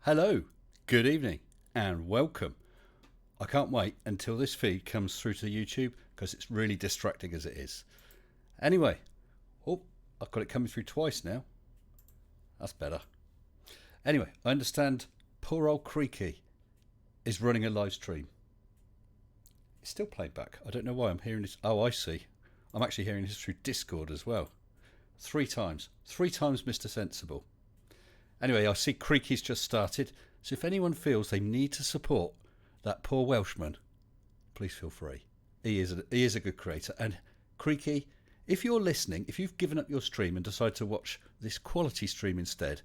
Hello, good evening, and welcome. I can't wait until this feed comes through to YouTube because it's really distracting as it is. Anyway, oh, I've got it coming through twice now. That's better. Anyway, I understand poor old Creaky is running a live stream. It's still playing back. I don't know why I'm hearing this. Oh, I see. I'm actually hearing this through Discord as well. Three times. Three times Mr. Sensible. Anyway, I see Creaky's just started, so if anyone feels they need to support that poor Welshman, please feel free. He is a good creator. And Creaky, if you're listening, if you've given up your stream and decided to watch this quality stream instead,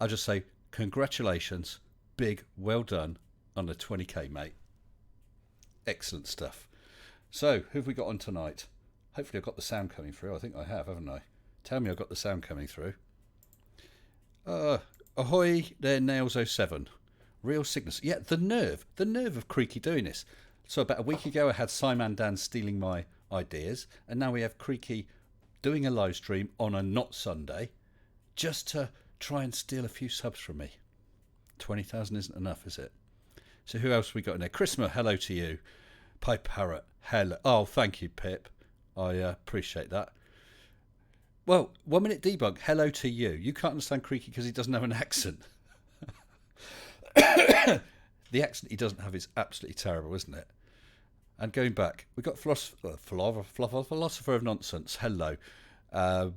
I'll just say congratulations, big well done on the 20k, mate. Excellent stuff. So, who have we got on tonight? Hopefully I've got the sound coming through. I think I have, haven't I? Tell me I've got the sound coming through. Ahoy there, Nails07. Real sickness. Yeah, the nerve of Creaky doing this. So about a week ago I had Simon Dan stealing my ideas, and now we have Creaky doing a live stream on a not Sunday just to try and steal a few subs from me. 20,000 isn't enough, is it? So who else we got in there? Chrisma, hello to you. Pipe Parrot, hello. Oh, thank you, Pip. I appreciate that. Well, 1 minute debug, hello to you. You can't understand Creaky because he doesn't have an accent. The accent he doesn't have is absolutely terrible, isn't it? And going back, we've got Philosopher of Nonsense, hello. 1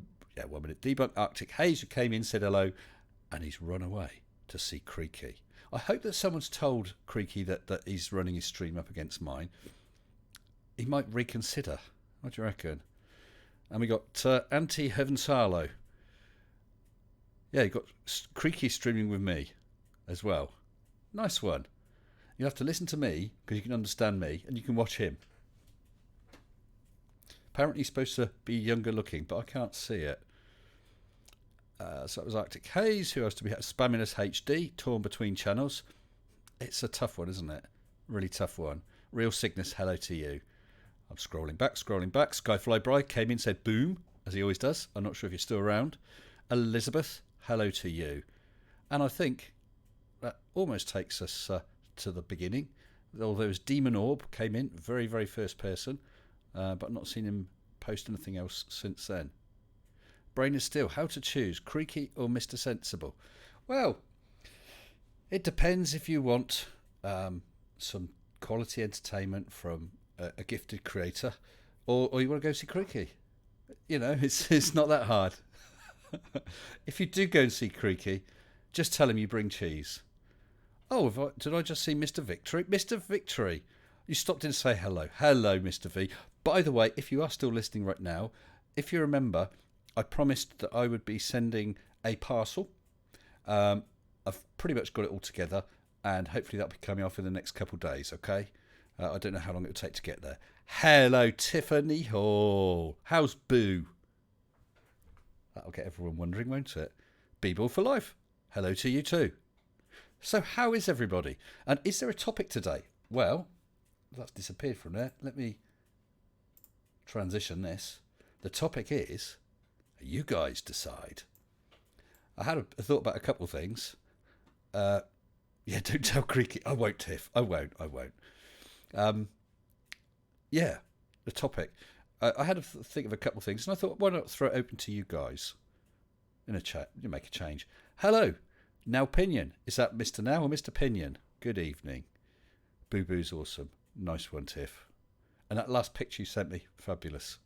minute debug, Arctic Haze, who came in, said hello, and he's run away to see Creaky. I hope that someone's told Creaky that he's running his stream up against mine. He might reconsider. What do you reckon? And we got Anti-Heaven Sarlo. Yeah, you got Creaky streaming with me as well. Nice one. You have to listen to me because you can understand me, and you can watch him. Apparently he's supposed to be younger looking, but I can't see it. So that was Arctic Haze. Who else to be? Spaminus HD, torn between channels. It's a tough one, isn't it? Really tough one. Real Sickness, hello to you. I'm scrolling back. Skyfly Bride came in, said boom, as he always does. I'm not sure if you're still around. Elizabeth, hello to you. And I think that almost takes us to the beginning. Although as Demon Orb came in, very, very first person, but I've not seen him post anything else since then. Brain is still, how to choose, Creaky or Mr. Sensible? Well, it depends if you want some quality entertainment from a gifted creator, or you want to go see Creaky. You know, it's not that hard. If you do go and see Creaky, just tell him you bring cheese. Oh, did I just see Mr. Victory? Mr. Victory, you stopped in to say hello. Hello, Mr. V. By the way, if you are still listening right now, if you remember, I promised that I would be sending a parcel. I've pretty much got it all together, and hopefully that'll be coming off in the next couple of days, okay? I don't know how long it will take to get there. Hello, Tiffany Hall. How's Boo? That'll get everyone wondering, won't it? B-Ball for life. Hello to you too. So how is everybody? And is there a topic today? Well, that's disappeared from there. Let me transition this. The topic is, you guys decide. I had a thought about a couple of things. Don't tell Creaky. I won't, Tiff. I won't. The topic. I had to think of a couple of things, and I thought, why not throw it open to you guys in a chat? You make a change. Hello, Now Pinion. Is that Mr. Now or Mr. Pinion? Good evening. Boo Boo's awesome. Nice one, Tiff. And that last picture you sent me, fabulous.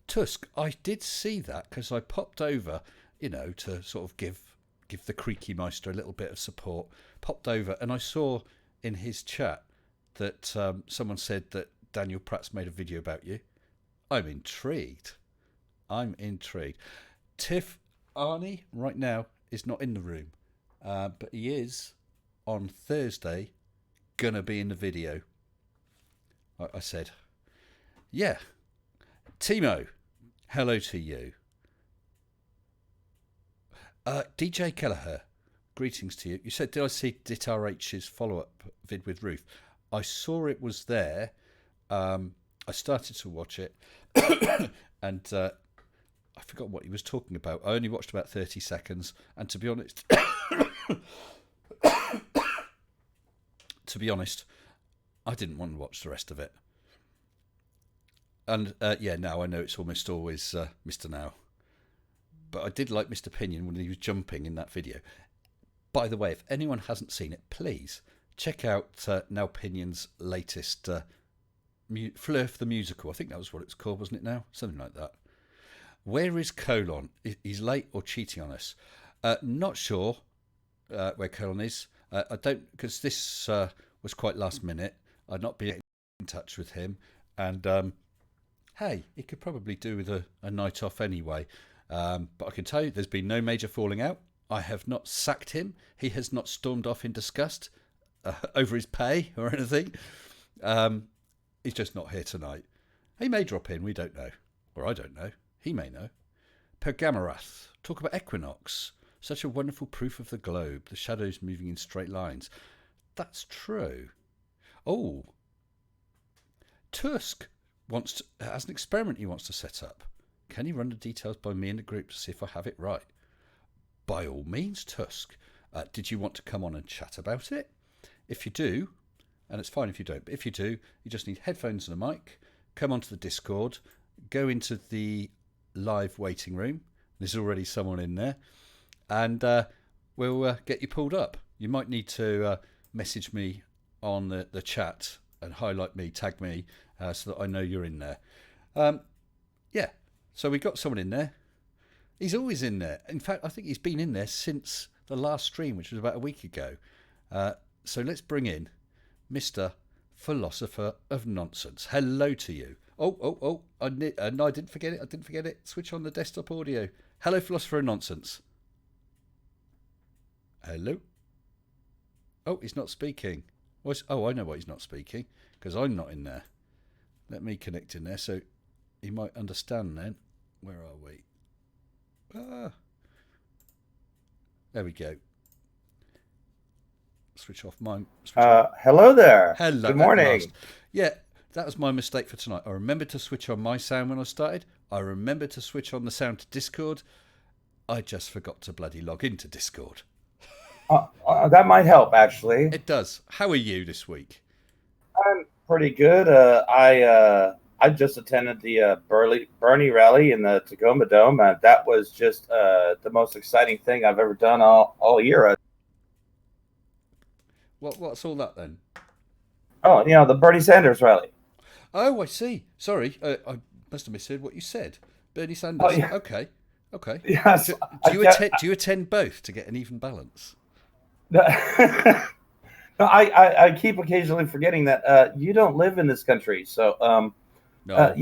Tusk, I did see that because I popped over, to sort of give the Creaky Meister a little bit of support. Popped over, and I saw in his chat that someone said that Daniel Pratt's made a video about you. I'm intrigued. Tiff, Arnie right now is not in the room, but he is on Thursday gonna be in the video. I said, yeah. Timo, hello to you. DJ Kelleher, greetings to you. You said, did I see DitRH's follow-up vid with Ruth? I saw it was there. I started to watch it, and I forgot what he was talking about. I only watched about 30 seconds, and to be honest, I didn't want to watch the rest of it. And now I know it's almost always Mr. Now. But I did like Mr. Pinion when he was jumping in that video. By the way, if anyone hasn't seen it, please check out Now Pinion's latest Flurf the Musical. I think that was what it's called, wasn't it now? Something like that. Where is Colon? He's late or cheating on us? Not sure where Colon is. I don't, because this was quite last minute. I'd not been in touch with him. And hey, he could probably do with a night off anyway. But I can tell you there's been no major falling out. I have not sacked him. He has not stormed off in disgust over his pay or anything. He's just not here tonight. He may drop in, we don't know. Or I don't know. He may know. Pergamarath, talk about equinox. Such a wonderful proof of the globe. The shadows moving in straight lines. That's true. Oh. Tusk has an experiment he wants to set up. Can you run the details by me in the group to see if I have it right? By all means, Tusk. Did you want to come on and chat about it? If you do, and it's fine if you don't, but if you do, you just need headphones and a mic. Come onto the Discord. Go into the live waiting room. There's already someone in there. And we'll get you pulled up. You might need to message me on the chat and highlight me, tag me, so that I know you're in there. Yeah, so we got someone in there. He's always in there. In fact, I think he's been in there since the last stream, which was about a week ago. So let's bring in Mr. Philosopher of Nonsense. Hello to you. Oh, no, I didn't forget it. Switch on the desktop audio. Hello, Philosopher of Nonsense. Hello. Oh, he's not speaking. Oh, I know why he's not speaking. Because I'm not in there. Let me connect in there so he might understand then. Where are we? There we go. Switch off mine. Hello there. Hello. Good morning. Yeah, that was my mistake for tonight. I remembered to switch on my sound when I started. I remembered to switch on the sound to Discord. I just forgot to bloody log into Discord. That might help, actually. It does. How are you this week? I'm pretty good. I just attended the Bernie rally in the Tacoma Dome. That was just the most exciting thing I've ever done all year. What's all that then? Oh, the Bernie Sanders rally. Oh, I see. Sorry, I must have misheard what you said. Bernie Sanders. Oh, yeah. Okay. Yes. Do you attend both to get an even balance? No, I keep occasionally forgetting that you don't live in this country. So, No.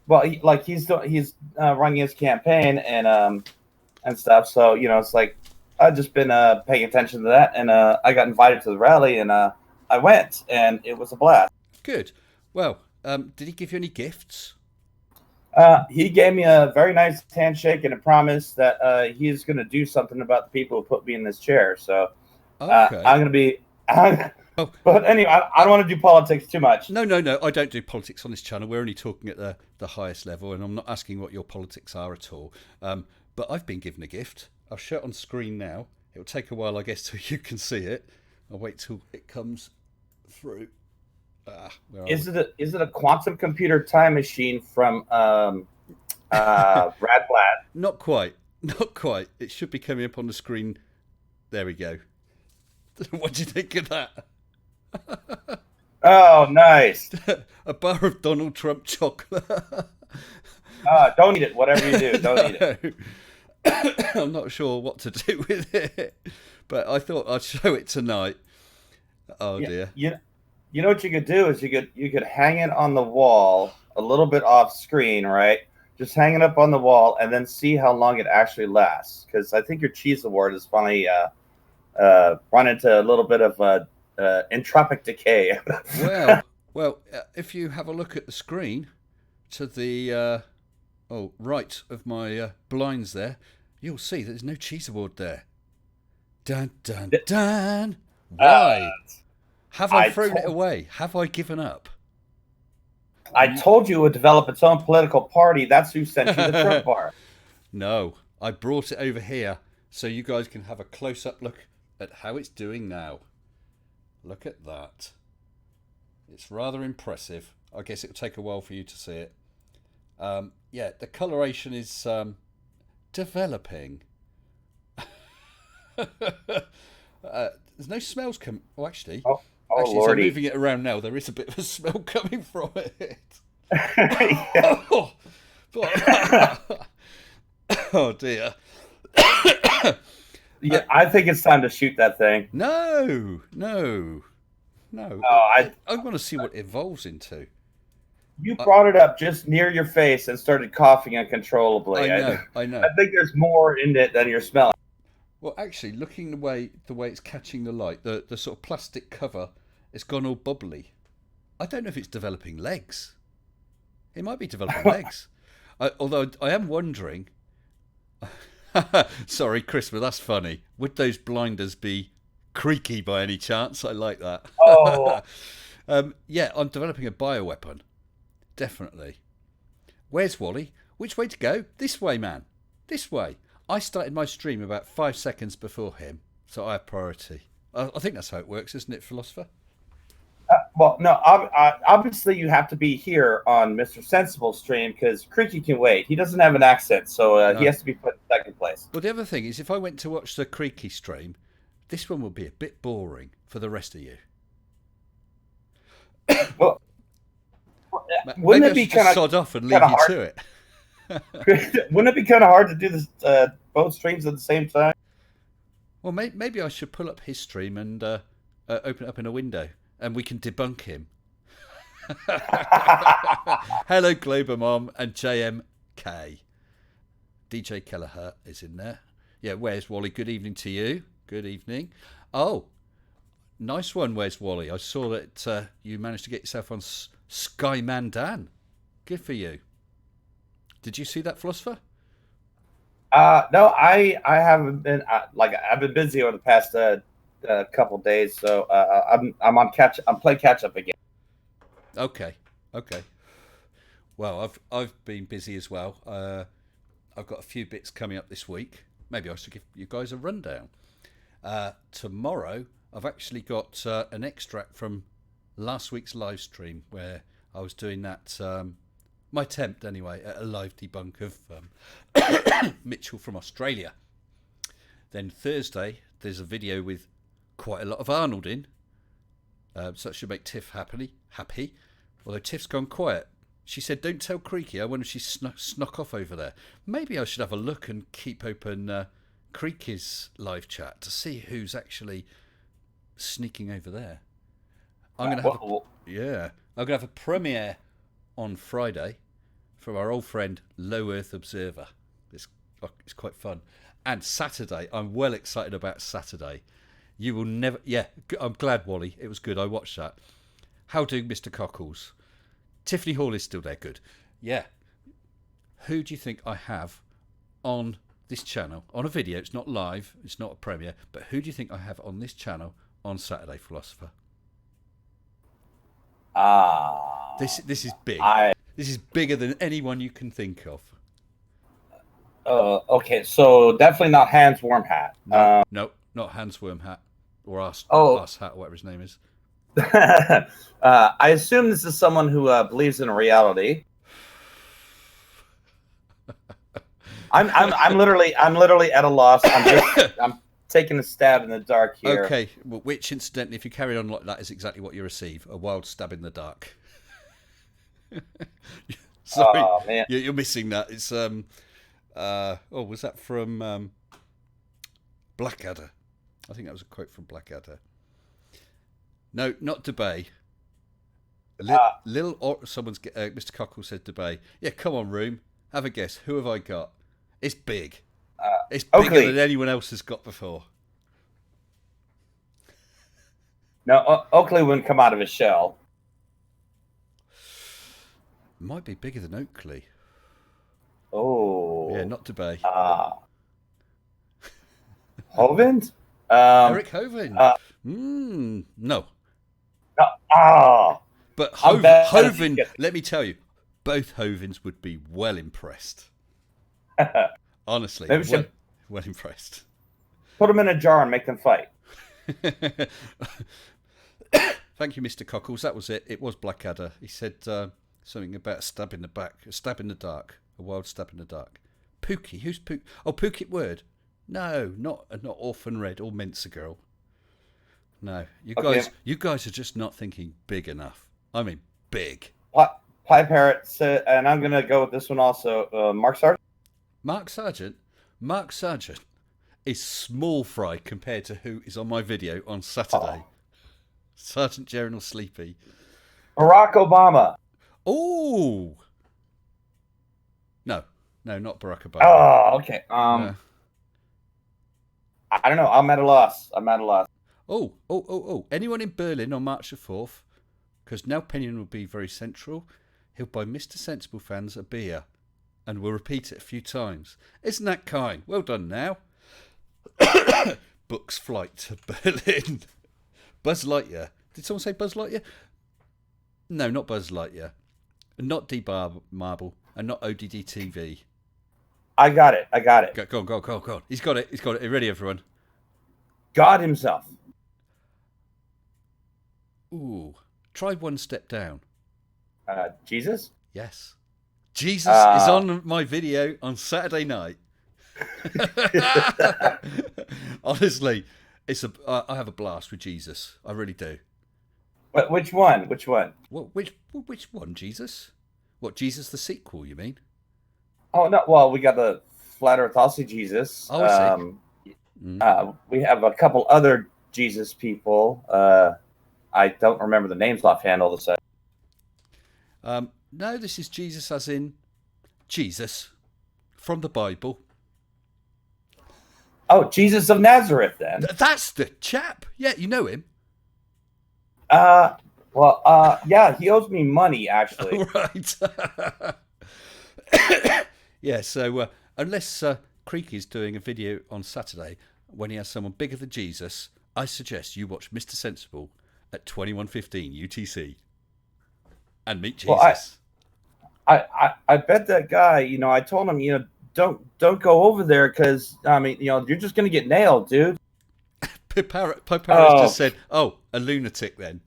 well, he's running his campaign and stuff. So, it's like I've just been paying attention to that, and I got invited to the rally, and I went, and it was a blast. Good. Well, did he give you any gifts? He gave me a very nice handshake and a promise that he's going to do something about the people who put me in this chair. So Okay. I'm going to be. But anyway, I don't want to do politics too much. No. I don't do politics on this channel. We're only talking at the highest level, and I'm not asking what your politics are at all. But I've been given a gift. I'll show it on screen now. It'll take a while, I guess, till you can see it. I'll wait till it comes through. Is it a quantum computer time machine from Brad Platt? Not quite. It should be coming up on the screen. There we go. What do you think of that? Oh, nice. A bar of Donald Trump chocolate. Don't eat it. Whatever you do, don't eat it. I'm not sure what to do with it, but I thought I'd show it tonight. Oh dear. You know what you could do is you could hang it on the wall a little bit off screen, right? Just hang it up on the wall and then see how long it actually lasts. Because I think your cheese award is finally run into a little bit of entropic decay. well, if you have a look at the screen to the right of my blinds there, you'll see there's no cheese award there. Dun dun dun. Why? Have I thrown it away? Have I given up? I told you it would develop its own political party. That's who sent you the Trump bar. No, I brought it over here so you guys can have a close-up look at how it's doing now. Look at that. It's rather impressive. I guess it'll take a while for you to see it. Yeah, the coloration is developing. There's no smells coming. Oh, actually, actually, as I'm moving it around now, there is a bit of a smell coming from it. Oh dear. Yeah, I think it's time to shoot that thing. No. Oh, I want to see what it evolves into. You brought it up just near your face and started coughing uncontrollably. I know. I think there's more in it than you're smelling. Well, actually, looking the way it's catching the light, the sort of plastic cover, it's gone all bubbly. I don't know if it's developing legs. It might be developing legs. Although I am wondering. Sorry, Chris, but that's funny. Would those blinders be creaky by any chance? I like that. Oh. Yeah, I'm developing a bioweapon. Definitely. Where's Wally? Which way to go? This way, man. This way. I started my stream about 5 seconds before him, so I have priority. I think that's how it works, isn't it, Philosopher? Well, no, obviously you have to be here on Mr. Sensible stream because Creaky can wait. He doesn't have an accent, so no. He has to be put in second place. Well, the other thing is, if I went to watch the Creaky stream, this one would be a bit boring for the rest of you. Well, wouldn't it be kind of sod off and leave you to it? Wouldn't it be kind of hard to do this both streams at the same time? Well, maybe I should pull up his stream and open it up in a window, and we can debunk him. Hello, Glober Mom and JMK. DJ Kelleher is in there. Yeah, where's Wally? Good evening to you. Good evening. Oh, nice one. Where's Wally? I saw that you managed to get yourself on Skyman Dan. Good for you. Did you see that, Philosopher? No, I haven't been. I've been busy over the past couple days, so I'm playing catch up again. Okay. Well, I've been busy as well. I've got a few bits coming up this week. Maybe I should give you guys a rundown. Tomorrow, I've actually got an extract from last week's live stream where I was doing that. My attempt, anyway, at a live debunk of Mitchell from Australia. Then Thursday, there's a video with quite a lot of Arnold in. So that should make Tiff happy. Although Tiff's gone quiet. She said, don't tell Creaky. I wonder if she snuck off over there. Maybe I should have a look and keep open Creaky's live chat to see who's actually sneaking over there. I'm going to have a premiere on Friday from our old friend Low Earth Observer. It's quite fun. And Saturday, I'm well excited about Saturday. You will never... Yeah, I'm glad, Wally. It was good. I watched that. How do Mr. Cockles? Tiffany Hall is still there. Good. Yeah. Who do you think I have on this channel? On a video. It's not live. It's not a premiere. But who do you think I have on this channel on Saturday, Philosopher? This is big. This is bigger than anyone you can think of. Okay, so definitely not Hans Wormhat. No, not Hans Wormhat or Ass Hat, or whatever his name is. I assume this is someone who believes in reality. I'm literally at a loss. I'm taking a stab in the dark here. Okay, well, which incidentally, if you carry on like that, is exactly what you receive: a wild stab in the dark. Sorry, oh, man. You're missing that. It's was that from Blackadder? I think that was a quote from Blackadder. No, not DeBay. Mr. Cockle said DeBay. Yeah, come on, room. Have a guess. Who have I got? It's big. It's bigger Oakley. than anyone else has got before. No, Oakley wouldn't come out of his shell. Might be bigger than Oakley. Oh. Yeah, not DeBay. Hovind? Eric Hovind. No. But I'm betting Hoven, you let me tell you, both Hovens would be well impressed. Honestly, Maybe we should well impressed. put them in a jar and make them fight. Thank you, Mr. Cockles. That was it. It was Blackadder. He said something about a stab in the back, a stab in the dark, a wild stab in the dark. Pookie, who's Pookie? Oh, Pookie Word. No, not Orphan Red or Mensa Girl. No, you guys are just not thinking big enough. I mean, big. Pie Parrot said, and I'm gonna go with this one also. Mark Sargent. Mark Sargent is small fry compared to who is on my video on Saturday. Sergeant General Sleepy. Barack Obama. Oh. No, not Barack Obama. Oh, okay. No. I don't know. I'm at a loss. Oh. Anyone in Berlin on March the 4th? Because now Pinion will be very central. He'll buy Mr. Sensible fans a beer. And we'll repeat it a few times. Isn't that kind? Well done now. Books flight to Berlin. Buzz Lightyear. Did someone say Buzz Lightyear? No, not Buzz Lightyear. Not D-Marble. And not ODD TV. I got it. Go on. He's got it. Are you ready, everyone? God himself. Ooh. Try one step down. Jesus? Yes. Jesus is on my video on Saturday night. Honestly, I have a blast with Jesus. I really do. Which one? Which one, Jesus? What, Jesus the sequel, you mean? Oh, no. Well, we got the Flat Earth Aussie Jesus. Oh, I see. We have a couple other Jesus people. I don't remember the names offhand all of a sudden. No, this is Jesus as in Jesus from the Bible. Oh, Jesus of Nazareth, then. That's the chap. Yeah, you know him. Yeah, he owes me money, actually. Right. Yeah, so unless Creaky's doing a video on Saturday when he has someone bigger than Jesus, I suggest you watch Mr. Sensible at 21:15 UTC and meet Jesus. Well, I bet that guy, I told him, don't go over there because, you're just going to get nailed, dude. Parrot just said, a lunatic then.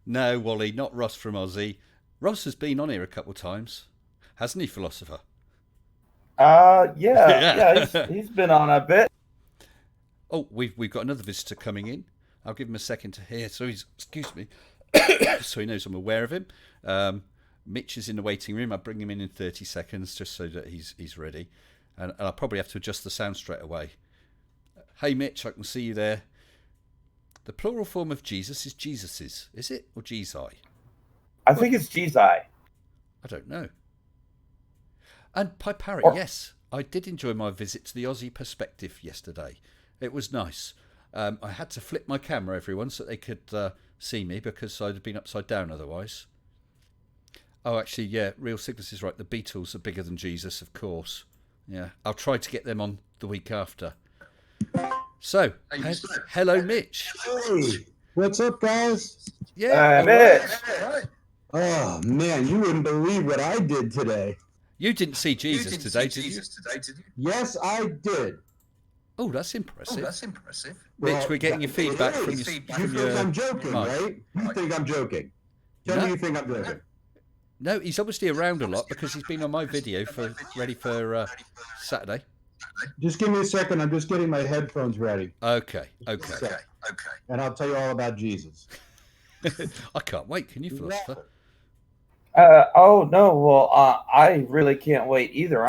No, Wally, not Ross from Aussie. Ross has been on here a couple of times, hasn't he, Philosopher? Yeah, he's been on a bit. Oh, we've got another visitor coming in. I'll give him a second to hear. So excuse me, so he knows I'm aware of him. Mitch is in the waiting room. I'll bring him in 30 seconds just so that he's ready, and I'll probably have to adjust the sound straight away. Hey, Mitch, I can see you there. The plural form of Jesus is Jesus's, is it, or Jezi? I think it's Jezi. I don't know. And Pie Parrot, yes, I did enjoy my visit to the Aussie Perspective yesterday. It was nice. I had to flip my camera, everyone, so they could see me because I'd have been upside down otherwise. Oh, actually, yeah, Real Cygnus is right. The Beatles are bigger than Jesus, of course. Yeah, I'll try to get them on the week after. So, hello, Mitch. Hey, what's up, guys? Yeah, Mitch. Oh, man, you wouldn't believe what I did today. You didn't see Jesus today, did you? Yes, I did. Oh, that's impressive. Well, Mitch, we're getting your feedback from you your think I'm joking, mic. right? You think I'm joking. Tell me you think I'm joking. No, he's obviously around a lot because he's been on my video ready for Saturday. Just give me a second. I'm just getting my headphones ready. Okay. And I'll tell you all about Jesus. I can't wait. Can you, Philosopher? Oh no. Well, I really can't wait either.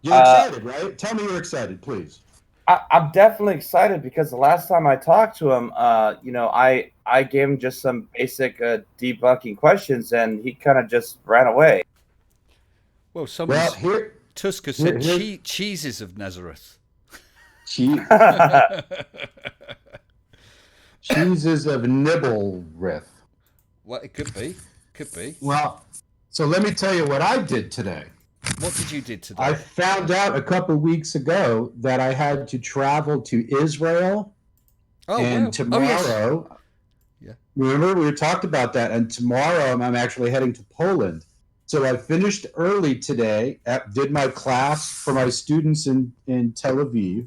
You're excited, right? Tell me you're excited, please. I'm definitely excited because the last time I talked to him, I gave him just some basic debunking questions, and he kind of just ran away. Well, Tusker said cheeses of Nazareth. Cheeses of Nibblewrith. Well, it could be. Well, so let me tell you what I did today. What did you do today? I found out a couple of weeks ago that I had to travel to Israel Oh, and wow. tomorrow, Oh, yes. remember we talked about that, and tomorrow I'm actually heading to Poland. So I finished early today, did my class for my students in Tel Aviv,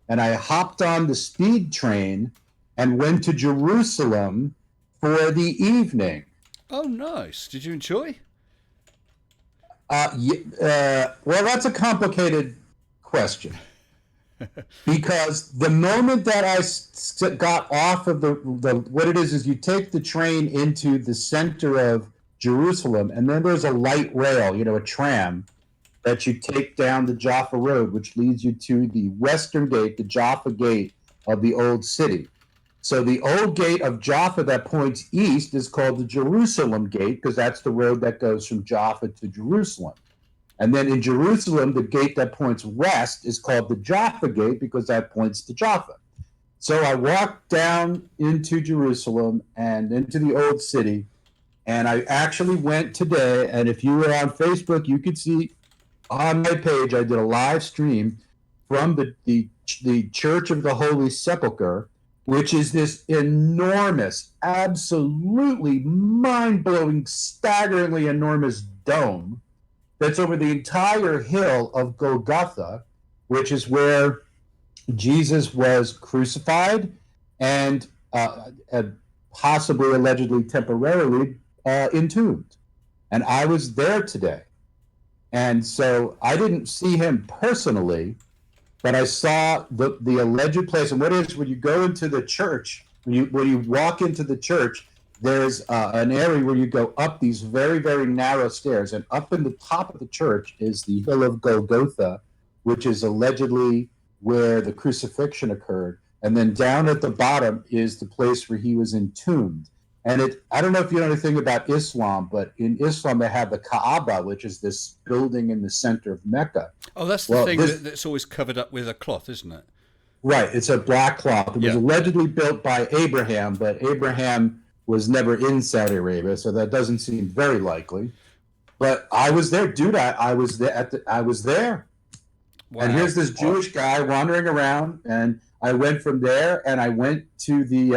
and I hopped on the speed train and went to Jerusalem for the evening. Oh, nice. Did you enjoy? Well, that's a complicated question. Because the moment that I got off of the what it is you take the train into the center of Jerusalem, and then there's a light rail, a tram that you take down the Jaffa Road, which leads you to the western gate, the Jaffa Gate of the old city. So the old gate of Jaffa that points east is called the Jerusalem Gate because that's the road that goes from Jaffa to Jerusalem. And then in Jerusalem, the gate that points west is called the Jaffa Gate because that points to Jaffa. So I walked down into Jerusalem and into the old city, and I actually went today, and if you were on Facebook, you could see on my page, I did a live stream from the Church of the Holy Sepulchre, which is this enormous, absolutely mind-blowing, staggeringly enormous dome that's over the entire hill of Golgotha, which is where Jesus was crucified and possibly, allegedly, temporarily entombed. And I was there today. And so I didn't see him personally, but I saw the alleged place. And what is when you go into the church, when you walk into the church, there's an area where you go up these very, very narrow stairs. And up in the top of the church is the hill of Golgotha, which is allegedly where the crucifixion occurred. And then down at the bottom is the place where he was entombed. And I don't know if you know anything about Islam, but in Islam they have the Kaaba, which is this building in the center of Mecca. Oh, that's the thing that's always covered up with a cloth, isn't it? Right. It's a black cloth. It was allegedly built by Abraham, but Abraham was never in Saudi Arabia, so that doesn't seem very likely. But I was there, dude. I was there. I was there. Wow. And here's this Jewish guy wandering around, and I went from there, and I went to the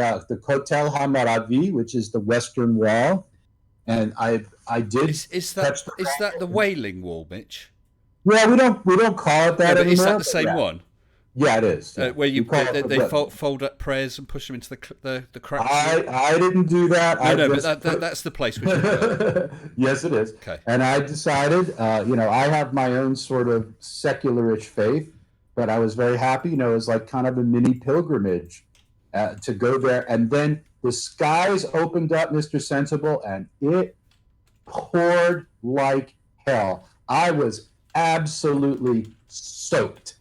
Kotel HaMaravi, which is the Western Wall, and I did. Is that the Wailing Wall, Mitch? Yeah, we don't call it that anymore. Is that the same one? Yeah, it is. Where they fold up prayers and push them into the cracks. I didn't do that. But that's the place we should go. Yes, it is. Okay. And I decided, I have my own sort of secularish faith, but I was very happy. It was like kind of a mini pilgrimage to go there. And then the skies opened up, Mr. Sensible, and it poured like hell. I was absolutely soaked.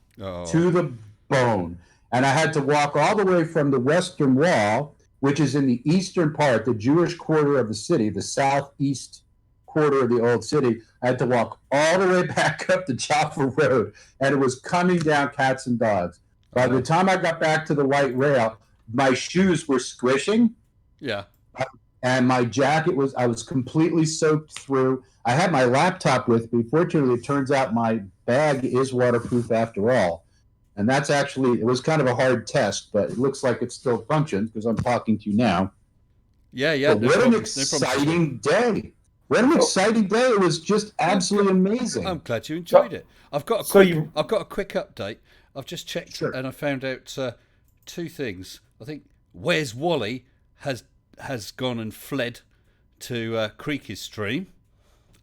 To the bone. And I had to walk all the way from the Western Wall, which is in the eastern part, the Jewish quarter of the city, the southeast quarter of the old city. I had to walk all the way back up the Jaffa Road, and it was coming down cats and dogs. By the time I got back to the light rail, my shoes were squishing. Yeah. And my jacket I was completely soaked through. I had my laptop with me. Fortunately, it turns out my bag is waterproof after all. And that's it was kind of a hard test, but it looks like it still functions because I'm talking to you now. Yeah. What an exciting day. What an exciting day. It was just absolutely amazing. I'm glad you enjoyed it. I've got a quick update. I've just checked and I found out two things. I think Where's Wally has gone and fled to Creaky's stream.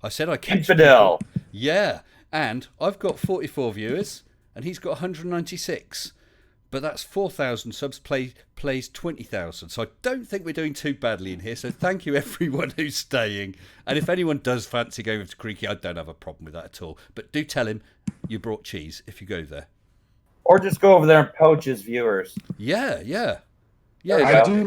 I said I kept Infidel. Yeah, and I've got 44 viewers, and he's got 196. But that's 4,000 subs, plays 20,000. So I don't think we're doing too badly in here. So thank you everyone who's staying. And if anyone does fancy going over to Creaky, I don't have a problem with that at all. But do tell him you brought cheese if you go there. Or just go over there and poach his viewers. Yeah. I do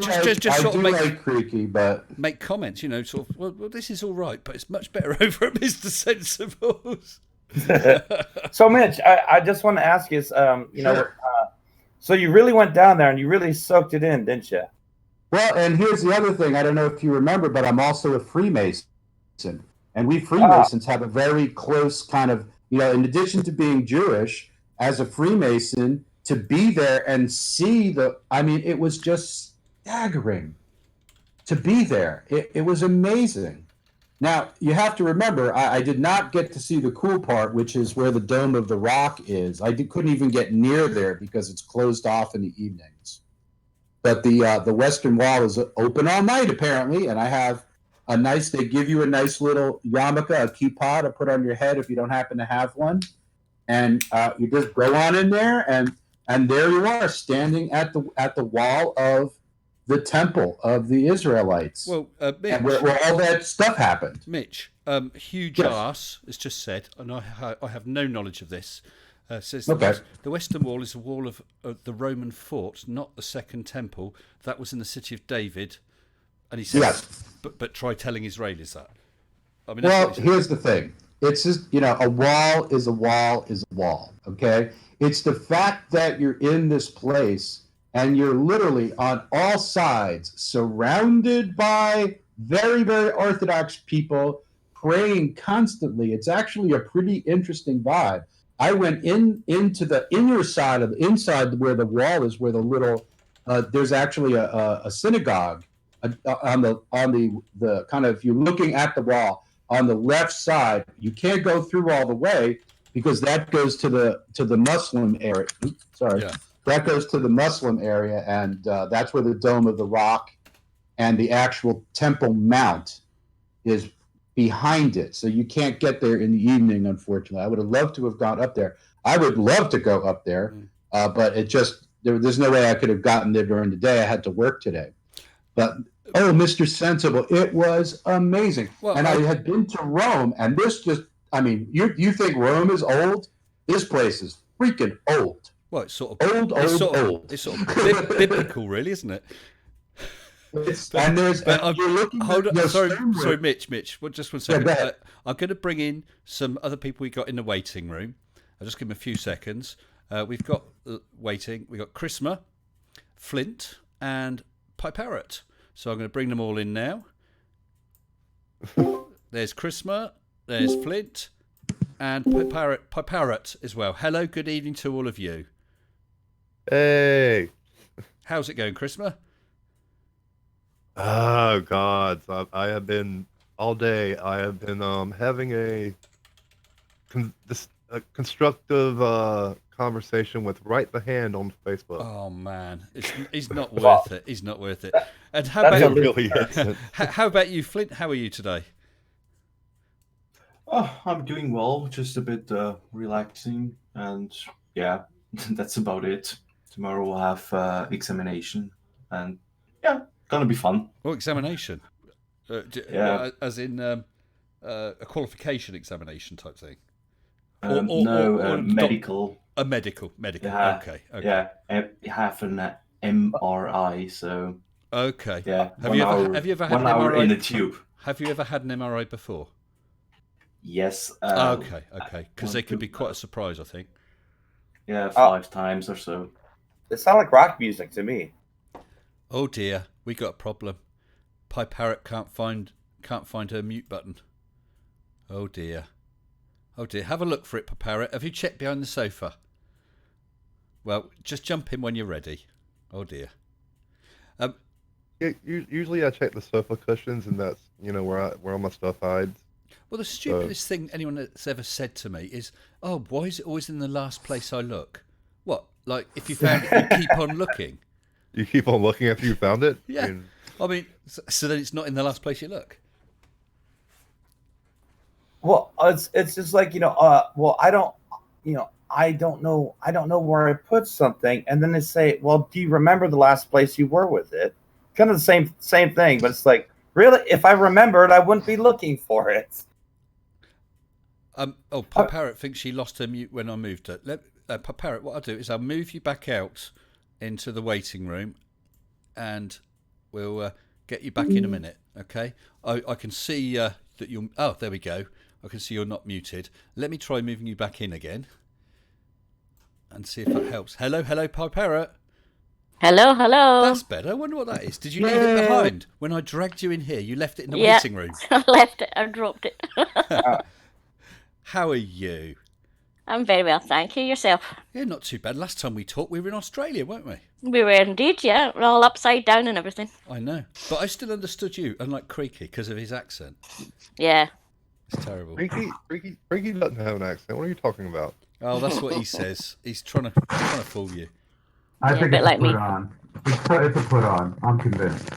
like Creaky, but make comments, sort of. Well, this is all right, but it's much better over at Mr. Sensibles. So, Mitch, I just want to ask you, so you really went down there and you really soaked it in, didn't you? Well, and here's the other thing. I don't know if you remember, but I'm also a Freemason, and we Freemasons have a very close kind of, in addition to being Jewish, as a Freemason, to be there and see it was just staggering to be there. It was amazing. Now, you have to remember, I did not get to see the cool part, which is where the Dome of the Rock is. Couldn't even get near there because it's closed off in the evenings. But the Western Wall is open all night, apparently, and I have they give you a nice little yarmulke, a kippah to put on your head if you don't happen to have one. And you just go on in there, and there you are, standing at the wall of the temple of the Israelites. Well, Mitch, and where all that stuff happened. Mitch, Hugh Yes. Jas has just said, and I have no knowledge of this, says Okay. the Western Wall is a wall of the Roman fort, not the Second Temple. That was in the city of David. And he says, Yes. but try telling Israelis that. I mean, Well, that's what he said. here's the thing. It's just, a wall is a wall is a wall, okay? It's the fact that you're in this place and you're literally on all sides surrounded by very, very Orthodox people praying constantly. It's actually a pretty interesting vibe. I went into the inner side of inside where the wall is, where the little there's actually a synagogue on the kind of, if you're looking at the wall on the left side. You can't go through all the way because that goes to the Muslim area. Oops, sorry. Yeah. That goes to the Muslim area, and that's where the Dome of the Rock and the actual Temple Mount is behind it. So you can't get there in the evening, unfortunately. I would have loved to have gone up there. I would love to go up there, but it just there's no way I could have gotten there during the day. I had to work today. But Mr. Sensible, it was amazing. Well, and I had been to Rome, and this just, you think Rome is old? This place is freaking old. Well, it's sort of Old. It's sort of biblical, really, isn't it? And there's you're looking Hold at on, sorry, Mitch. Well, just one second. go ahead. I'm going to bring in some other people we got in the waiting room. I'll just give them a few seconds. We've got waiting. We've got Chrisma, Flint, and Pi Parrot. So I'm going to bring them all in now. There's Chrisma, there's Flint, and Pi Parrot as well. Hello, good evening to all of you. Hey. How's it going, Chrisma? Oh God! So I have been all day. I have been having a constructive conversation with Right the Hand on Facebook. Oh man, he's not worth it. He's not worth it. And how That's about It really isn't. how about you, Flint? How are you today? Oh, I'm doing well, just a bit relaxing, and yeah, that's about it. Tomorrow we'll have examination, and yeah, gonna be fun. Oh, examination. Yeah. As in a qualification examination type thing. Medical. A medical. Yeah, Okay. Yeah, I have an MRI, so Okay. yeah. Have you ever had 1 an hour MRI? in a tube? Have you ever had an MRI before? Yes. Okay. Because they can be quite a surprise, I think. Yeah, 5 times or so. It sounded like rock music to me. Oh dear, we got a problem. Pi Parrot can't find her mute button. Oh dear. Have a look for it, Pi Parrot. Have you checked behind the sofa? Well, just jump in when you're ready. Oh dear. Usually I check the sofa cushions, and that's where all my stuff hides. Well, the stupidest thing anyone that's ever said to me is, "Oh, why is it always in the last place I look?" What? Like, if you found it, you keep on looking? You keep on looking after you found it. Yeah. I mean, so then it's not in the last place you look. Well, it's just like well, I don't know where I put something, and then they say, well, do you remember the last place you were with it? Kind of the same thing, but it's like, really, if I remembered, I wouldn't be looking for it. Pi Parrot thinks she lost her mute when I moved her. Pi Parrot, what I'll do is I'll move you back out into the waiting room, and we'll get you back in a minute. Okay? I can see that you're. Oh, there we go. I can see you're not muted. Let me try moving you back in again, and see if that helps. Hello, Pi Parrot. Hello. That's better. I wonder what that is. Did you leave it behind when I dragged you in here? You left it in the waiting room. I left it. I dropped it. How are you? I'm very well, thank you. Yourself? Yeah, not too bad. Last time we talked, we were in Australia, weren't we? We were indeed, yeah. We're all upside down and everything. I know. But I still understood you, unlike Creaky, because of his accent. Yeah. It's terrible. Freaky doesn't have an accent. What are you talking about? Oh, that's what he says. He's trying to fool you. I Yeah, think a bit it's like a put me. on. It's a put on. I'm convinced.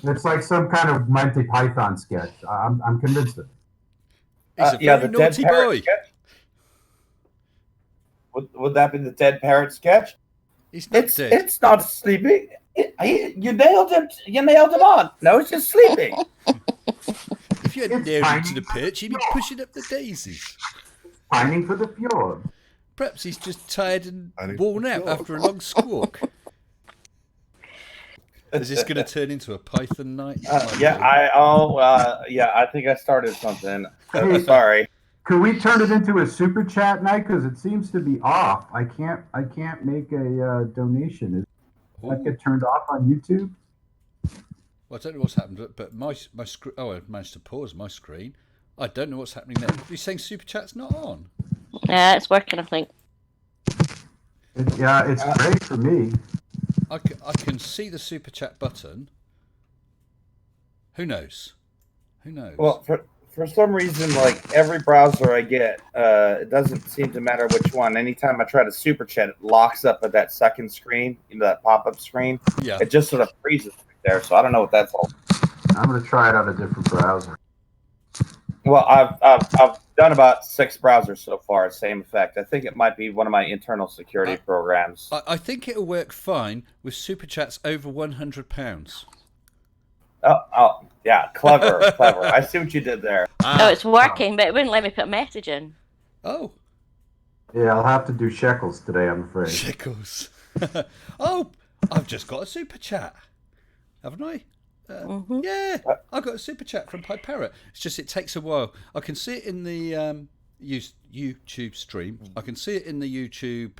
It's like some kind of Monty Python sketch. I'm convinced of it. He's a yeah, very the dead naughty parrot boy. sketch. Would that be the dead parrot sketch? He's not dead. It's not sleeping. You nailed him. You nailed him on. No, it's just sleeping. If you hadn't It's nailed him to tiny. the perch, he'd be pushing up the daisies. Pining for the fjord. Perhaps he's just tired and Tiny worn out fjord. after a long squawk. Is this going to turn into a Python night? I think I started something. Sorry. Could we turn it into a super chat night? Because it seems to be off. I can't make a donation. Does that get turned off on YouTube? Well, I don't know what's happened, but my screen. Oh, I managed to pause my screen. I don't know what's happening there. You're saying super chat's not on? Yeah, it's working, I think. Yeah, it's great for me. I can see the super chat button. Who knows? Who knows? Well, for some reason, like every browser I get, it doesn't seem to matter which one. Anytime I try to super chat, it locks up at that second screen, that pop-up screen. yeah. It just sort of freezes right there. So I don't know what that's all. I'm gonna try it on a different browser. Well, I've done about 6 browsers so far. Same effect. I think it might be one of my internal security programs. I think it'll work fine with super chats over £100. Oh, yeah, clever. I see what you did there. Oh, it's working, but it wouldn't let me put a message in. Oh, Yeah, I'll have to do shekels today, I'm afraid. shekels. Oh, I've just got a super chat, haven't I? Yeah, I got a super chat from Pied Parrot. It's just it takes a while. I can see it in the YouTube stream. I can see it in the YouTube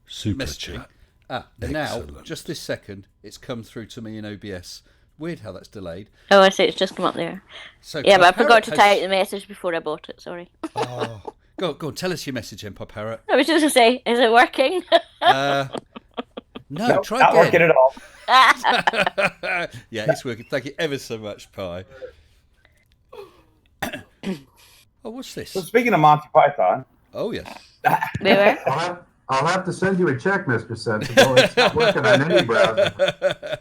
Super messaging. chat. Now, Excellent. just this second, it's come through to me in OBS. Weird how that's delayed. Oh, I see, it's just come up there. So Yeah, but I Pied forgot to Parrot type the message before I bought it, sorry. Oh, go on, tell us your message, then, Pied Parrot. I was just going to say, is it working? No, Nope, try not again. working at all. Yeah, it's working. Thank you ever so much, Pie. Oh, what's this? So speaking of Monty Python, Oh, yes. We were? I'll have to send you a check, Mr. Sensible. It's not working on any browser.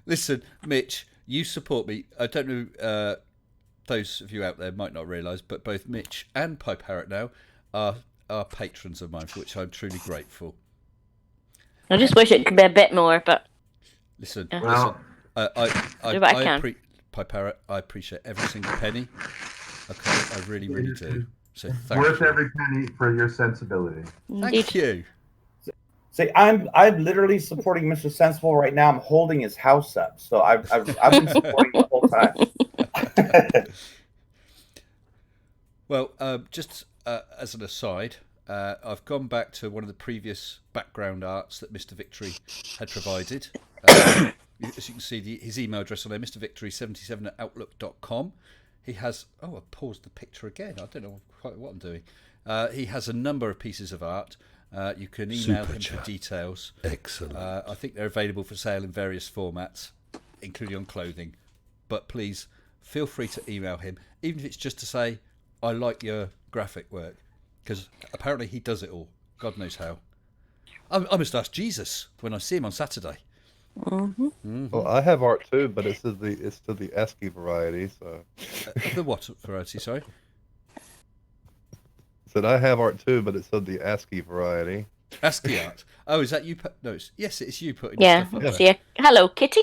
Listen, Mitch, you support me. I don't know, those of you out there might not realise, but both Mitch and Pie Parrot now are patrons of mine, for which I'm truly grateful. I just wish it could be a bit more, but Listen, Well, I Do what I can. Pie Parrot, I appreciate every single penny. Okay, I really, really do. So thank worth you. every penny for your sensibility. Thank indeed. you. see, I'm literally supporting Mr. Sensible right now. I'm holding his house up, so I've been supporting the whole time. Well, just as an aside, I've gone back to one of the previous background arts that Mr. Victory had provided. As you can see, his email address on there, mrvictory77@outlook.com. He has... Oh, I paused the picture again. I don't know quite what I'm doing. He has a number of pieces of art. You can email Super him for chat. details. Excellent. I think they're available for sale in various formats, including on clothing. But please, feel free to email him, even if it's just to say, I like your graphic work. Because apparently he does it all. God knows how. I must ask Jesus when I see him on Saturday. Well, I have art too, but it's to the ASCII variety. So The what variety, sorry? said I have art too, but it's of the ASCII variety. ASCII art. Oh, is that you? No, yes, it's you putting Yeah, stuff up there. see a Hello Kitty.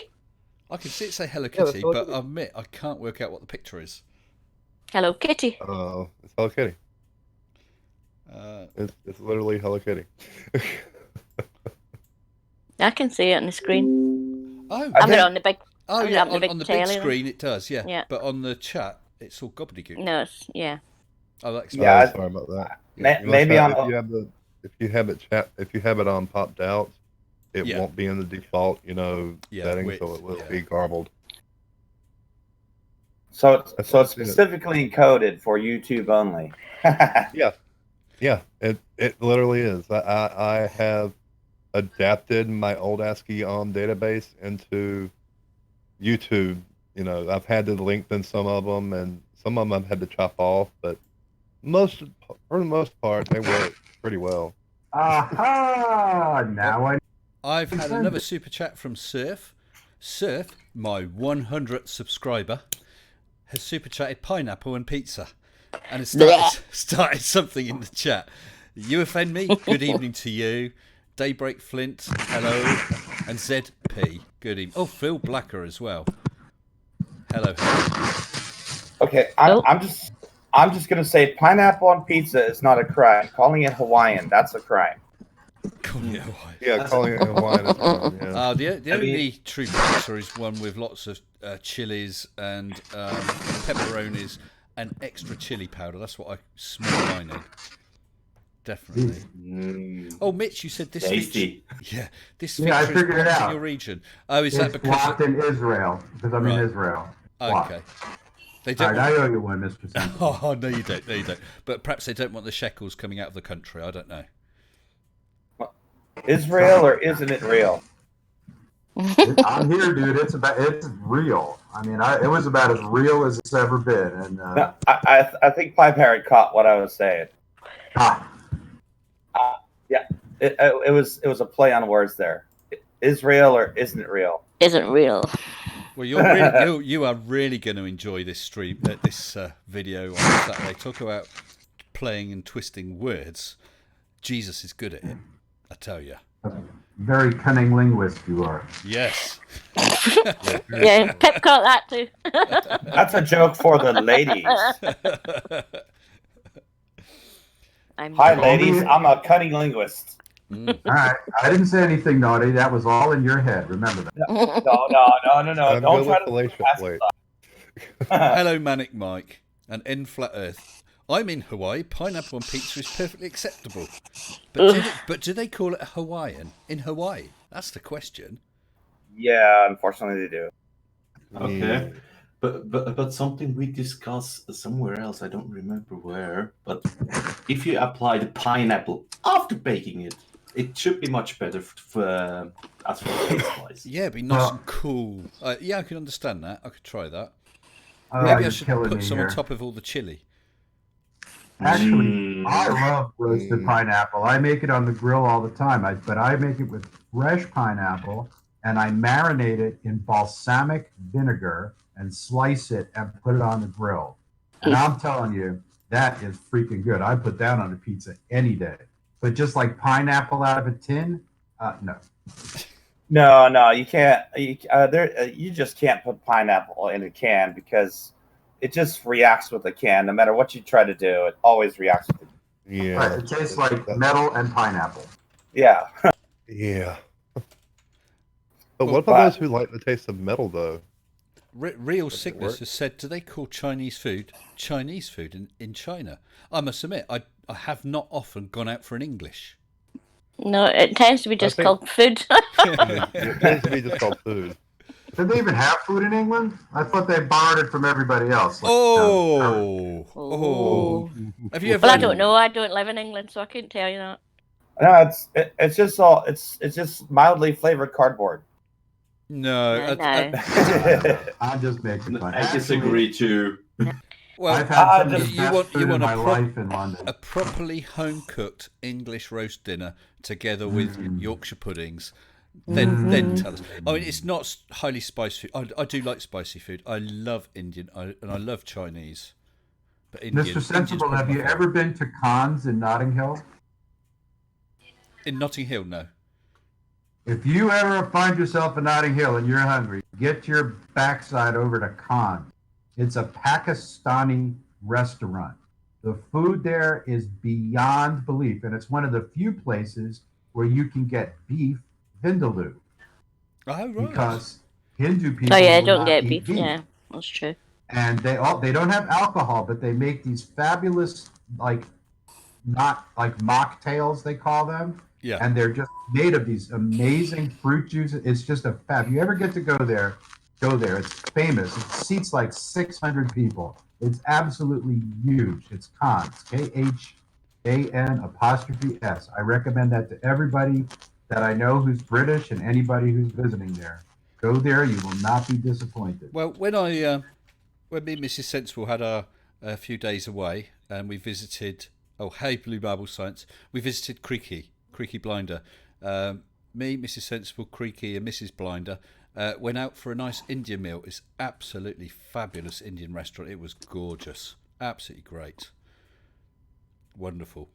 I can see it say Hello Yeah, that's Kitty, Hello but Kitty. I admit I can't work out what the picture is. Hello Kitty. It's Hello Kitty. Uh, It's literally Hello Kitty. I can see it on the screen. oh, I put think- it on the big. oh put it yeah, up the on big the big telly then. screen it does, yeah. Yeah. But on the chat, it's all gobbledygook. No, it's yeah. Oh, that's Yeah, Sorry about that. Maybe If on you have if you have it on popped out, it Yeah. won't be in the default, Yeah, settings, width, so it will yeah. be garbled. So I've it's seen it. specifically encoded for YouTube only. Yeah, it literally is. I have adapted my old ASCII database into YouTube. You know, I've had to lengthen some of them, and some of them I've had to chop off, but for the most part, they work pretty well. Aha! Now I I've had another super chat from Surf. Surf, my 100th subscriber, has super chatted pineapple and pizza, and has started something in the chat. You offend me. Good evening to you. Daybreak Flint, hello, and ZP, good evening. Oh, Phil Blacker as well. Hello. Okay, Oh. I'm just gonna say pineapple on pizza is not a crime. Calling it Hawaiian, that's a crime. Calling it Hawaii. Yeah, calling it Hawaiian is fine. Yeah. The only true pizza is one with lots of chilies and pepperonis and extra chili powder. That's what I smell mine in. Definitely. Oh, Mitch, you said this. Tasty. This Yeah, I feature is figured it blocked in out. your region. Oh, is that it's because? blocked in Israel because I'm Right. in Israel. Blocked. Okay. They All don't. right, I owe you one, Mr. Simpson. Oh no, you don't. No, you don't. But perhaps they don't want the shekels coming out of the country. I don't know. Israel or isn't it real? I'm here, dude. It's real. I mean, it was about as real as it's ever been. And No, I think Pipe Parrot caught what I was saying. It was a play on words there. Israel or isn't it real? Isn't real. Well, you are really going to enjoy this stream, this video on Saturday. Talk about playing and twisting words. Jesus is good at it, I tell you. very cunning linguist you are. Yes. Yeah, Pip caught that too. That's a joke for the ladies. Hi, ladies. I'm a cunning linguist. All right, I didn't say anything naughty. That was all in your head. Remember that. No. I'm Don't good try with to. fallacious weight. Hello, Manic Mike, and in Flat Earth. I'm in Hawaii. Pineapple on pizza is perfectly acceptable. But do they call it Hawaiian in Hawaii? That's the question. Yeah, unfortunately they do. Okay. But something we discussed somewhere else, I don't remember where, but if you apply the pineapple after baking it, it should be much better for as for taste-wise. Yeah, it'd be nice and cool. Yeah, I can understand that. I could try that. Oh, Maybe I you're should killing put me some here. on top of all the chili. Actually, I love roasted pineapple. I make it on the grill all the time. But I make it with fresh pineapple, and I marinate it in balsamic vinegar and slice it and put it on the grill. And I'm telling you, that is freaking good. I put that on a pizza any day. But just like pineapple out of a tin, no. No, you can't. You just can't put pineapple in a can because it just reacts with the can. No matter what you try to do, it always reacts with the can. Yeah. Right, it tastes like metal and pineapple. Yeah. Yeah. But what about those who like the taste of metal, though? Real Sickness has said, do they call Chinese food in China? I must admit, I have not often gone out for an English. No, it tends to be just called food. It tends to be just called food. Did they even have food in England? I thought they borrowed it from everybody else. Like, Oh. Have you ever? Well, I don't know. I don't live in England, so I couldn't tell you that. No, it's just mildly flavored cardboard. No. No. I'm just making fun. I disagree too. Well, I've had some of the you best want food in my life in London. a properly home-cooked English roast dinner together with Yorkshire puddings. Then tell us. I mean, it's not highly spicy food. I do like spicy food. I love Indian and I love Chinese. But Mr. Sensible, have you ever been to Cons in Notting Hill? In Notting Hill? No. If you ever find yourself in Notting Hill and you're hungry, get your backside over to Cons. It's a Pakistani restaurant. The food there is beyond belief, and it's one of the few places where you can get beef vindaloo. Oh, right. Because Hindu people Oh yeah, will don't not get eat beef. Yeah, that's true. And they don't have alcohol, but they make these fabulous, not like mocktails, they call them. Yeah. And they're just made of these amazing fruit juices. It's just a fab. You ever get to go there, Go there. It's famous. It seats like 600 people. It's absolutely huge. It's Khans, KHAN''S. I recommend that to everybody that I know who's British and anybody who's visiting there. Go there. You will not be disappointed. Well, when me and Mrs. Sensible had a few days away, and we visited, Blue Marble Science, we visited Creaky Blinder. Me, Mrs. Sensible, Creaky, and Mrs. Blinder went out for a nice Indian meal. It's absolutely fabulous Indian restaurant. It was gorgeous, absolutely great, wonderful.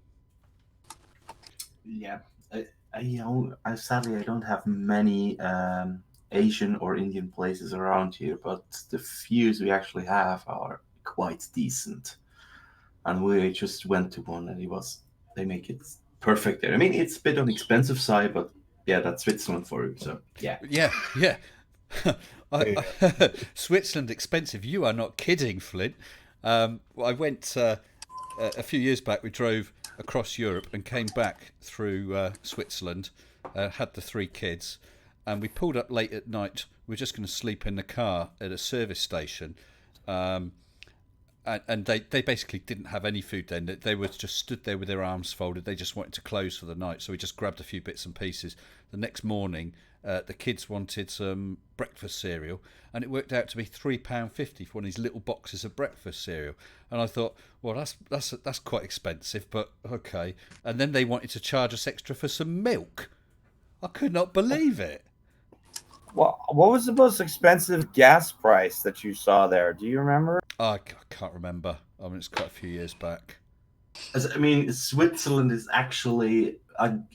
Yeah, I sadly I don't have many Asian or Indian places around here, but the fews we actually have are quite decent. And we just went to one, and they make it perfect there. I mean, it's a bit on the expensive side, but yeah, that's Switzerland for you. So yeah. Switzerland expensive. You are not kidding, Flint. I went a few years back. We drove across Europe and came back through Switzerland. Had the 3 kids, and we pulled up late at night. We were just going to sleep in the car at a service station. And they basically didn't have any food then. They were just stood there with their arms folded. They just wanted to close for the night. So we just grabbed a few bits and pieces. The next morning, the kids wanted some breakfast cereal, and it worked out to be £3.50 for one of these little boxes of breakfast cereal. And I thought, well, that's quite expensive, but okay. And then they wanted to charge us extra for some milk. I could not believe it. Well, what was the most expensive gas price that you saw there? Do you remember? I can't remember. I mean, it's quite a few years back. I mean, Switzerland is actually,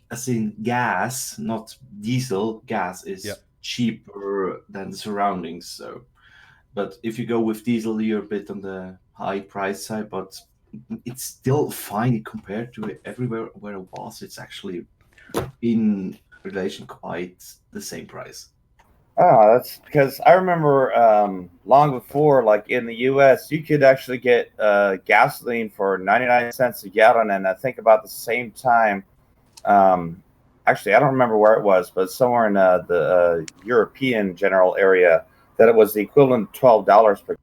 as in gas, not diesel. Gas is cheaper than the surroundings. So, but if you go with diesel, you're a bit on the high price side. But it's still fine compared to everywhere where it was. It's actually in relation quite the same price. Oh, that's because I remember long before, like in the U.S., you could actually get gasoline for 99 cents a gallon, and I think about the same time. Actually, I don't remember where it was, but somewhere in the European general area, that it was the equivalent of $12 per.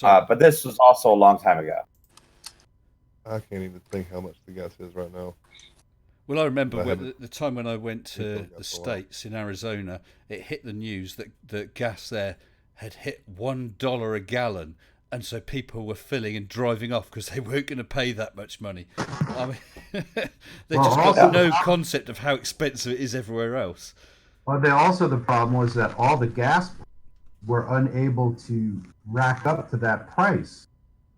But this was also a long time ago. I can't even think how much the gas is right now. Well, I remember the time when I went to the States in Arizona, it hit the news that the gas there had hit $1 a gallon, and so people were filling and driving off because they weren't going to pay that much money. I mean, they just got no concept of how expensive it is everywhere else. Well, the problem was that all the gas were unable to rack up to that price.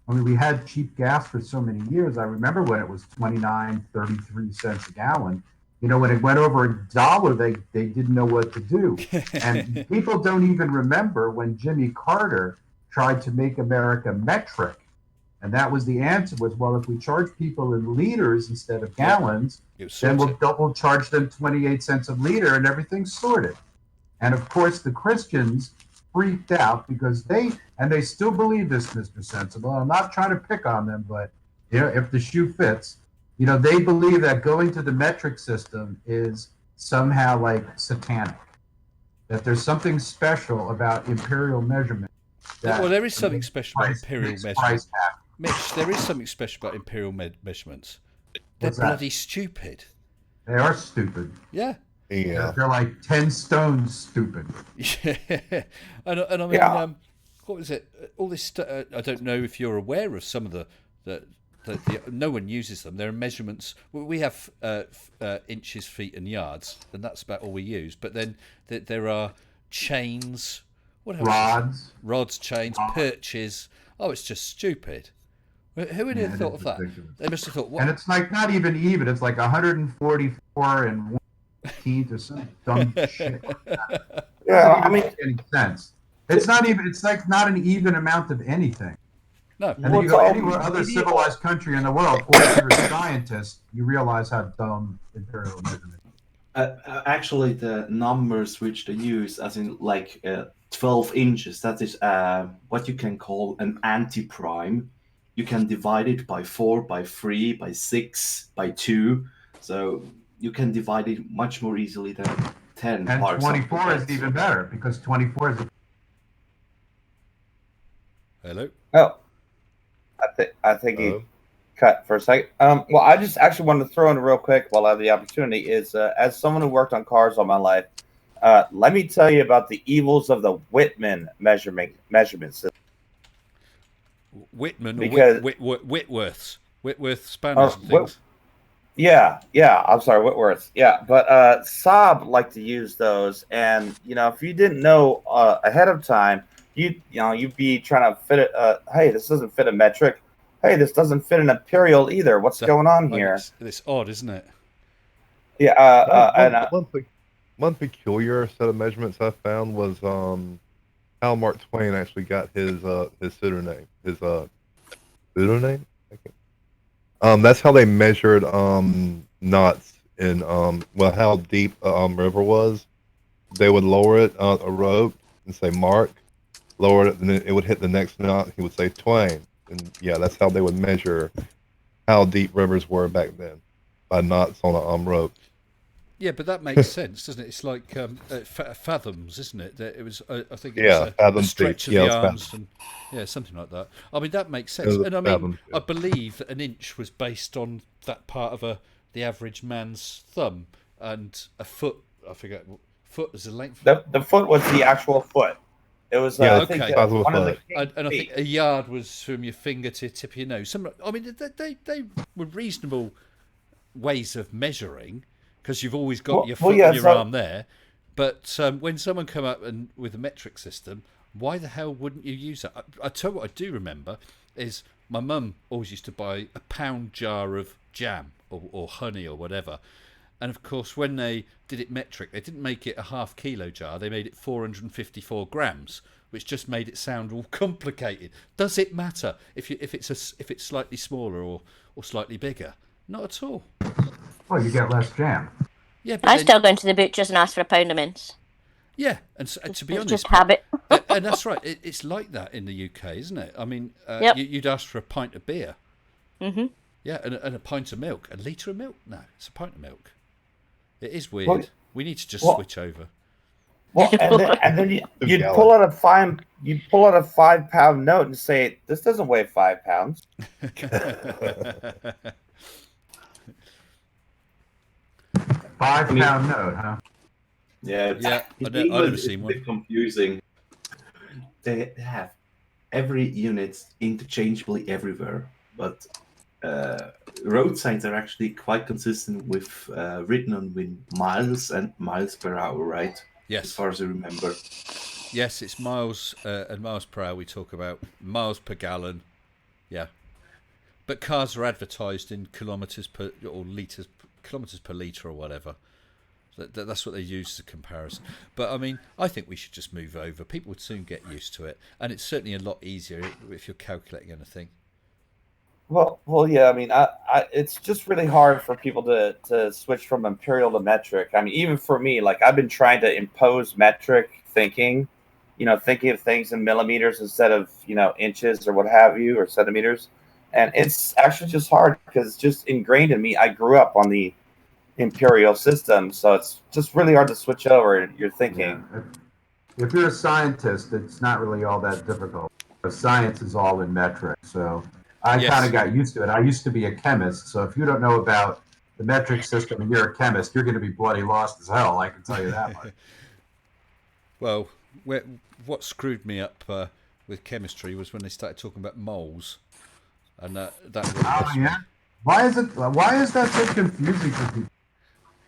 I mean, we had cheap gas for so many years. I remember when it was 29, 33 cents a gallon. You know, when it went over $1, they didn't know what to do. And people don't even remember when Jimmy Carter tried to make America metric. And that was the answer was, well, if we charge people in liters instead of gallons, then we'll charge them 28 cents a liter and everything's sorted. And of course, the Christians freaked out because they still believe this, Mr. Sensible. I'm not trying to pick on them, but you know, if the shoe fits, you know, they believe that going to the metric system is somehow like satanic. That there's something special about imperial measurement. Well, there is something special about imperial measurements. Mitch, there is something special about imperial measurements. They're bloody stupid. They are stupid. Yeah. Yeah, they're like 10 stones stupid. Yeah, and I mean, what was it? All this stuff. I don't know if you're aware of some of the no one uses them. There are measurements. We have inches, feet, and yards, and that's about all we use. But then there are chains. What else? Rods, chains, perches. Oh, it's just stupid. Who would have thought of that? Ridiculous. They must have thought. What? And it's like not even. It's like 144 and 1/15 or some dumb shit. Yeah, I mean, any sense. It's not even. It's like not an even amount of anything. No. And then you go anywhere other civilized country in the world, or if you're a scientist, you realize how dumb imperial measurement is. Actually, the numbers which they use, as in like 12 inches, that is what you can call an anti-prime. You can divide it by 4, by 3, by 6, by 2. So you can divide it much more easily than 10 And parts. 24 is even better because 24 is Hello. Oh, I think he cut for a second. Well, I just actually wanted to throw in real quick while I have the opportunity is as someone who worked on cars all my life, let me tell you about the evils of the Whitman measurement system. Whitman Because- or Whitworths. Whitworth spanners and things. Yeah, I'm sorry, Whitworth. Yeah, but Saab liked to use those, and if you didn't know ahead of time, you'd be trying to fit it. Hey, this doesn't fit a metric. Hey, this doesn't fit an imperial either. What's going on here? It's odd, isn't it? Yeah, one peculiar set of measurements I found was how Mark Twain actually got his pseudonym. Pseudonym? That's how they measured knots in how deep a river was. They would lower it on a rope and say Mark, lower it, and then it would hit the next knot. He would say Twain, and yeah, that's how they would measure how deep rivers were back then, by knots on a rope. Yeah, but that makes sense, doesn't it? It's like fathoms, isn't it? That it was, I think, it was a fathoms stretch deep. of Yeah, the it's arms, and something like that. I mean, that makes sense. And I mean, fathoms, yeah. I believe that an inch was based on that part of the average man's thumb, and a foot. I forget. Foot is the length. the foot was the actual foot. It was Yeah, I think okay. one of the And I think a yard was from your finger to tip of your nose. I mean, they were reasonable ways of measuring, because you've always got your foot and your arm there. But when someone come up with a metric system, why the hell wouldn't you use that? I tell you what I do remember is my mum always used to buy a pound jar of jam or honey or whatever. And of course, when they did it metric, they didn't make it a ½ kilo jar. They made it 454 grams, which just made it sound all complicated. Does it matter if it's slightly smaller or slightly bigger? Not at all. well, you get less jam. Yeah, but I then- still go into the butcher's and ask for a pound of mince. Yeah, and to be It's honest, just habit. and that's right. It's like that in the UK, isn't it? I mean, Yep. you'd ask for a pint of beer. Mm-hmm. Yeah, and a pint of milk. A litre of milk? No, it's a pint of milk. It is weird. Well- We need to just well- switch over. Well, and then you'd pull out a 5-pound note and say, "This doesn't weigh 5 pounds." £5 note, huh? Yeah, Yeah, in I've never England, it's seen a one. bit confusing. They have every unit interchangeably everywhere, but road signs are actually quite consistent with written on with miles and miles per hour, right? As Yes, far as I remember. yes, it's miles and miles per hour. We talk about miles per gallon. Yeah, but cars are advertised in kilometres per or litres, kilometres per litre or whatever. That's what they use as a comparison. But I mean, I think we should just move over. People would soon get used to it, and it's certainly a lot easier if you're calculating anything. Well, yeah. I mean, it's just really hard for people to switch from imperial to metric. I mean, even for me, like I've been trying to impose metric thinking, thinking of things in millimeters instead of inches or what have you or centimeters, and it's actually just hard because it's just ingrained in me. I grew up on the imperial system, so it's just really hard to switch over your thinking. Yeah. If you're a scientist, it's not really all that difficult. But science is all in metric, so I Yes. kind of got used to it. I used to be a chemist, so if you don't know about the metric system and you're a chemist, you're going to be bloody lost as hell. I can tell you that much. Well, what screwed me up with chemistry was when they started talking about moles, and that Oh yeah. Why is that so confusing for people?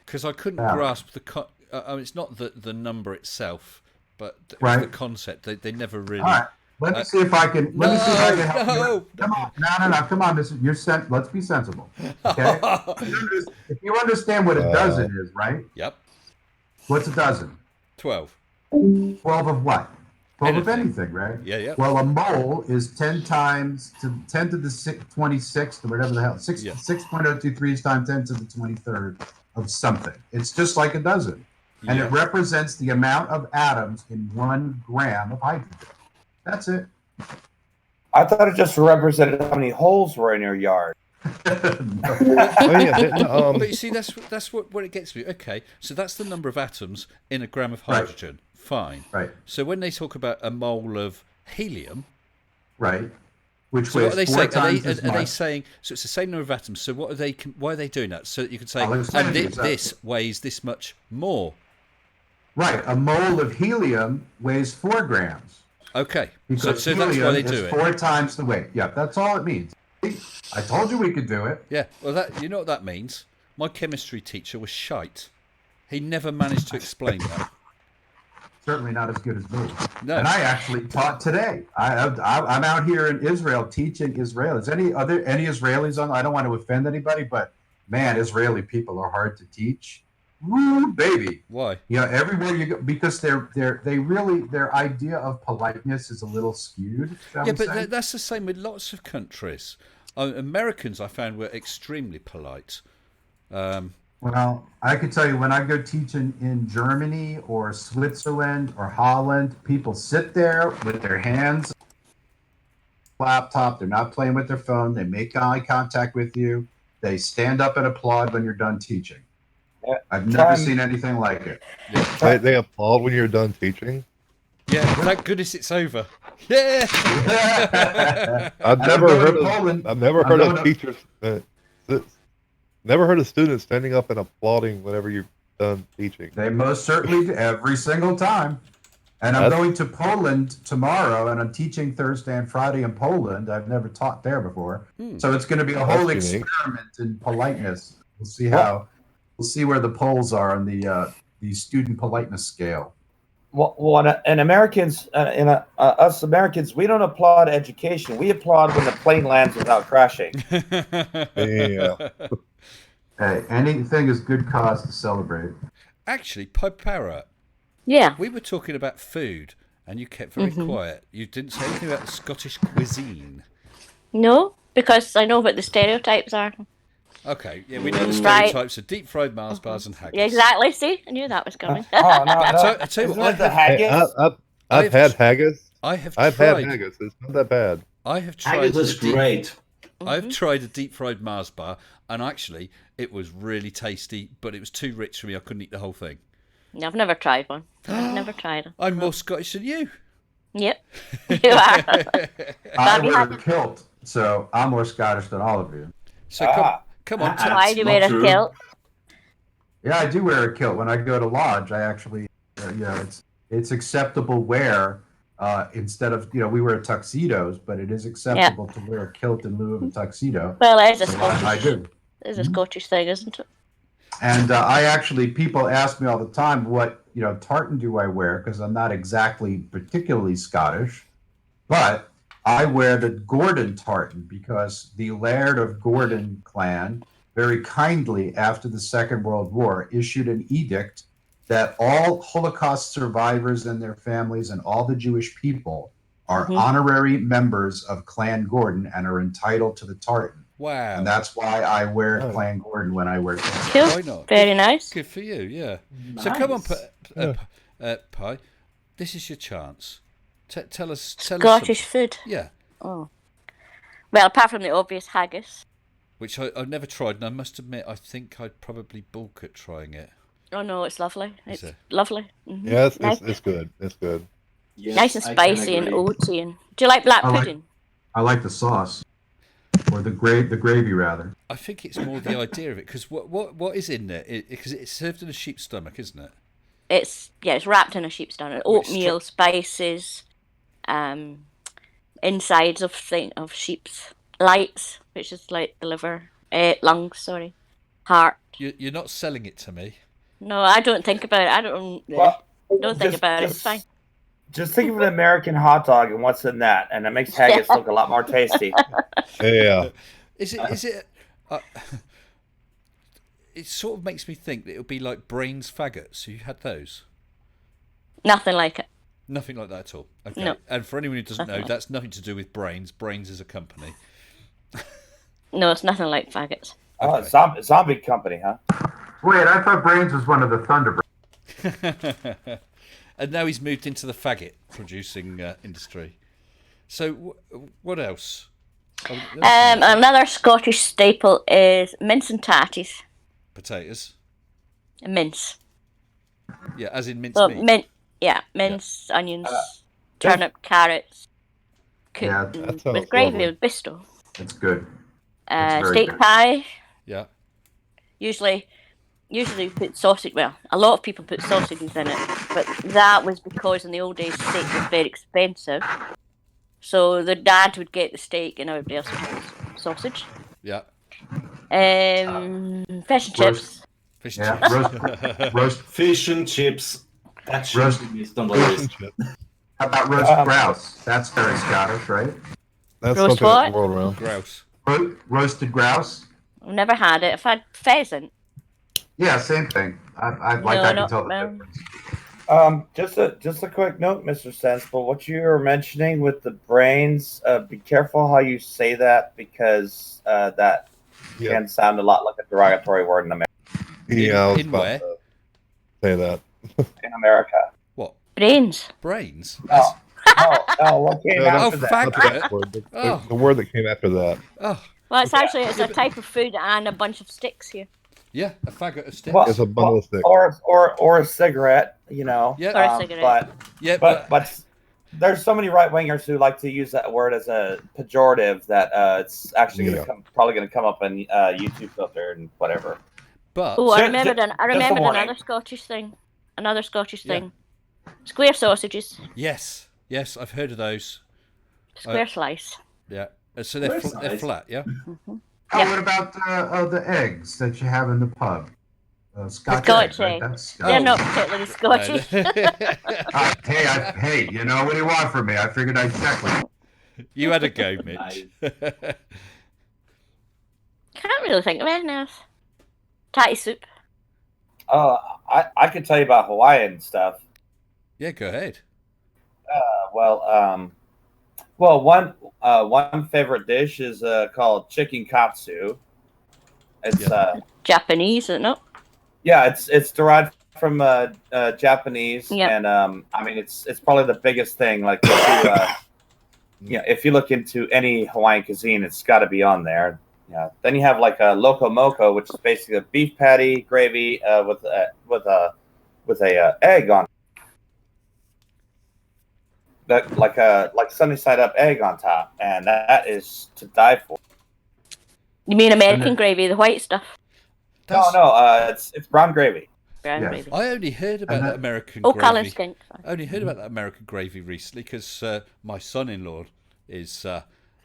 because I couldn't Yeah. grasp it's not the number itself, but it was Right. the concept. They never really. All right. Let me see if I can. Let me see if I can help you. No. Come on. No. Come on. Let's be sensible. Okay. If you understand what a dozen is, right? Yep. What's a dozen? 12. 12 of what? 12 of Anything. anything, right? Yeah. Well, a mole is 10 times to 10 to the 26th or whatever the hell. 6.023 times 10 to the 23rd of something. It's just like a dozen. And Yeah. it represents the amount of atoms in 1 gram of hydrogen. That's it. I thought it just represented how many holes were in your yard. Oh yeah, But you see, that's what it gets me. Okay, so that's the number of atoms in a gram of Right. hydrogen. Fine. Right, So when they talk about a mole of helium, right. Which so what are they weighs 4 saying? times as Are they much. saying so? It's the same number of atoms. So what are they? Why are they doing that? So that you could say, I'll explain and to you exactly. this weighs this much more. Right, a mole of helium weighs 4 grams. Okay, Because so that's why they helium do is it. 4 times the weight. Yeah, that's all it means. I told you we could do it. Yeah. Well, that you know what that means. My chemistry teacher was shite. He never managed to explain that. Certainly not as good as me. No. And I actually taught today. I'm out here in Israel teaching Israelis. Any Israelis on? I don't want to offend anybody, but man, Israeli people are hard to teach. Woo, baby. Why? You know, everywhere you go, because they really their idea of politeness is a little skewed. Shall Yeah, we but say? that's the same with lots of countries. Americans, I found, were extremely polite. Well, I could tell you when I go teaching in Germany or Switzerland or Holland, people sit there with their hands on the laptop. They're not playing with their phone. They make eye contact with you. They stand up and applaud when you're done teaching. Yeah. I've never seen anything like it. they applaud when you're done teaching. Yeah, thank goodness it's over. Yeah. I've And never I'm going heard to of Poland. I've never I'm heard going of to- teachers. Never heard of students standing up and applauding whenever you're done teaching. They most certainly do, every single time. And I'm That's- going to Poland tomorrow, and I'm teaching Thursday and Friday in Poland. I've never taught there before, so it's going to be a whole That's unique. experiment in politeness. We'll see how. We'll see where the Poles are on the student politeness scale. Well, and Americans, us Americans, we don't applaud education. We applaud when the plane lands without crashing. Yeah. Hey, anything is good cause to celebrate. Actually, Pipe Parrot, Yeah. we were talking about food, and you kept very quiet. You didn't say anything about the Scottish cuisine. No, because I know what the stereotypes are. Okay, yeah, we know the Right. stereotypes of deep fried Mars bars and haggis. Yeah, exactly. See, I knew that was coming. Oh no! I tell you Isn't what, it the Hey, haggis? I've had haggis. I've I've tried. had haggis. It's not that bad. I have tried. Haggis is the deep- great. I've tried a deep fried Mars bar, and actually, it was really tasty, but it was too rich for me. I couldn't eat the whole thing. No, I've never tried one. I've never tried them. I'm more Scottish than you. Yep. You are. I you wear have- a kilt, so I'm more Scottish than all of you. So Ah. come on. Ah. Why do you not wear a true. kilt? Yeah, I do wear a kilt when I go to lodge. I actually, it's acceptable wear instead of we wear tuxedos, but it is acceptable to wear a kilt in lieu of a tuxedo. Well, it is a So I Scottish. do. It is a Scottish thing, isn't it? And I actually, people ask me all the time, what tartan do I wear? Because I'm not exactly particularly Scottish, but I wear the Gordon tartan because the Laird of Gordon clan very kindly, after the Second World War, issued an edict that all Holocaust survivors and their families and all the Jewish people are honorary members of Clan Gordon and are entitled to the tartan. Wow. And that's why I wear Oh. Clan Gordon when I wear tartan. Cool. Why not? Very nice. Good for you, yeah. So come on, Nice. Pi. This is your chance. Tell us. Scottish food. Yeah. Oh. Well, apart from the obvious haggis. Which I've never tried, and I must admit, I think I'd probably balk at trying it. Oh no, it's lovely. Is It's it? lovely. Mhm. Yeah, it's Nice. good. It's good. Yes, Nice and I can spicy and agree. oaty. And do you like black I like- pudding? I like the sauce, or the gravy rather. I think it's more the idea of it, because what is in there? Because it's served in a sheep's stomach, isn't it? It's wrapped in a sheep's stomach. Which Oatmeal, spices, insides of sheep's lights, which is like the liver, lungs, sorry, heart. You're not selling it to me. No, I don't think about it. I don't think just- about it. It's just- fine. Just think of an American hot dog and what's in that, and it makes haggis look a lot more tasty. Yeah. Is it? It sort of makes me think that it would be like brains faggots. So you had those? Nothing like it. Nothing like that at all. Okay. No. And for anyone who doesn't know, Nothing like that's nothing to do with Brains. Brains is a company. No, it's nothing like faggots. Oh, Okay. zombie company, huh? Wait, I thought Brains was one of the Thunderbirds. And now he's moved into the faggot producing industry. So what else? Another Scottish staple is mince and tatties. Potatoes. Mince. Yeah, as in mince So meat. mince, onions, turnip, carrots, Yeah, cooked that sounds with gravy lovely. with Bisto. It's good. It's very Steak good. pie. Yeah. Usually you put sausage. Well, a lot of people put sausages in it, but that was because in the old days steak was very expensive. So the dad would get the steak and everybody else would get the sausage. Yeah. Fish and chips. Fish Yeah, and roast. Fish and chips. That should Roast- be missed on the Fish list. and chips. How about roast grouse? That's very Scottish, right? That's Roast something what? that's world around. grouse. Roasted grouse. I've never had it. I've had pheasant. Yeah, same thing. I No, can no, tell the no. difference. Just a quick note, Mr. Sensible. What you were mentioning with the brains, be careful how you say that because that Yeah. can sound a lot like a derogatory word in America. Yeah, I was In about where? to say that. In America. What? Brains. Brains? No, what came No, after Oh, that? fag- Not the next word, the word that came after that. Oh, Well, it's actually a type of food and a bunch of sticks here. yeah, a faggot of sticks. Well, It's a bundle of sticks. or a cigarette, you know. Yeah. Or a cigarette. But there's so many right wingers who like to use that word as a pejorative that it's actually Yeah. probably going to come up in YouTube filter and whatever. But Oh, I Ju- remembered. ju- I just a remembered warning. another Scottish thing. Another Scottish Yeah. thing. Square sausages. yes, I've heard of those. Square slice. Yeah. So they're Where's they're nice? flat, yeah. Oh, Yeah. what about the eggs that you have in the pub? Scotch Scotch eggs, right? egg. That's They're Scotch. not particularly Scottish. Hey, you know what do you want from me? I figured I'd check with you. You had a go, Mitch. Nice. Can't really think of anything else. Tatty soup. I could tell you about Hawaiian stuff. Yeah, go ahead. One favorite dish is called chicken katsu. It's Japanese, isn't it? it's derived from Japanese, Yep. and I mean it's probably the biggest thing. Like if you look into any Hawaiian cuisine, it's got to be on there. Yeah. Then you have like a loco moco, which is basically a beef patty gravy with a egg on. That like sunny side up egg on top, and that is to die for. You mean American gravy, the white stuff? No, it's brown gravy. Brown Yeah. gravy. I only heard about And that that- American Oh, Callan gravy. skink. I only heard about that American gravy recently because my son-in-law is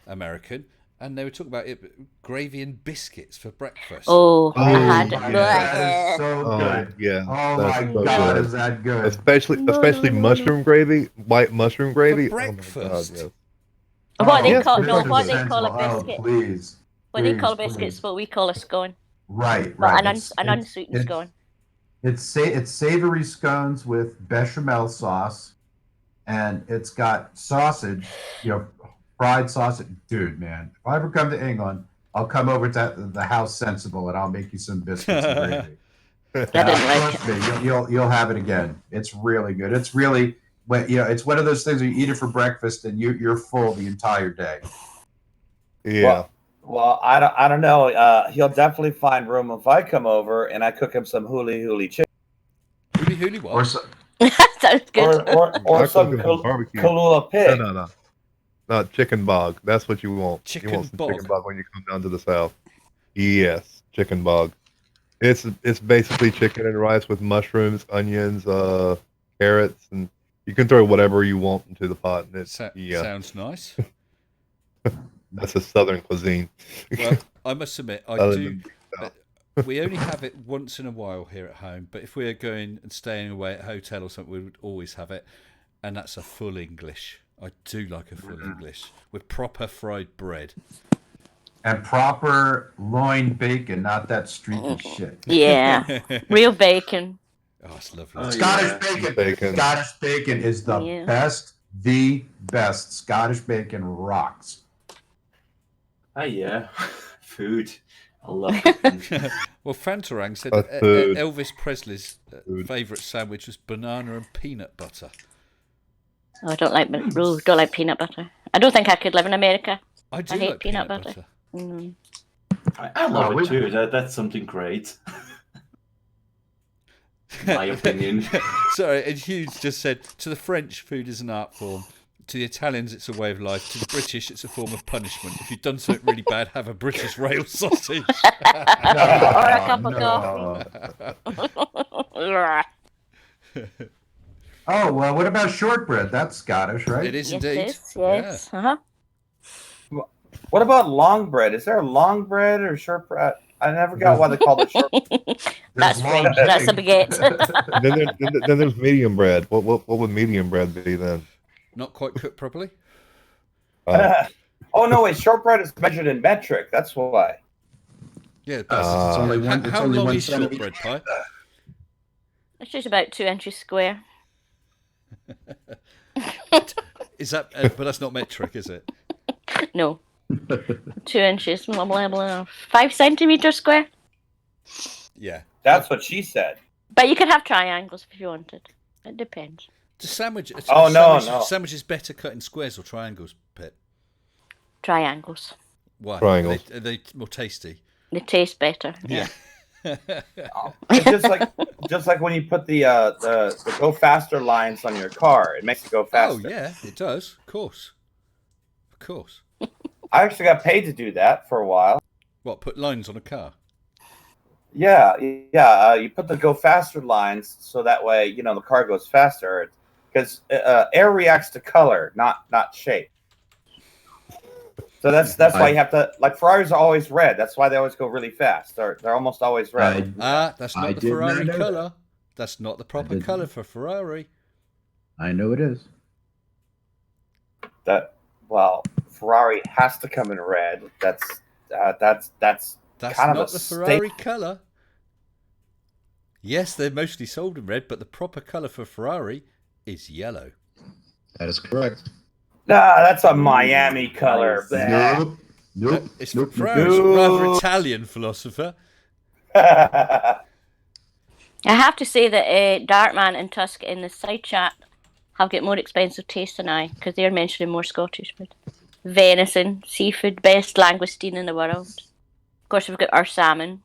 American, and they were talking about gravy and biscuits for breakfast. Oh, I Oh, had yeah, it. that is so Oh, good. yeah. Oh that's my so God, good. is that good? Especially No. mushroom gravy, white mushroom gravy. For Oh my God, breakfast. yes. What they yes, call for no, sure. what they call a Oh, biscuit. please. What they call please, biscuits, please. what we call a scone. Right, Well, right. an unsweetened scone. It's savory scones with bechamel sauce, and it's got sausage, fried sausage. Dude, man, if I ever come to England, I'll come over to the House Sensible and I'll make you some biscuits and gravy. I didn't like Trust me, you'll have it again. It's really good. It's really it's one of those things where you eat it for breakfast and you're full the entire day. Yeah. Well, I don't know. He'll definitely find room if I come over and I cook him some huli chicken Hooly hooly what? Or so, Sounds good. or I some cook it on barbecue. Kalula pig. No. Not chicken bog. That's what you want. Chicken you want some bog. chicken bog when you come down to the south. Yes, chicken bog. It's basically chicken and rice with mushrooms, onions, carrots, and you can throw whatever you want into the pot. And it's Sounds nice. that's a southern cuisine. Well, I must admit, I Other do. than south. We only have it once in a while here at home, but if we're going and staying away at a hotel or something, we would always have it, and that's a full English. I do like a full English with proper fried bread. and proper loin bacon, not that streaky shit. Yeah, real bacon. Oh, it's lovely. Oh, Scottish yeah. bacon. Scottish bacon is the Yeah. best. The best. Scottish bacon rocks. Oh yeah, food. I love cooking. Well, Fantarang said That's food. Elvis Presley's Food. favourite sandwich was banana and peanut butter. Oh, I don't like peanut butter. I don't think I could live in America. I do I hate like peanut butter. Mm. I love Oh, it too. That's something great. My opinion. Sorry, and Hughes just said, to the French, food is an art form. To the Italians, it's a way of life. To the British, it's a form of punishment. If you've done something really bad, have a British rail sausage. Or a cup of No. Oh, well, what about shortbread? That's Scottish, right? It is Yes, indeed. yes. Uh-huh. What about long bread? Is there a long bread or short bread? I never got why they called it short. That's long French. That's a bread. baguette. Then there's medium bread. What would medium bread be then? Not quite cooked properly. Oh no, wait, shortbread is measured in metric. That's why. Yeah. It's only one. It's How only long one is centimeter. shortbread pie? It's just about 2 inches square. Is that? But that's not metric, is it? No. 2 inches. Blah, blah, blah. 5 centimeters square. Yeah. That's what she said. But you could have triangles if you wanted. It depends. The sandwich. Oh, no, sandwich, no. Sandwich is better cut in squares or triangles, Pip. Triangles. Why? Triangles. Are they more tasty? They taste better. Yeah. It's just like when you put the go faster lines on your car. It makes it go Oh faster. yeah, it does. Of course. Of course. I actually got paid to do that for a while. What? Put lines on a car? Yeah. You put the go faster lines so that way the car goes faster because air reacts to color, not shape. So that's why you have to, like, Ferraris are always red. That's why they always go really fast. They're almost always red. That's not I the did not Ferrari know colour. That's not the proper didn't. colour for Ferrari. I know it is. Ferrari has to come in red. That's That's kind of not a the Ferrari colour. Yes, they're mostly sold in red, but the proper colour for Ferrari is yellow. That is correct. Nah, that's a Miami color. Nope. Nope. It's Nope. Ferrari's rather Italian philosopher. I have to say that Dartman and Tusk in the side chat have got more expensive taste than I, because they're mentioning more Scottish food. Venison, seafood, best langoustine in the world. Of course, we've got our salmon.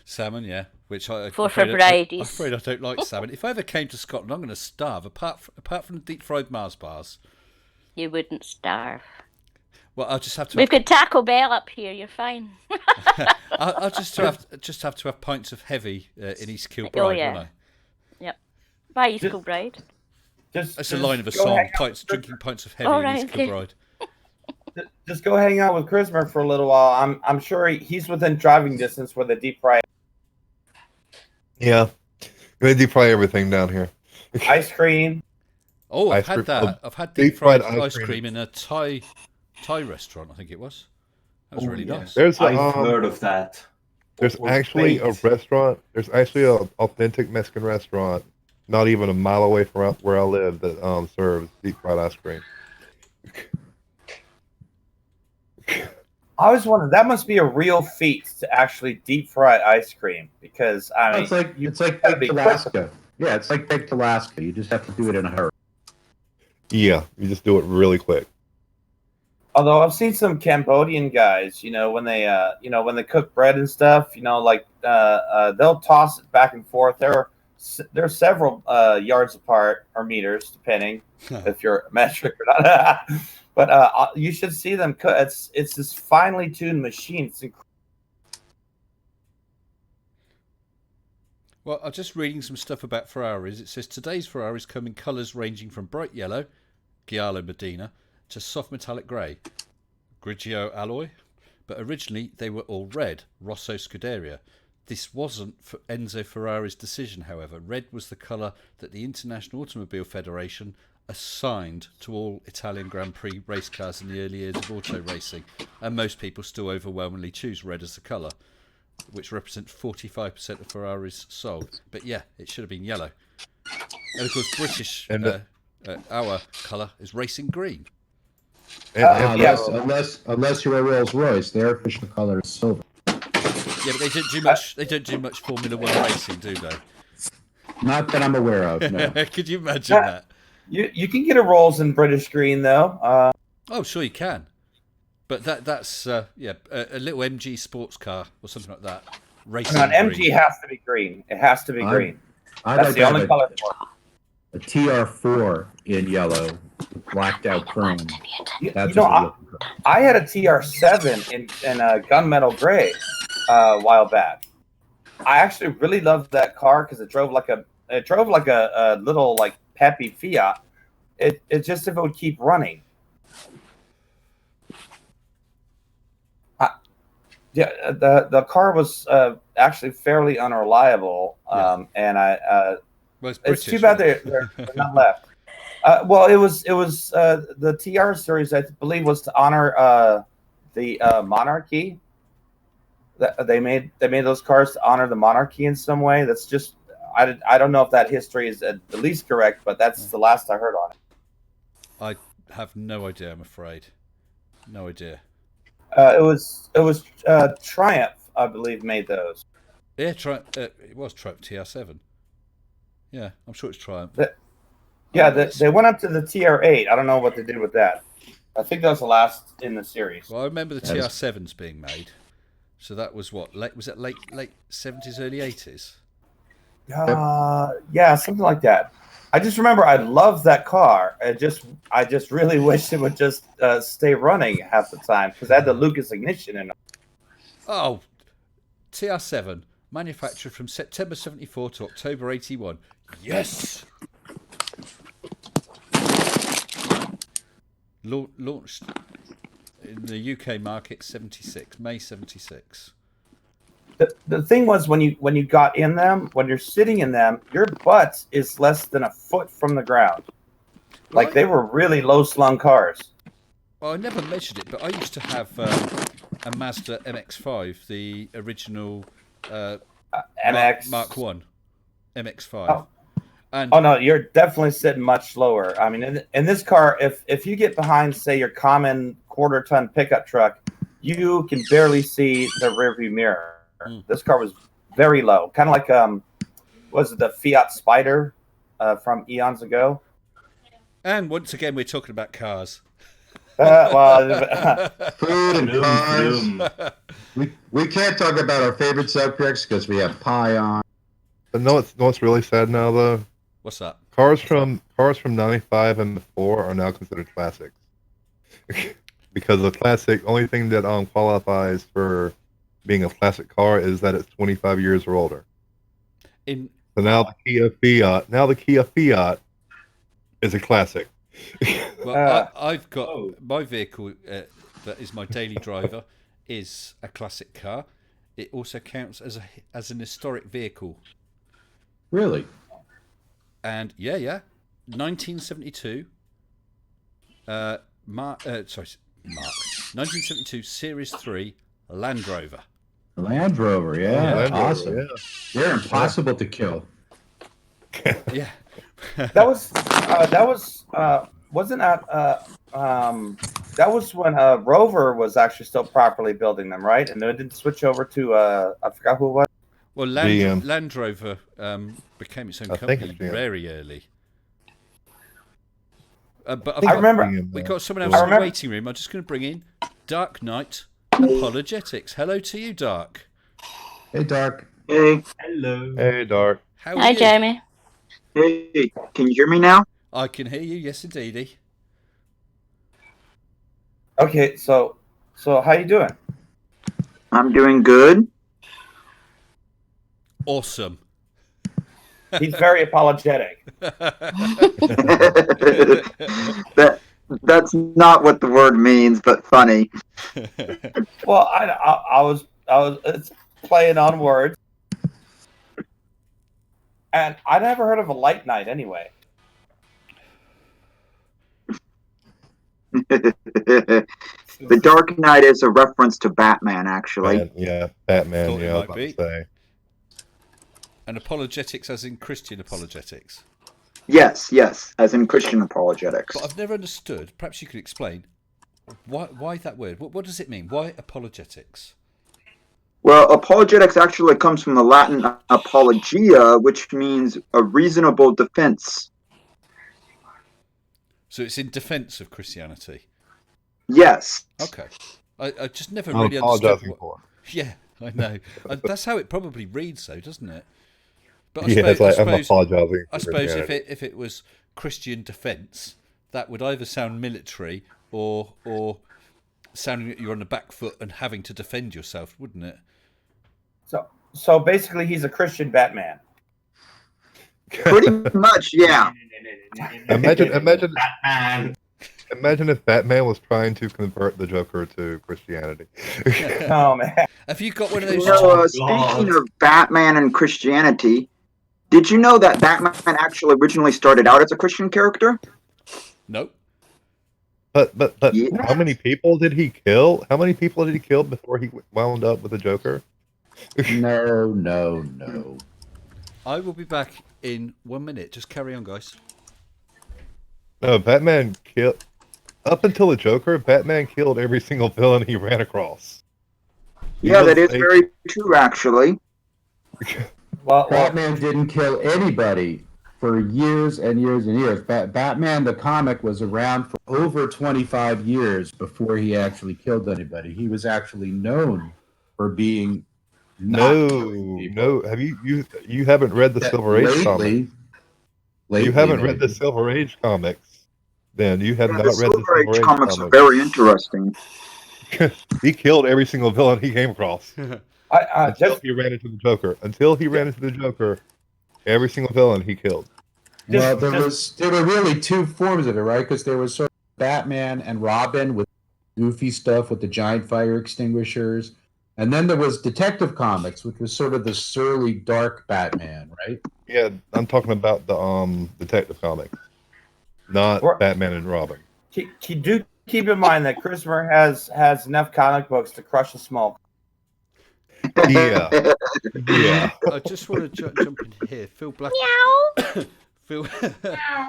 Salmon, yeah. Which I'm For afraid varieties. I'm afraid I don't like salmon. If I ever came to Scotland, I'm going to starve. Apart from the deep fried Mars bars. You wouldn't starve. Well, I'll just have to. We've got Taco Bell up here. You're fine. I'll just have to have pints of heavy in East Kilbride, Oh, yeah. won't I? Yep. Bye, East Kilbride. That's a line of a song. Drinking pints of heavy Oh, in right, East okay. Kilbride. Just go hang out with Christopher for a little while. I'm sure he's within driving distance where the deep fry Yeah, they deep fry everything down here. ice cream. Oh, I've Ice had cream- that. I've had deep deep fried fried ice ice cream in a Thai restaurant. I think it was. That was really yeah. nice. There's I've heard of that. There's Or actually a baked. restaurant. There's actually an authentic Mexican restaurant, not even a mile away from where I live, that serves deep fried ice cream. I always wondered that must be a real feat to actually deep fry ice cream because I mean It's like gotta be baked Alaska. Yeah, it's like baked Alaska. You just have to do it in a hurry. Yeah, you just do it really quick. Although I've seen some Cambodian guys, when they when they cook bread and stuff, they'll toss it back and forth. They're several yards apart or meters, depending if you're metric or not. But you should see them cook. It's this finely tuned machine. It's incredible. Well, I'm just reading some stuff about Ferraris. It says today's Ferraris come in colours ranging from bright yellow, Giallo Medina, to soft metallic grey, Grigio alloy. But originally they were all red, Rosso Scuderia. This wasn't for Enzo Ferrari's decision, however. Red was the colour that the International Automobile Federation assigned to all Italian Grand Prix race cars in the early years of auto racing, and most people still overwhelmingly choose red as the colour, which represents 45% of Ferraris sold. But yeah, it should have been yellow. And of course, British, our colour is racing green. Unless you're a Rolls Royce, their official color is silver. Yeah, but they don't do much. They don't do much Formula One racing, do they? Not that I'm aware of. No. Could you imagine that? You can get a Rolls in British green though. Oh, sure you can. But that's a little MG sports car or something like that. Racing No, an MG green. has to be green. It has to be green. I'd That's like the to have only color for a TR4 in yellow, blacked out chrome. it. You That's know, what we're looking for. I had a TR7 in a gunmetal gray a while back. I actually really loved that car because it drove like a little like peppy Fiat. It just if it would keep running. Yeah, the car was actually fairly unreliable, and Well, it's too British, bad isn't it? they're not left. Well, it was the TR series, I believe, was to honor the monarchy. That they made those cars to honor the monarchy in some way. That's just I don't know if that history is the least correct, but that's the last I heard on it. I have no idea. I'm afraid, no idea. It was Triumph, I believe, made those. Yeah, it was Triumph TR7. Yeah, I'm sure it's Triumph. Yeah, they went up to the TR8. I don't know what they did with that. I think that was the last in the series. Well, I remember the TR7s being made. So that was what? Was it late 70s, early 80s? Yeah, something like that. I just remember I loved that car. I just really wish it would just stay running half the time because it had the Lucas ignition in it. Oh, TR7, manufactured from September 74 to October 81. Yes! Launched in the UK market 76, May 76. The thing was when you got in them, when you're sitting in them, your butt is less than a foot from the ground. Like they were really low slung cars. Well, I never measured it, but I used to have a Mazda MX-5, the original MX Mark 1 MX-5. Oh. And Oh no, you're definitely sitting much lower. I mean, in this car, if you get behind, say, your common quarter-ton pickup truck, you can barely see the rearview mirror. This car was very low, kind of like was it the Fiat Spider from eons ago? And once again, we're talking about cars. Well, Food and Vroom, cars. vroom. We can't talk about our favorite subjects because we have pie on. But know what's really sad now though? What's that? Cars from 95 and before are now considered classics. Because the classic only thing that qualifies for being a classic car is that it's 25 years or older. So now the Kia Fiat is a classic. Well, I've got my vehicle that is my daily driver is a classic car. It also counts as an historic vehicle. Really? And 1972. Mark. 1972 Series 3 Land Rover. Land Rover, yeah, Land Rover, awesome. yeah. They're impossible to kill. Yeah. that was wasn't that that was when Rover was actually still properly building them, right? And then it didn't switch over to I forgot who it was. Well, Land Rover became its own company very early. But I remember we got someone else in the waiting room. I'm just going to bring in Dark Knight Apologetics. Hello to you, Dark. Hey, Dark. Hey, Hello. Hey, Dark. How are Hi, you? Jeremy. hey, can you hear me now? I can hear you. Yes, indeedy. Okay, so how you doing? I'm doing good. Awesome. He's very apologetic. That's not what the word means, but funny. Well, I was it's playing on words, and I never heard of a light night anyway. The Dark Knight is a reference to Batman, actually. Batman. Thought it Yeah, I was might about be. to say. And apologetics as in Christian apologetics. Yes, as in Christian apologetics. But I've never understood. Perhaps you could explain why that word. What does it mean? Why apologetics? Well, apologetics actually comes from the Latin apologia, which means a reasonable defense. So it's in defence of Christianity. Yes. Okay. I just never I'm really understood. apologizing for. Yeah, I know. That's how it probably reads, though, doesn't it? But I Yeah, suppose, it's like I I'm suppose, apologizing. I for suppose Christianity. if it was Christian defence, that would either sound military or sounding that you're on the back foot and having to defend yourself, wouldn't it? So basically, he's a Christian Batman. Pretty much, yeah. Imagine Batman. Imagine if Batman was trying to convert the Joker to Christianity. Oh man. Have you got one of You those? know, God. speaking of Batman and Christianity, did you know that Batman actually originally started out as a Christian character? No. But Yeah. how many people did he kill? How many people did he kill before he wound up with the Joker? No. I will be back in 1 minute. Just carry on, guys. No, Batman killed. Up until the Joker, Batman killed every single villain he ran across. He Yeah, was that is a- very true, actually. Well, Batman didn't kill anybody for years and years and years. Batman the comic was around for over 25 years before he actually killed anybody. He was actually known for being not killing people. No. Have you haven't read the Silver Age comics? You haven't read the Silver Age comics. Then you have Yeah, not the read the Silver Age comics are comics. very interesting. He killed every single villain he came across until just he ran into the Joker. Until he ran into the Joker, every single villain he killed. Well, there were really two forms of it, right? Because there was sort of Batman and Robin with goofy stuff with the giant fire extinguishers, and then there was Detective Comics, which was sort of the surly, dark Batman, right? Yeah, I'm talking about the Detective Comics, not Or- Batman and Robin. do keep in mind that Christopher has enough comic books to crush a small. Yeah, yeah. I just want to jump in here. Phil Black. Phil.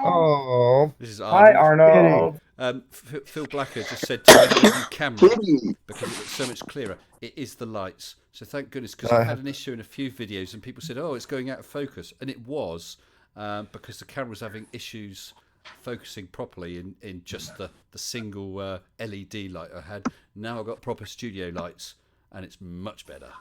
Oh, This is Hi, Arnold. Arnold. Phil Blacker just said to me, "New camera Kitty. because it looks so much clearer." It is the lights. So thank goodness, because I I've had an issue in a few videos and people said, "Oh, it's going out of focus," and it was because the camera was having issues focusing properly in just the single LED light I had. Now I've got proper studio lights and it's much better.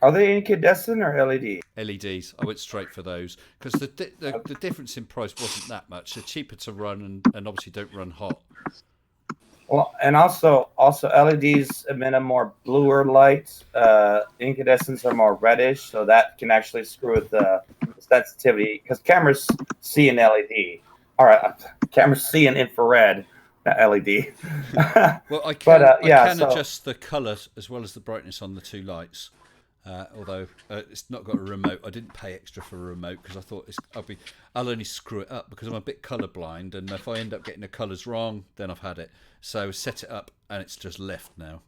Are they incandescent or LED? LEDs. I went straight for those because the difference in price wasn't that much. They're cheaper to run and obviously don't run hot. Well, and also LEDs emit a more bluer light. Incandescents are more reddish, so that can actually screw with the sensitivity because cameras see in LED. All right, cameras see in infrared, not LED. Well, I can, I can so- adjust the colour as well as the brightness on the two lights. Although it's not got a remote. I didn't pay extra for a remote because I thought I'll only screw it up because I'm a bit colour blind, and if I end up getting the colours wrong, then I've had it. So set it up, and it's just left now.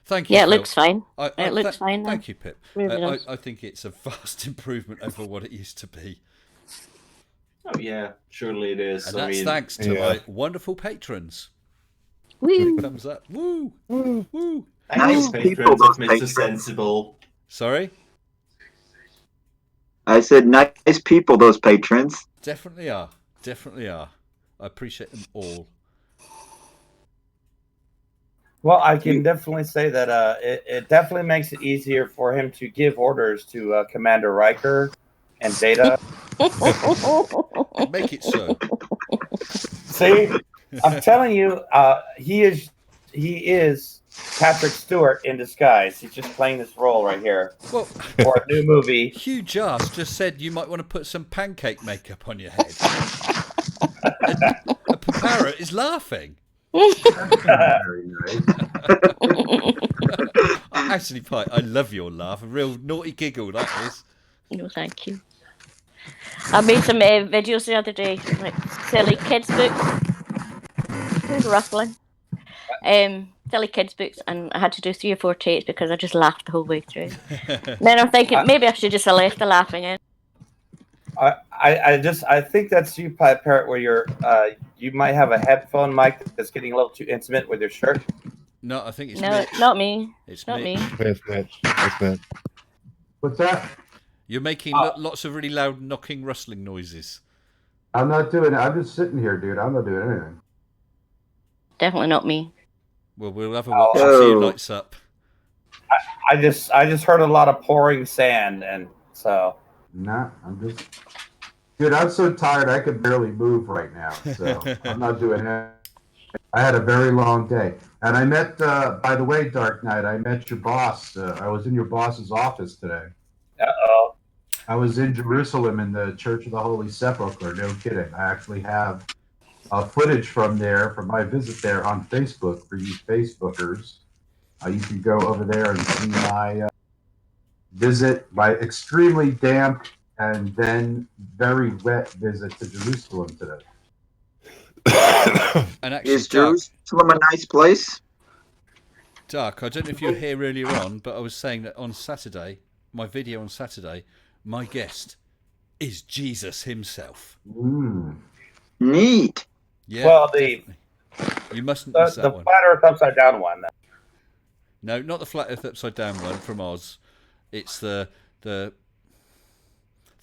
Thank you. Yeah, it Phil. looks fine. I It looks fine now. Thank you, Pip. Really does. I think it's a vast improvement over what it used to be, Oh yeah, surely it is. and I that's mean, thanks to Yeah. my wonderful patrons. Woo. Thumbs up! Woo! Woo! Woo! thank you, Nice people, patrons of those Mr. patrons. Sensible. Sorry, I said, nice people, those patrons. definitely are. Definitely are. I appreciate them all. Well, I can definitely say that it definitely makes it easier for him to give orders to Commander Riker and Data. Make it so. See, I'm telling you, he is Patrick Stewart in disguise. He's just playing this role right here Well, for a new movie. Hugh Jars just said you might want to put some pancake makeup on your head. and Papara is laughing. Very nice. Actually, Pike, I love your laugh. A real naughty giggle, that is. No, thank you. I made some videos the other day, like silly kids books. Ruffling. Silly kids books, and I had to do 3 or 4 takes because I just laughed the whole way through. Then I'm thinking maybe I should just have left the laughing in. I think that's you, Parrot, where you might have a headphone mic that's getting a little too intimate with your shirt. No, I think it's No, Mitch. not me. It's Not Mitch. me. It's Mitch. It's Mitch. What's that? You're making lots of really loud knocking, rustling noises. I'm not doing it. I'm just sitting here, dude. I'm not doing anything. Definitely not me. Well, we'll have a watch until you lights up. I just heard a lot of pouring sand, and so. Nah, dude, I'm so tired I could barely move right now. So I'm not doing that. I had a very long day. And I met, by the way, Dark Knight, I met your boss. I was in your boss's office today. Uh-oh. I was in Jerusalem in the Church of the Holy Sepulchre. No kidding. I actually have footage from there, from my visit there on Facebook for you Facebookers. You can go over there and see my visit, my extremely damp and then very wet visit to Jerusalem today. And actually, Is Jerusalem a nice place? Doug, I don't know if you were here earlier on, but I was saying that on Saturday, my video on Saturday, my guest is Jesus himself. Neat. Yeah. Well, you mustn't miss that one. The flat Earth upside down one. No, not the flat Earth upside down one from Oz. It's the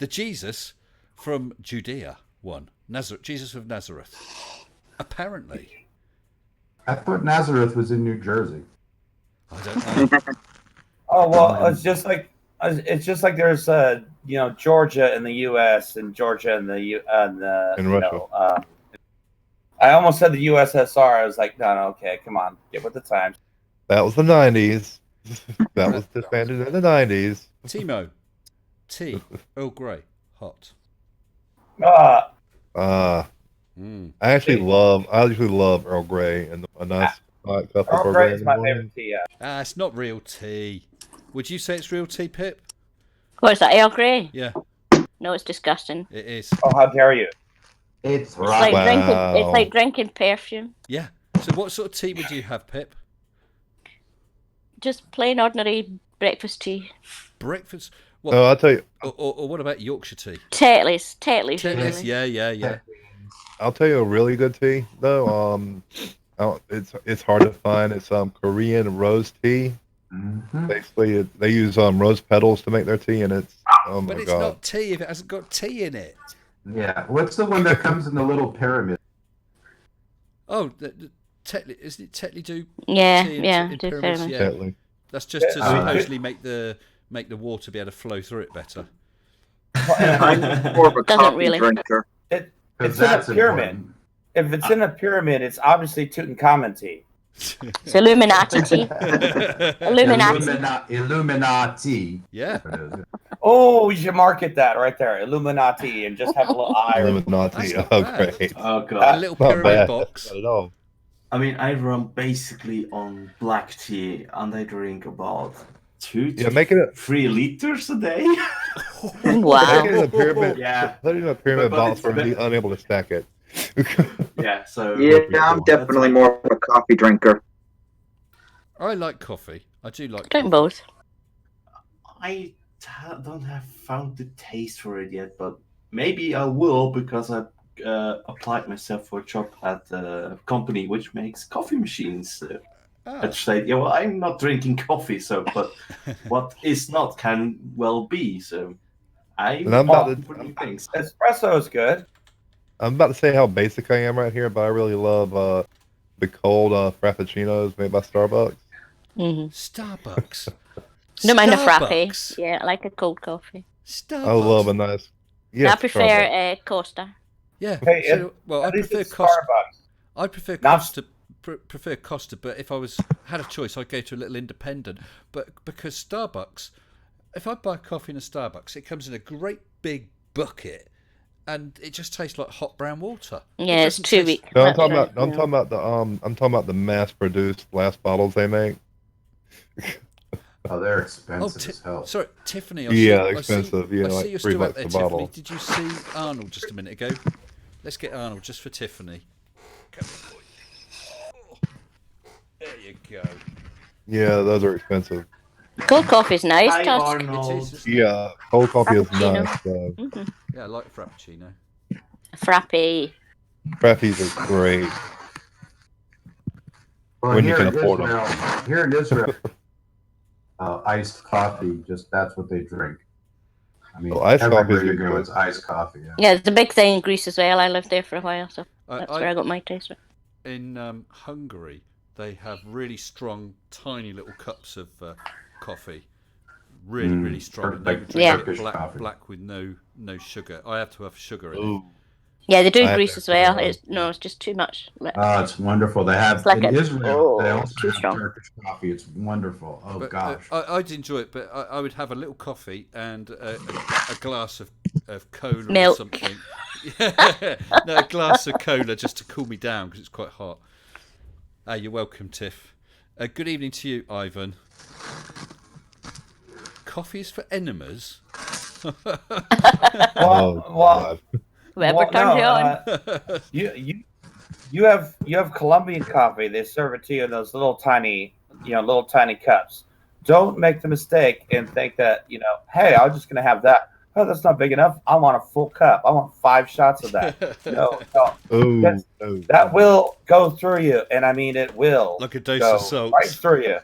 Jesus from Judea one. Jesus of Nazareth. Apparently. I thought Nazareth was in New Jersey. I don't know. Oh well, it's just like there's Georgia in the U.S. and Georgia in Russia. I almost said the USSR. I was like, no, okay, come on, get with the times. That was the 90s. That was disbanded in the 90s. Timo, tea, Earl Grey, hot. I actually love Earl Grey and a nice hot cup of Earl Grey is my favorite tea. Yeah. It's not real tea. Would you say it's real tea, Pip? What is that, Earl Grey? Yeah. No, it's disgusting. It is. Oh, how dare you! It's like drinking. It's like drinking perfume. Yeah. So, what sort of tea would you have, Pip? Just plain ordinary breakfast tea. Breakfast. What? Oh, I'll tell you. Or what about Yorkshire tea? Tetley's. Tetley's. Really. Yeah. I'll tell you a really good tea though. It's hard to find. It's Korean rose tea. Mm-hmm. Basically, they use rose petals to make their tea, and it's but it's not tea if it hasn't got tea in it. Yeah. What's the one that comes in the little pyramid? Oh, Tetley, isn't it Tetley do? Yeah, tea in do pyramids? pyramid. Yeah. Tetley. That's just to supposedly make the water be able to flow through it better. I'm more of a Doesn't coffee really. drinker. It's in a pyramid. Important. If it's in a pyramid, it's obviously Tutankhamun tea. It's Illuminati tea. Illuminati. Yeah. Oh, you should market that right there, Illuminati, and just have a little eye. Illuminati. That's Oh, not bad. great. Oh A god. little Not pyramid bad. box. Not at all. I mean, I run basically on black tea, and I drink about 2 to Yeah, making it 3 liters a day. Wow. Put it in a pyramid. Yeah. Put it in a pyramid But box it's for me better. unable to stack it. Yeah. So Yeah, I'm definitely more of a coffee drinker. I like coffee. I do like Drink coffee. both. I don't have found the taste for it yet, but maybe I will because I applied myself for a job at a company which makes coffee machines. Ah. I'd say, yeah, well, I'm not drinking coffee, so but what is not can well be. So I'm And I'm about open to- for new things. Espresso is good. I'm about to say how basic I am right here, but I really love the cold frappuccinos made by Starbucks. Mm-hmm. Starbucks. Don't mind a frappe. Starbucks. Yeah, I like a cold coffee. Starbucks. I love a nice. Yes, I prefer Starbucks. Costa. Yeah. Hey, I At least prefer it's Costa. Starbucks. I prefer Not- Costa. Prefer Costa, but if I had a choice, I'd go to a little independent. But because Starbucks, if I buy coffee in a Starbucks, it comes in a great big bucket, and it just tastes like hot brown water. Yeah, it's doesn't too taste- weak. No, I'm That's talking right, about. I'm yeah. talking about the mass-produced glass bottles they make. Oh, they're Oh, expensive as hell. sorry, Tiffany. Yeah, expensive. Yeah, I see like you're $3 still out there, a Tiffany. bottle. Did you see Arnold just a minute ago? Let's get Arnold just for Tiffany. Come on, boy. Oh, there you go. Yeah, those are expensive. Cold coffee's nice, Hi, Tusk. Arnold. It is, isn't it? Yeah, cold coffee is Frappuccino. nice. Mm-hmm. Yeah, I like Frappuccino. Frappe. Frappies are great. Well, When you here can in afford 'em. Israel, here in Israel, iced coffee, that's what they drink. I mean, Well, iced coffee everywhere is you go, good. it's iced coffee. Yeah. Yeah, it's a big thing in Greece as well. I lived there for a while, so that's I where I got my taste. in Hungary, they have really strong, tiny little cups of coffee. Really, really strong. And they would drink Turkish it coffee. black with no sugar. I have to have sugar in it. Ooh. Yeah, they do I in have Greece to as well. have It's just too much. It's wonderful. They have It's like in a- Israel. They oh, also too have strong. Turkish coffee. It's wonderful. Oh But, gosh. I'd enjoy it, but I would have a little coffee and a glass of cola Milk. or something. No, a glass of cola just to cool me down because it's quite hot. You're welcome, Tiff. Good evening to you, Ivan. Coffee is for enemas. Oh, God. Whoever turns you on. You have Colombian coffee. They serve it to you in those little tiny cups. Don't make the mistake and think that, hey, I'm just gonna have that. Oh, that's not big enough. I want a full cup. I want 5 shots of that. No. Ooh, That's- no. That will go through you, and I mean it will Like a dose go of salt. right through you.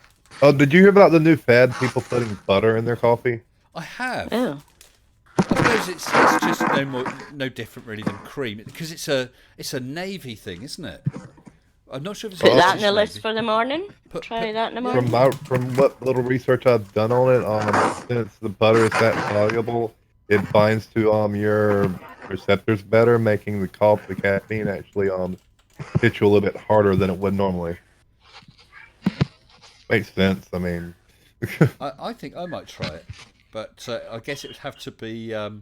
Oh, did you hear about the new fad? People putting butter in their coffee? I have. Oh. I suppose it's just no different really than cream because it's a navy thing, isn't it? I'm not sure if it's Put a that in British the list navy. for the morning. Put- Try that in the morning. From what little research I've done on it, since the butter is that soluble, it binds to your receptors better, making the caffeine actually hit you a little bit harder than it would normally. Makes sense. I mean, I think I might try it, but I guess it would have to be real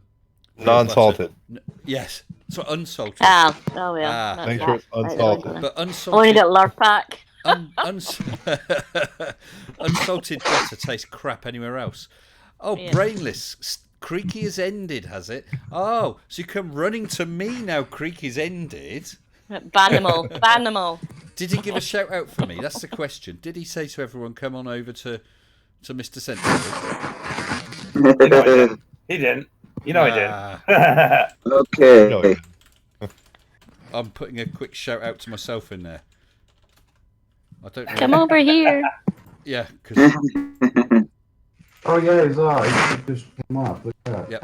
non-salted. butter. Yes, so unsalted. Oh yeah. Ah, That's Make that. sure it's Right, unsalted. But Only unsalted, got Lurpak. unsalted butter tastes crap anywhere else. Oh, Yeah. brainless. Creaky has ended, has it? Oh, so you come running to me now. Creaky's ended. Ban them all. Ban them all. Did he give a shout out for me? That's the question. Did he say to everyone, "Come on over to Mr. Sensible"? He didn't. You know he did. Ah, Okay. No, I'm putting a quick shout out to myself in there. I don't know. Come over here. Yeah, because Oh yeah, he's on. He just came off. Look at that. yeah,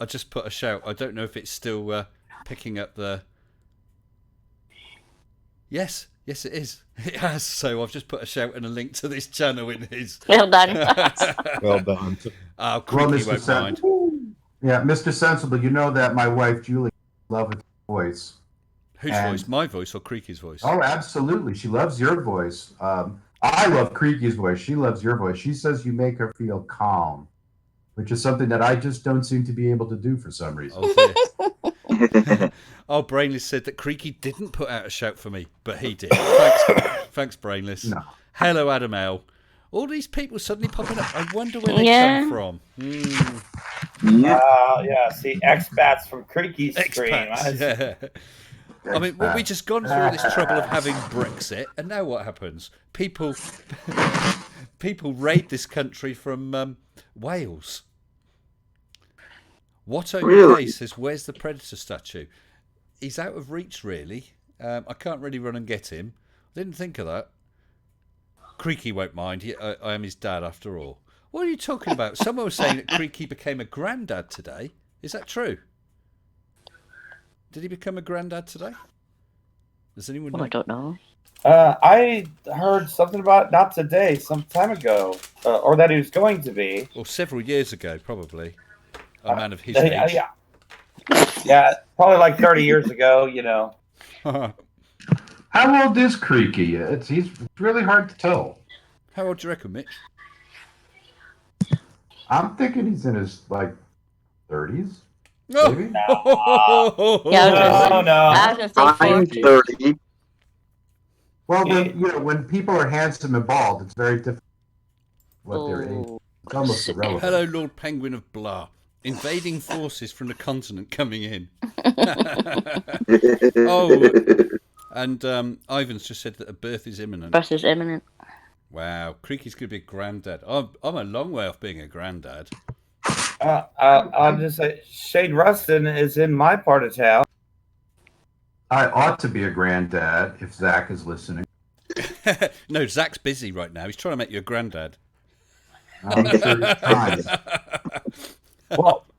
I just put a shout. I don't know if it's still picking up the. Yes, it is. It has. So I've just put a shout and a link to this channel in his. Well done. well done. Oh, Well, Creaky Mr. won't mind. Yeah, Mr. Sensible, you know that my wife Julie loves his voice. Whose And- voice? My voice or Creaky's voice? Oh, absolutely. She loves your voice. I love Creaky's voice. She loves your voice. She says you make her feel calm, which is something that I just don't seem to be able to do for some reason. Oh, dear. Oh, Brainless said that Creaky didn't put out a shout for me, but he did. Thanks, Brainless. No. Hello, Adam L. All these people suddenly popping up. I wonder where they Yeah. come from. Yeah. See, expats from Creaky Stream. Expats, yeah. I mean, well, we just gone through all this trouble of having Brexit, and now what happens? People raid this country from Wales. Watto Really? says, "Where's the Predator statue?" He's out of reach, really. I can't really run and get him. I didn't think of that. Creaky won't mind. I am his dad, after all. What are you talking about? Someone was saying that Creaky became a granddad today. Is that true? Did he become a granddad today? Does anyone know? Oh, I don't know. I heard something about it, not today, some time ago, or that he was going to be. Well, several years ago, probably. A man of his Yeah, age. yeah, probably like 30 years ago. How old is Creaky? He's really hard to tell. How old do you reckon, Mitch? I'm thinking he's in his 30s. No. Maybe? Yeah, I was gonna say- No. I was gonna say I'm 40. 30. Well, when people are handsome and bald, it's very difficult what their age. Oh, It's almost irrelevant. Hello, Lord Penguin of Blah. Invading forces from the continent coming in. Oh, and Ivan's just said that a birth is imminent. birth is imminent. Wow, Creaky's going to be a granddad. I'm a long way off being a granddad. I'll just say Shane Rustin is in my part of town. I ought to be a granddad if Zach is listening. No, Zach's busy right now. He's trying to make you a granddad. I'm sure he's trying.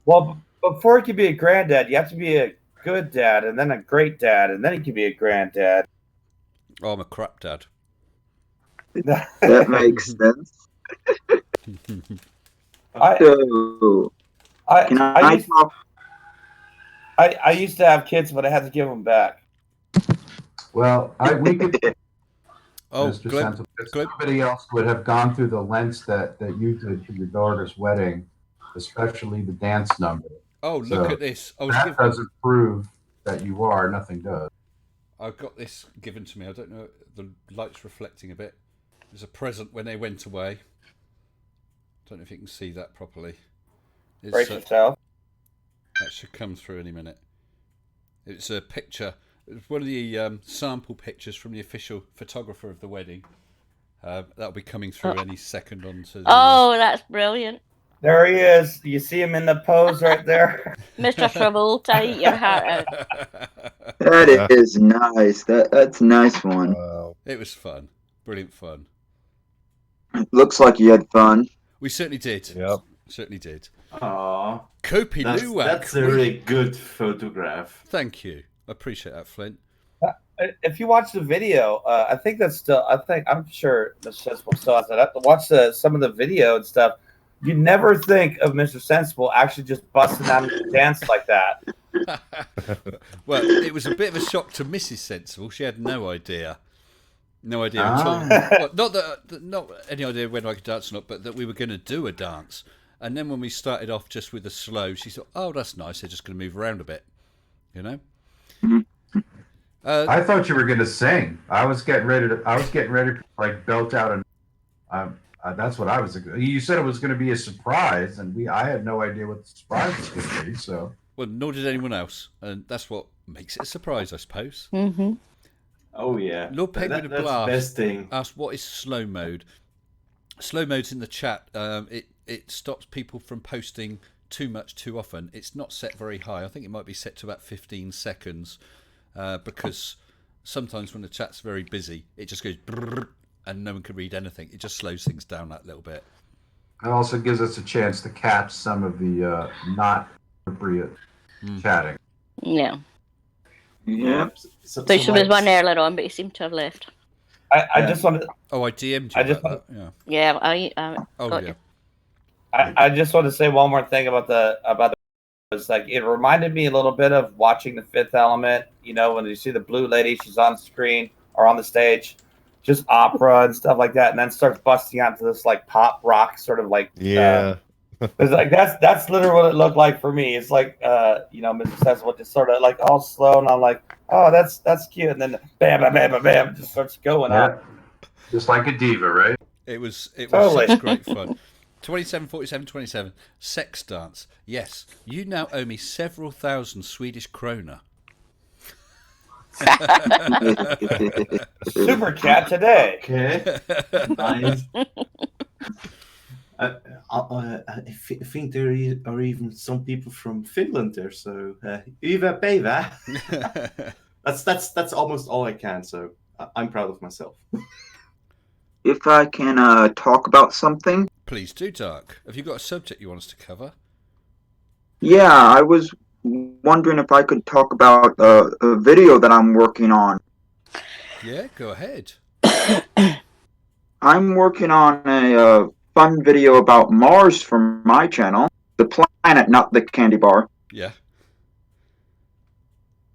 Well, before he can be a granddad, you have to be a good dad, and then a great dad, and then he can be a granddad. Oh, I'm a crap dad. That makes sense. I, So, can I talk? I used to have kids, but I had to give them back. Well, we could, Oh, Mr. Globe, Sensible, if Globe, somebody else would have gone through the lengths that you did for your daughter's wedding, especially the dance number. oh, look So, at this. That doesn't prove that you are. Nothing does. I got this given to me. I don't know. The light's reflecting a bit. It was a present when they went away. Don't know if you can see that properly. Brace yourself. That should come through any minute. It's a picture. It's one of the sample pictures from the official photographer of the wedding. That'll be coming through any second onto the... Oh, that's brilliant. There he is. You see him in the pose right there? Mr. Travolta, eat your heart out. That is nice. That's a nice one. It was fun. Brilliant fun. Looks like you had fun. We certainly did. Yep. Certainly did. Aww. Kopi Luwak. That's a really good photograph. Thank you. I appreciate that, Flint. If you watch the video, I think that's still. I'm sure Mr. Sensible still has that up. To watch some of the video and stuff. You never think of Mr. Sensible actually just busting out and dance like that. Well, it was a bit of a shock to Mrs. Sensible. She had no idea. No idea at all. Well, not any idea when I could dance or not, but that we were going to do a dance. And then when we started off just with the slow, she thought, "Oh, that's nice. They're just going to move around a bit," you know. I thought you were going to sing. I was getting ready to like belt out, and that's what I was. You said it was going to be a surprise, and I had no idea what the surprise was going to be. So, well, nor did anyone else, and that's what makes it a surprise, I suppose. Mm-hmm. Oh yeah, Lord Penguin that's Blast the best thing. asked, "What is slow mode?" Slow mode's in the chat. It stops people from posting too much too often. It's not set very high. I think it might be set to about 15 seconds because sometimes when the chat's very busy, it just goes brrr, and no one can read anything. It just slows things down that little bit. it also gives us a chance to catch some of the not appropriate chatting. Yeah. Yeah. There was one earlier on, but he seemed to have left. I just wanted. Oh, I DM'd you. That. Yeah. Yeah, I Oh got yeah. I just want to say one more thing about the. It's like it reminded me a little bit of watching The Fifth Element. You know, when you see the blue lady, she's on screen or on the stage, just opera and stuff like that, and then starts busting out into this like pop rock sort of like. Yeah. It's like that's literally what it looked like for me. It's like Mr. Sensible just sort of like all slow, and I'm like, oh, that's cute, and then bam, bam, bam, bam, bam, just starts going up. Just like a diva, right? It was Totally. such great fun. 274727 sex dance. Yes, you now owe me several thousand Swedish krona. Super cat today. Okay, nice. I think there are even some people from Finland there. So, Yva Päivä. That's almost all I can. So I'm proud of myself. If I can talk about something. Please do, Dark. Have you got a subject you want us to cover? Yeah, I was wondering if I could talk about a video that I'm working on. Yeah, go ahead. I'm working on a fun video about Mars from my channel. The planet, not the candy bar. Yeah.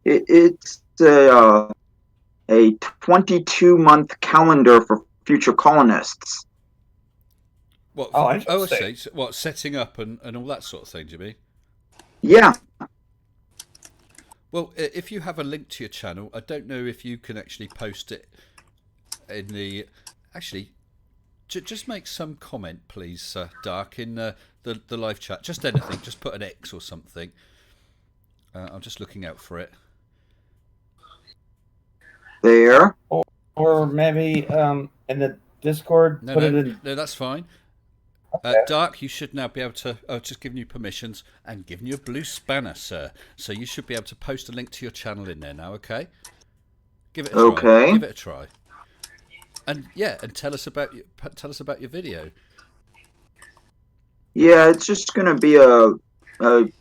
It's a 22-month calendar for future colonists. What? Oh, I interesting. see. What, setting up and all that sort of thing, do you mean? Yeah. Well, if you have a link to your channel, I don't know if you can actually post it in the... Actually, just make some comment, please, Dark, in the live chat. Just anything. Just put an X or something. I'm just looking out for it. There. Or maybe in the Discord, No, put it in. no, that's fine. Okay. Dark, you should now be able to... I've just given you permissions and given you a blue spanner, sir. So you should be able to post a link to your channel in there now, okay? Give it a try. Okay. Give it a try. And yeah, and tell us about your video. Yeah, it's just going to be a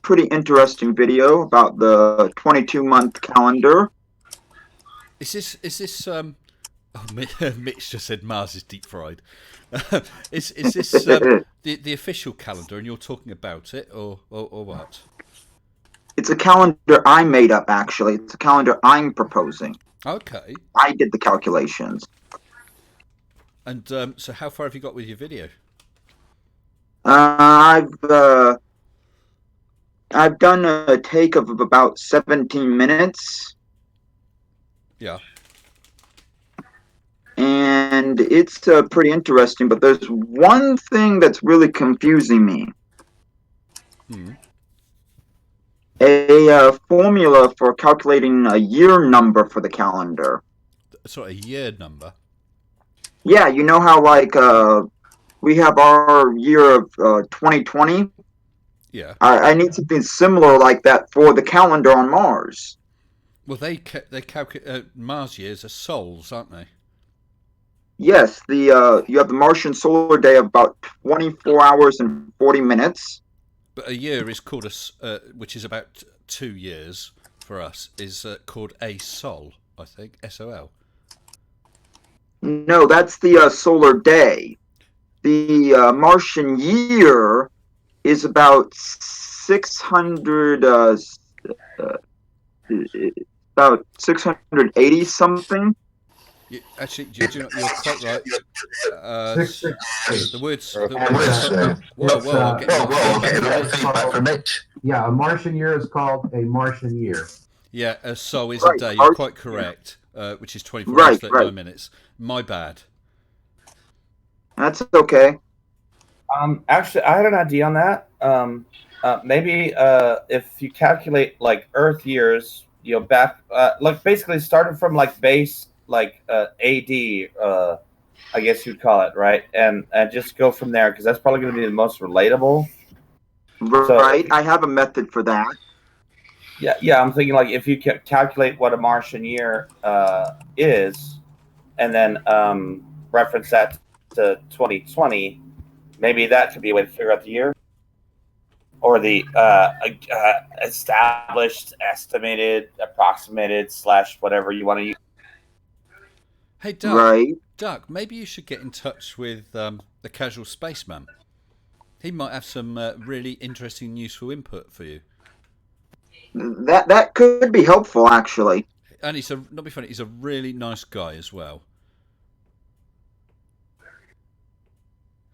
pretty interesting video about the 22-month calendar. Is this Oh, Mitch just said Mars is deep fried. Is this the official calendar, and you're talking about it, or what? It's a calendar I made up, actually. It's a calendar I'm proposing. Okay. I did the calculations. And so, how far have you got with your video? I've done a take of about 17 minutes. Yeah. And it's pretty interesting, but there's one thing that's really confusing me. A formula for calculating a year number for the calendar. Sorry, a year number? Yeah, you know how, like, we have our year of 2020? Yeah. I need something similar like that for the calendar on Mars. Well, they calculate Mars years are sols, aren't they? Yes, you have the Martian solar day of about 24 hours and 40 minutes. But a year is called which is about 2 years for us, is called a sol, I think, SOL. No, that's the solar day. The Martian year is about 600, about 680 something. Actually, you're quite right. The words. Whoa, I'm getting feedback from Mitch. Yeah, a Martian year is called a Martian year. Yeah, a sol is a day. You're quite correct, which is 24 hours, 39 minutes. My bad. That's okay. Actually, I had an idea on that. Maybe if you calculate like Earth years, back like basically starting from like base like AD, I guess you'd call it, right? And just go from there, because that's probably going to be the most relatable. Right, I have a method for that. Yeah, I'm thinking like if you calculate what a Martian year is, and then reference that to 2020, maybe that could be a way to figure out the year, or the established, estimated, approximated / whatever you want to use. Hey, Doug. Right. Doug, maybe you should get in touch with the Casual Spaceman. He might have some really interesting and useful input for you. That could be helpful, actually. And not be funny, he's a really nice guy as well.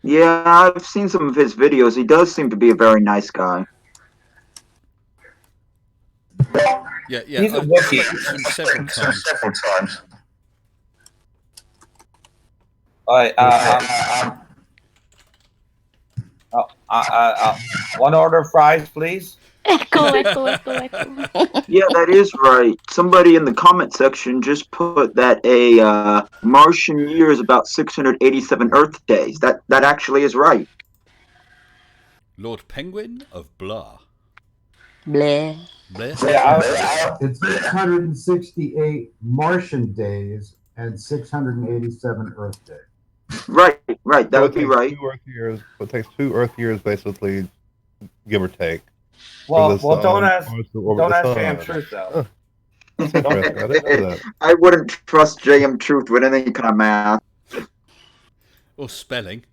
Yeah, I've seen some of his videos. He does seem to be a very nice guy. Yeah. He's a Wookiee. Several times. One order of fries, please. Echo. Yeah, that is right. Somebody in the comment section just put that a Martian year is about 687 Earth days. That actually is right. Lord Penguin of Blah. Bleh. It's 668 Martian days and 687 Earth days. Right. That would be right. It takes 2 Earth years, basically, give or take. Well, don't ask JM Truth though. I wouldn't trust JM Truth with any kind of math or spelling.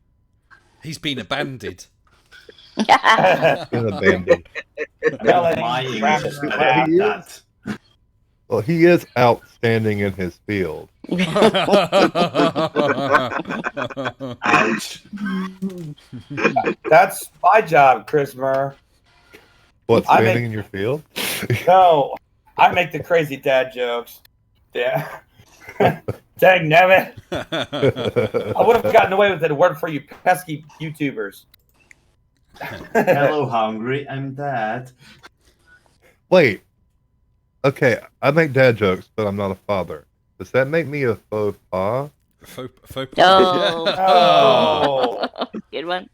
He's been abandoned. Been abandoned. Well, he is outstanding in his field. Ouch. That's my job, Chris Murr. What, standing in your field? No, I make the crazy dad jokes. Yeah. Dang nabbit. I would have gotten away with it if it weren't for you pesky YouTubers. Hello, hungry. I'm dad. Wait. Okay, I make dad jokes, but I'm not a father. Does that make me a faux pas? Faux pas? Oh. Good one.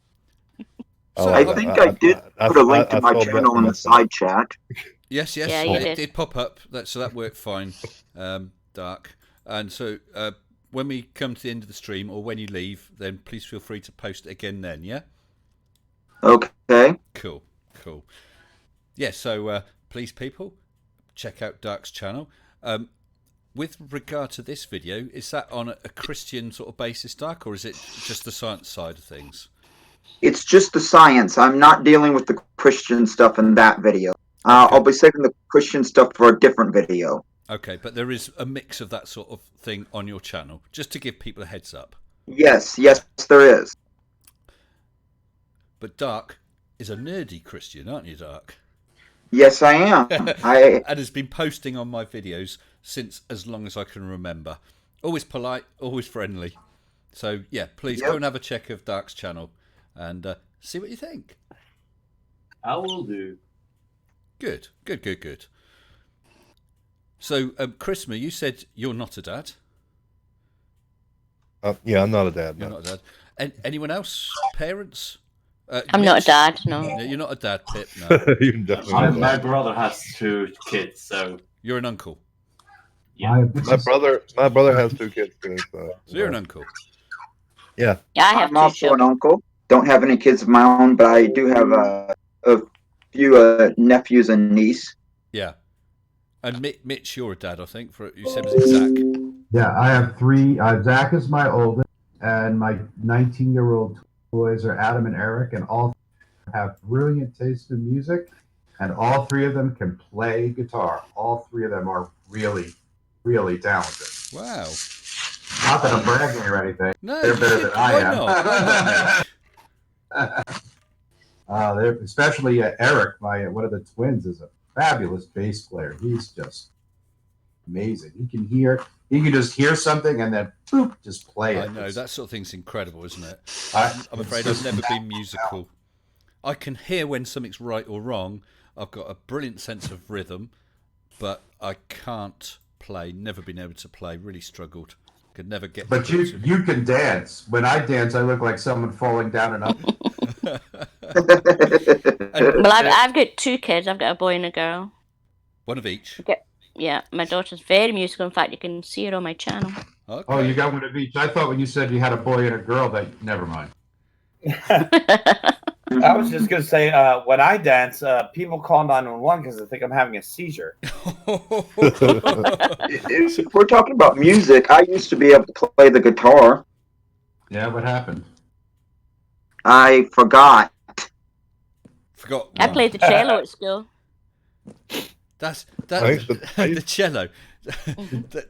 So I think I did put a link to my channel in the side chat. Yes, Yeah, it did pop up. So that worked fine, Dark. And so when we come to the end of the stream, or when you leave, then please feel free to post it again then, yeah? Okay. Cool. Yeah, so please, people, check out Dark's channel. with regard to this video, is that on a Christian sort of basis, Dark, or is it just the science side of things? It's just the science. I'm not dealing with the Christian stuff in that video. I'll be saving the Christian stuff for a different video. Okay, but there is a mix of that sort of thing on your channel, just to give people a heads up. Yes, there is. But Dark is a nerdy Christian, aren't you, Dark? Yes, I am. And has been posting on my videos since as long as I can remember. Always polite, always friendly. So, yeah, please go and have a check of Dark's channel and see what you think. I will do. Good. So, Chrisma, you said you're not a dad. Yeah, I'm not a dad. You're No. not a dad. And anyone else? Parents? I'm not a dad, no. You're not a dad, Pip, no. You're definitely not a My dad. brother has 2 kids, so You're an uncle. yeah. My brother has 2 kids too. So you're an uncle. Yeah. Yeah, I have I'm 2 also children. an uncle. Don't have any kids of my own, but I do have a few nephews and niece. Yeah. And Mitch, you're a dad, I think. You said was it Zach? Yeah, I have 3. Zach is my oldest, and my 19-year-old boys are Adam and Eric, and all have brilliant taste in music, and all 3 of them can play guitar. All 3 of them are really, really talented. Wow. Not that I'm bragging or anything. No, They're better than I why am. not? Why not, Mitch? Especially Eric, one of the twins, is a fabulous bass player. He's just amazing. He can just hear something and then boop, just play it. I know, that sort of thing's incredible, isn't it? I- I'm afraid I've never been musical. I can hear when something's right or wrong. I've got a brilliant sense of rhythm, but I can't play. Never been able to play. Really struggled. Could never get. But to grips with it. you can dance. When I dance, I look like someone falling down and up. Well, I've got 2 kids. I've got a boy and a girl. One of each. Yeah, my daughter's very musical. In fact, you can see her on my channel. Okay. Oh, you got one of each. I thought when you said you had a boy and a girl, that never mind. I was just gonna say, when I dance, people call 911 because they think I'm having a seizure. If we're talking about music, I used to be able to play the guitar. Yeah, what happened? I forgot. Forgot. I one. played the cello at school. That's Thanks, the cello.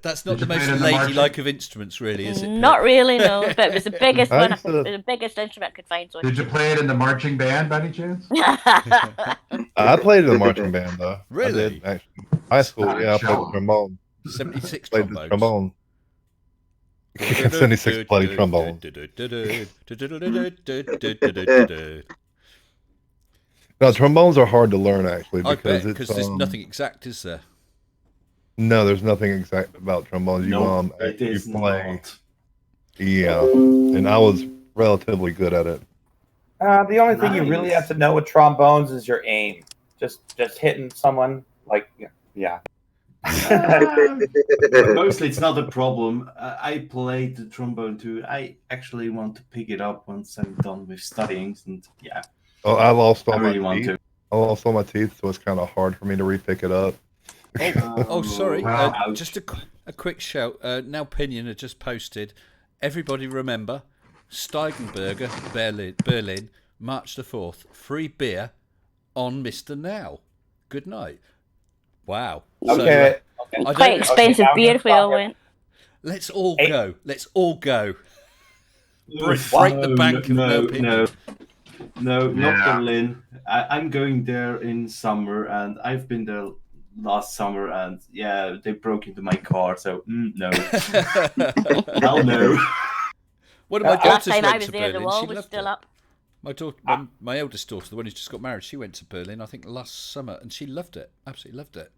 That's not Did the you play most it in the ladylike of instruments, really, is it? Pip? Not really, no. But it was the biggest I one. used to- The biggest instrument I could find. So Did you play it in the marching band by any chance? I played in the marching band though. Really? I did, actually. High school, yeah, I played the trombone. 76 Played the trombones. trombone. 76 bloody trombone. No, trombones are hard to learn actually I because bet, because it's there's nothing exact, is there? No, there's nothing exact about trombones. You No, it you is play. not. Yeah, and I was relatively good at it. The only thing you really Nice. have to know with trombones is your aim. Just hitting someone like yeah. Mostly it's not a problem. I played the trombone too. I actually want to pick it up once I'm done with studying, and yeah, Oh, I lost all I my really want teeth. to. I lost all my teeth, so it's kind of hard for me to re-pick it up. Oh, sorry. Wow. Ouch. Just a quick shout. Now Pinion had just posted. Everybody remember, Steigenberger, Berlin, March the 4th. Free beer on Mr. Now. Good night. Wow. So, Okay. I Quite don't, expensive now I'm beer gonna if we all stop went. let's all Hey. go. Let's all go. Break the bank of no opinion. No, Yeah. not Berlin. I'm going there in summer, and I've been there last summer, and yeah, they broke into my car, so no. Hell no. One of my Last daughters time I went was to there, the Berlin. wall She was loved still it. up. My daughter, my eldest daughter, the one who's just got married, she went to Berlin, I think last summer, and she loved it. Absolutely loved it.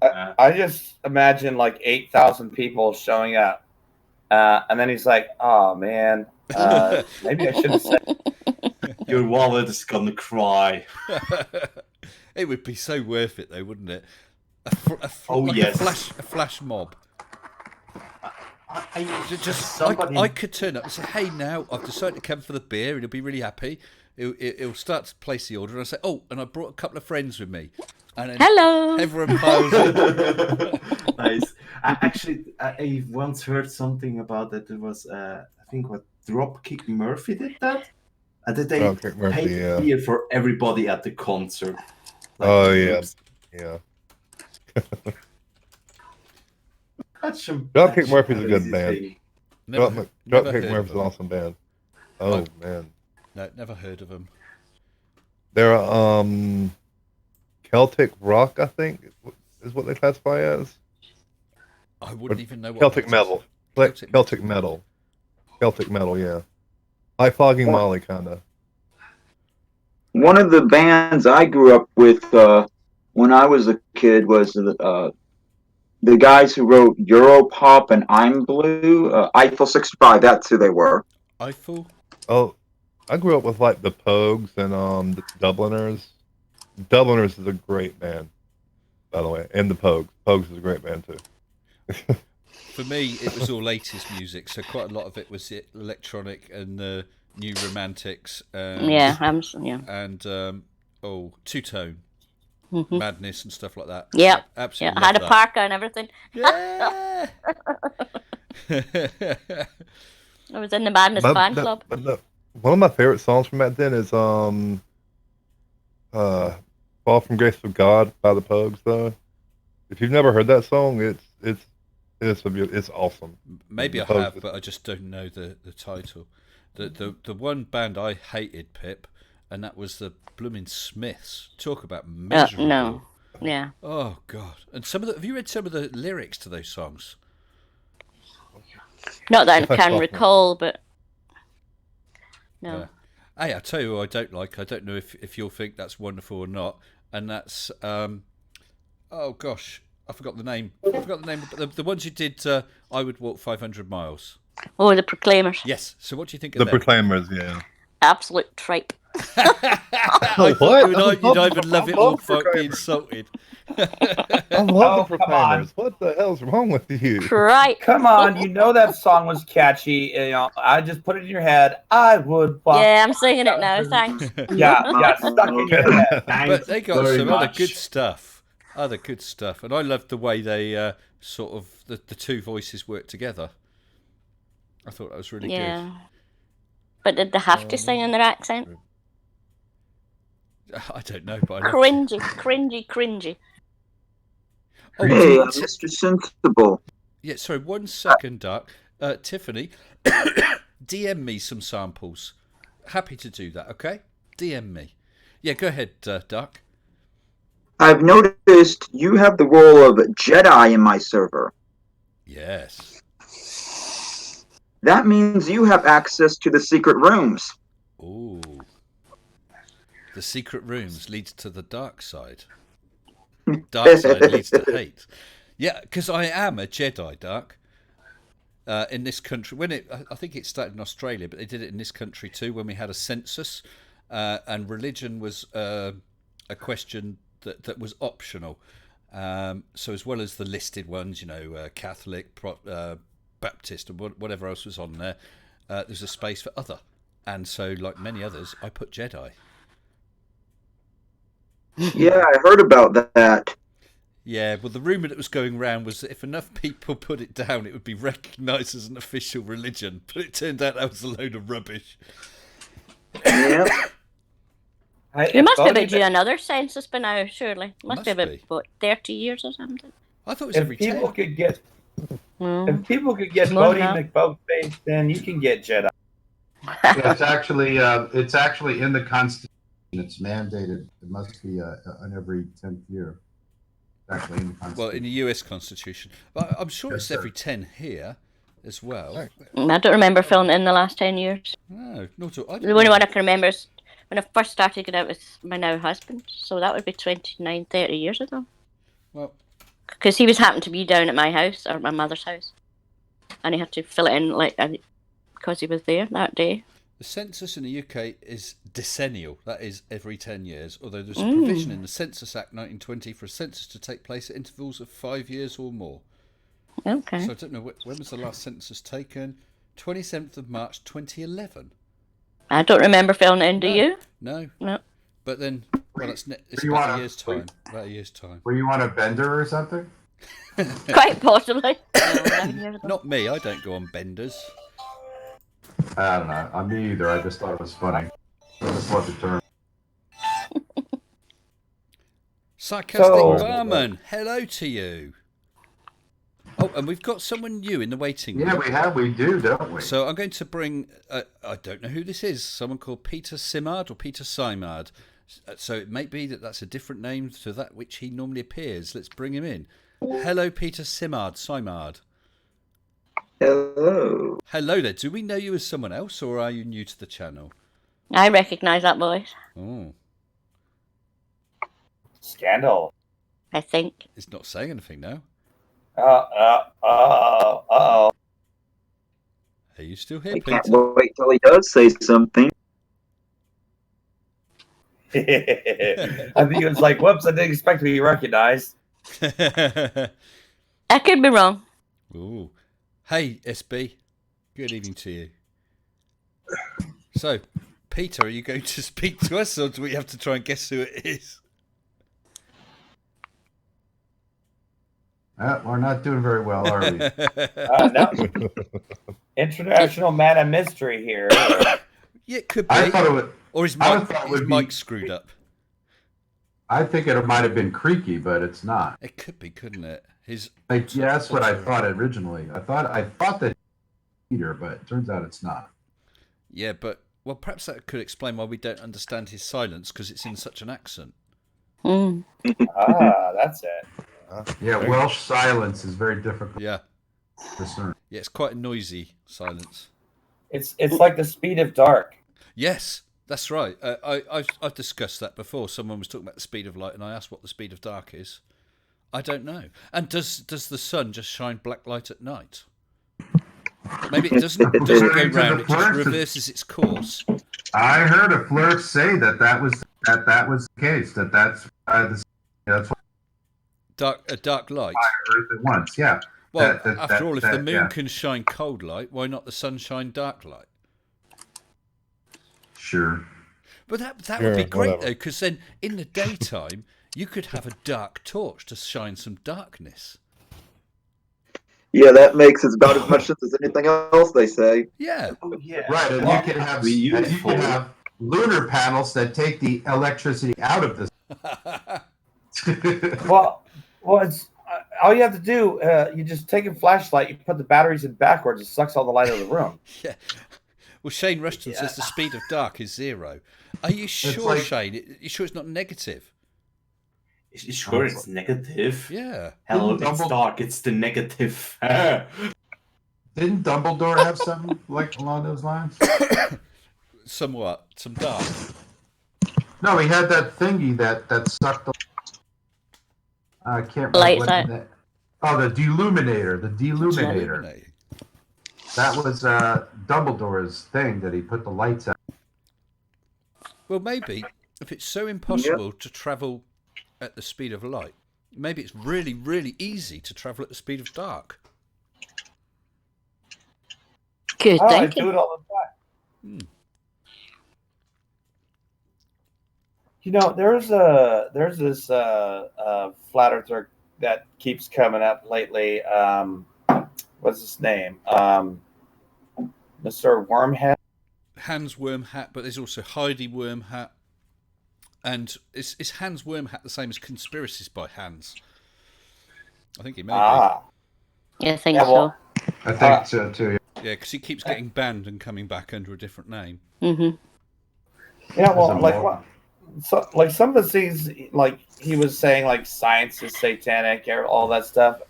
I just imagine like 8,000 people showing up, and then he's like, "Oh man, maybe I should have said." Your wallet is gonna cry. It would be so worth it, though, wouldn't it? Oh, like yes. a flash mob. Just somebody... I could turn up and say, "Hey, now I've decided to come for the beer," and he'll be really happy. He'll start to place the order, and I say, "Oh, and I brought a couple of friends with me." And then Hello. everyone piles in. Nice. I once heard something about that. It was, I think, what Dropkick Murphy did that? And that they Dropkick Murphy, paid yeah. beer for everybody at the concert. Oh, yeah. Yeah. Dropkick Murphy's a good band. Never Dropkick heard Murphy's of an them. awesome band. Oh, man. No, never heard of them. They're Celtic rock, I think, is what they classify as. I wouldn't even know what Celtic that metal. is. Like Celtic metal. Celtic metal, yeah. Like Flogging Molly, kind of. One of the bands I grew up with when I was a kid was the guys who wrote Europop and I'm Blue. Eiffel 65, that's who they were. Eiffel? Oh, I grew up with like the Pogues and the Dubliners. Dubliners is a great band, by the way, and the Pogues. Pogues is a great band too. For me, it was all 80s music, so quite a lot of it was electronic and New Romantics. And, Yeah, And two-tone Mhm. madness and stuff like that. Yeah. Yeah, Absolutely. I had a love that. parka and everything. Yeah. I was in the Madness fan club. One of my favorite songs from back then is Fall from Grace of God by the Pogues, though. If you've never heard that song, it's awesome. Maybe I The Pogues- have, but I just don't know the title. The one band I hated, Pip, and that was the blooming Smiths. Talk about miserable. No. Yeah. Oh God! And have you read some of the lyrics to those songs? Not that I If I can stop recall, but no. Yeah. Hey, I'll tell you what I don't like. I don't know if you'll think that's wonderful or not. And that's oh gosh, I forgot the name. But the ones who did I Would Walk 500 Miles. Oh, the Proclaimers. Yes. So what do you think of The them? Proclaimers, yeah. Absolute tripe. I thought you'd either love it or be insulted. I love Oh, the come on. Proclaimers. What the hell's wrong with you? Tripe. Come on, you know that song was catchy. You know, I just put it in your head. I would walk. Yeah, I'm singing it now. Thanks. Yeah, stuck in your head. But they got very some other much. good stuff. And I loved the way they sort of the two voices worked together. I thought that was really good. Yeah. But did they have to sing in their accent? I don't know, but I loved Cringy. Oh, Hey, Ti- Mr. Sensible. yeah, sorry, 1 second, Duck. Tiffany, DM me some samples. Happy to do that, okay? DM me. Yeah, go ahead, Duck. I've noticed you have the role of Jedi in my server. Yes. That means you have access to the secret rooms. Ooh. The secret rooms leads to the dark side. Dark side leads to hate. Yeah, because I am a Jedi, Duck. In this country, I think it started in Australia, but they did it in this country too when we had a census, and religion was a question that was optional. So as well as the listed ones, Catholic, Baptist, and whatever else was on there, there's a space for other. And so, like many others, I put Jedi. Yeah, I heard about that. Yeah, well, the rumour that was going around was that if enough people put it down, it would be recognised as an official religion. But it turned out that was a load of rubbish. Yeah. You must have been doing another census by now, surely. Must be Must about, be. what, 30 years or something? I thought it was If every people 10. could get Mm. if people could get More Bodie now. McBoatface, then you can get Jedi. Yeah, it's actually in the Constitution. It's mandated. It must be on every 10th year. It's actually in the Constitution. Well, in the US Constitution. But I'm sure Yes, it's sir. every 10 here as well. I don't remember filming it in the last 10 years. No, not at all. The only one I can remember is when I first started going out with my now husband. So that would be 29, 30 years ago. Well, Because he was happened to be down at my house, or my mother's house. And he had to fill it in, because he was there that day. the census in the UK is decennial. That is every 10 years. Although there's a provision in the Census Act 1920 for a census to take place at intervals of 5 years or more. Okay. So I don't know, when was the last census taken? 27th of March 2011. I don't remember filming it in, do No. you? No. No. But then Well, it's you about wanna- a year's time. About a year's time. Were you on a bender or something? Quite possibly. No, 9 years ago. Not me. I don't go on benders. I don't know. Me either. I just thought it was funny. I just love the term. Sarcastic So- barman, hello to you. Oh, and we've got someone new in the waiting room. Yeah, we do, don't we? So I'm going to bring, I don't know who this is, someone called Peter Simard or Peter Simard. So it may be that that's a different name to that which he normally appears. Let's bring him in. Hello, Peter Simard. Hello. Hello there. Do we know you as someone else, or are you new to the channel? I recognise that voice. Oh, Scandal. I think. it's not saying anything now. Uh-oh. Are you still here, I Peter? can't wait till he does say something. I think it was like, whoops, I didn't expect to be recognized. I could be wrong. Ooh. Hey, SB. Good evening to you. So, Peter, are you going to speak to us, or do we have to try and guess who it is? We're not doing very well, are we? No. International man of mystery here. Yeah, it could be. I thought it would. Or is I Mike, thought it is would be- Mike screwed up? I think it might have been Creaky, but it's not. It could be, couldn't it? His Yeah, that's what I thought originally. I thought that Peter, but it turns out it's not. Yeah, but well, perhaps that could explain why we don't understand his silence, because it's in such an accent. Mm. That's it. Yeah, Welsh silence is very difficult Yeah, to discern. yeah, it's quite a noisy silence. It's like the speed of dark. Yes, that's right. I've discussed that before. Someone was talking about the speed of light, and I asked what the speed of dark is. I don't know. And does the sun just shine black light at night? Maybe it doesn't go round. It just reverses its course. I heard a flirt say that was the case. That's what A dark light. I heard it once. Yeah. Well, after all, if the moon yeah. can shine cold light, why not the sun shine dark light? Sure. But that Sure, would be great, whatever. though, because then in the daytime, you could have a dark torch to shine some darkness. Yeah, that makes about as much sense as anything else they say. Yeah. Oh, yeah. Right, and Well, you can beautiful. have lunar panels that take the electricity out of the. Well, it's all you have to do. You just take a flashlight, you put the batteries in backwards, it sucks all the light out of the room. Yeah. Well, Shane Rushton says the speed of dark is 0. Are you sure, like- Shane? You sure it's not negative? Sure, it's negative. Yeah. Hello, Didn't it's Dumbledore- dark. It's the negative. Didn't Dumbledore have something like along those lines? Somewhat. Some dark. No, he had that thingy that sucked the. I can't remember Lights what out. that. Oh, the deluminator. The deluminator. Illuminating. That was Dumbledore's thing that he put the lights out. Well, maybe if it's so impossible to travel at the speed of light, maybe it's really, really easy to travel at the speed of dark. Good Oh, I thinking. do it all the time. You know, there's this flat earther that keeps coming up lately. What's his name? Mr. Wormhead. Hans Wormhat, but there's also Heidi Wormhat. And is Hans Wormhat the same as Conspiracies by Hans? I think he may Ah, I think Yeah, well- I think so too. be. Yeah, because he keeps getting banned and coming back under a different name. so. Hmm. yeah. Well, There's a like more- what? So, like some of the things, like he was saying, like science is satanic, or all that stuff.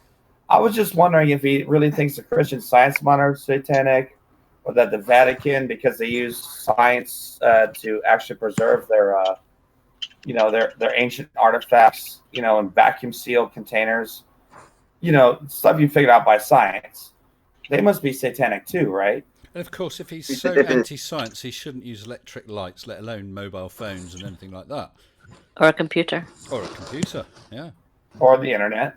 I was just wondering if he really thinks the Christian Science monitor is satanic, or that the Vatican, because they use science to actually preserve their, their ancient artifacts, in vacuum sealed containers, stuff you figured out by science. They must be satanic too, right? And of course, if he's so anti-science, he shouldn't use electric lights, let alone mobile phones and anything like that. Or a computer. Or a computer, yeah. Or the internet,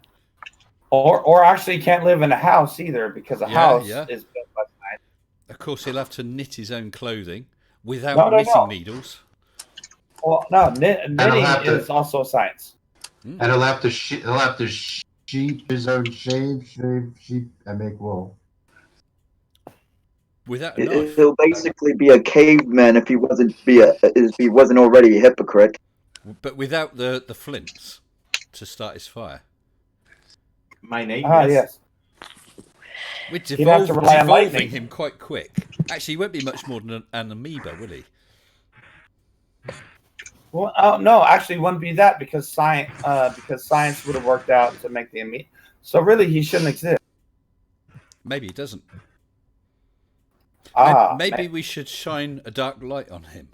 or actually can't live in a house either, because a Yeah, house yeah. is built by science. Of course, he'll have to knit his own clothing without No, knitting no. needles. Well, no, knitting have to- is also a science. And he'll have to sheep his own sheep, and make wool. Without a knife. He'll basically be a caveman if he wasn't already a hypocrite. But without the flints to start his fire. My name Ah, is. yes. We're He'd have to rely on devolving lightning. him quite quick. Actually, he won't be much more than an amoeba, will he? Well, oh no, actually, it wouldn't be that because science would have worked out to make the amoeba. So really, he shouldn't exist. Maybe he doesn't. Maybe. We should shine a dark light on him.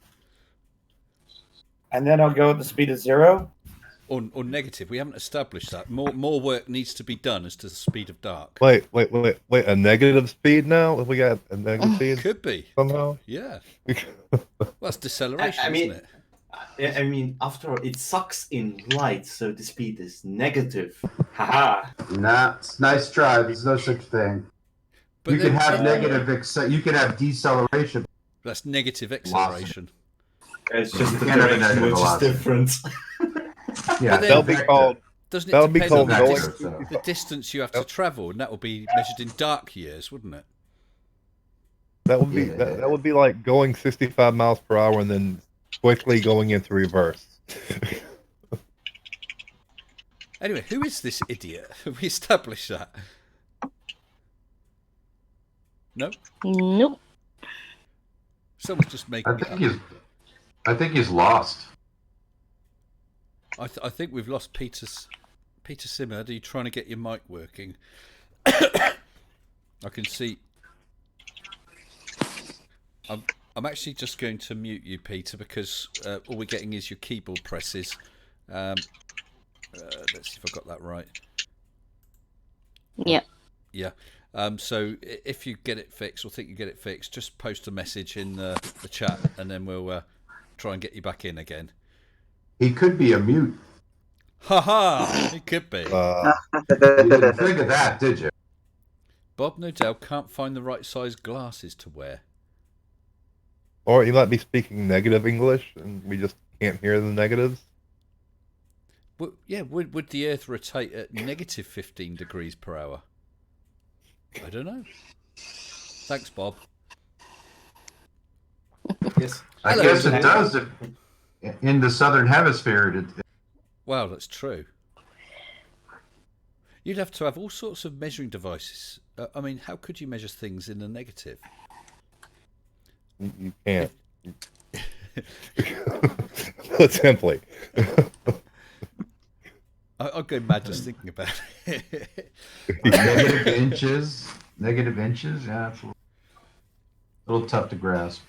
And then I'll go at the speed of 0. Or negative. We haven't established that. More work needs to be done as to the speed of dark. Wait. A negative speed now? We got a negative speed Could be. somehow? Yeah. Well, that's deceleration, I mean- isn't it? I mean, after all, it sucks in light, so the speed is negative. Haha. Nah, it's nice try. There's no such thing. But You can then- have you can have deceleration. That's negative acceleration. It's just the can't have a direction negative which is velocity. different. Yeah, then- That'll be called. Doesn't it That would be depend on called the, going- the distance you have to travel, and that will be measured in dark years, wouldn't it? That would be Yeah. that would be like going 65 miles per hour and then quickly going into reverse. Anyway, who is this idiot? Have we established that? No? Nope. Someone's just making it up. I think he's lost. I think we've lost Peter Simmer. Are you trying to get your mic working? I can see. I'm actually just going to mute you, Peter, because all we're getting is your keyboard presses. Let's see if I got that right. Yeah. Yeah. So if you get it fixed or think you get it fixed, just post a message in the chat, and then we'll try and get you back in again. He could be a mute. Ha ha! It could be. You didn't think of that, did you? Bob Nodell can't find the right size glasses to wear. Or he might be speaking negative English and we just can't hear the negatives. Would the Earth rotate at negative 15 degrees per hour? I don't know. Thanks, Bob. Yes. I Hello, guess it Internet. does. In the southern hemisphere, Wow, that's true. You'd have to have all sorts of measuring devices. I mean, how could you measure things in the negative? You can't. Put simply. I'll go mad just thinking about it. negative inches. Yeah, it's a little tough to grasp.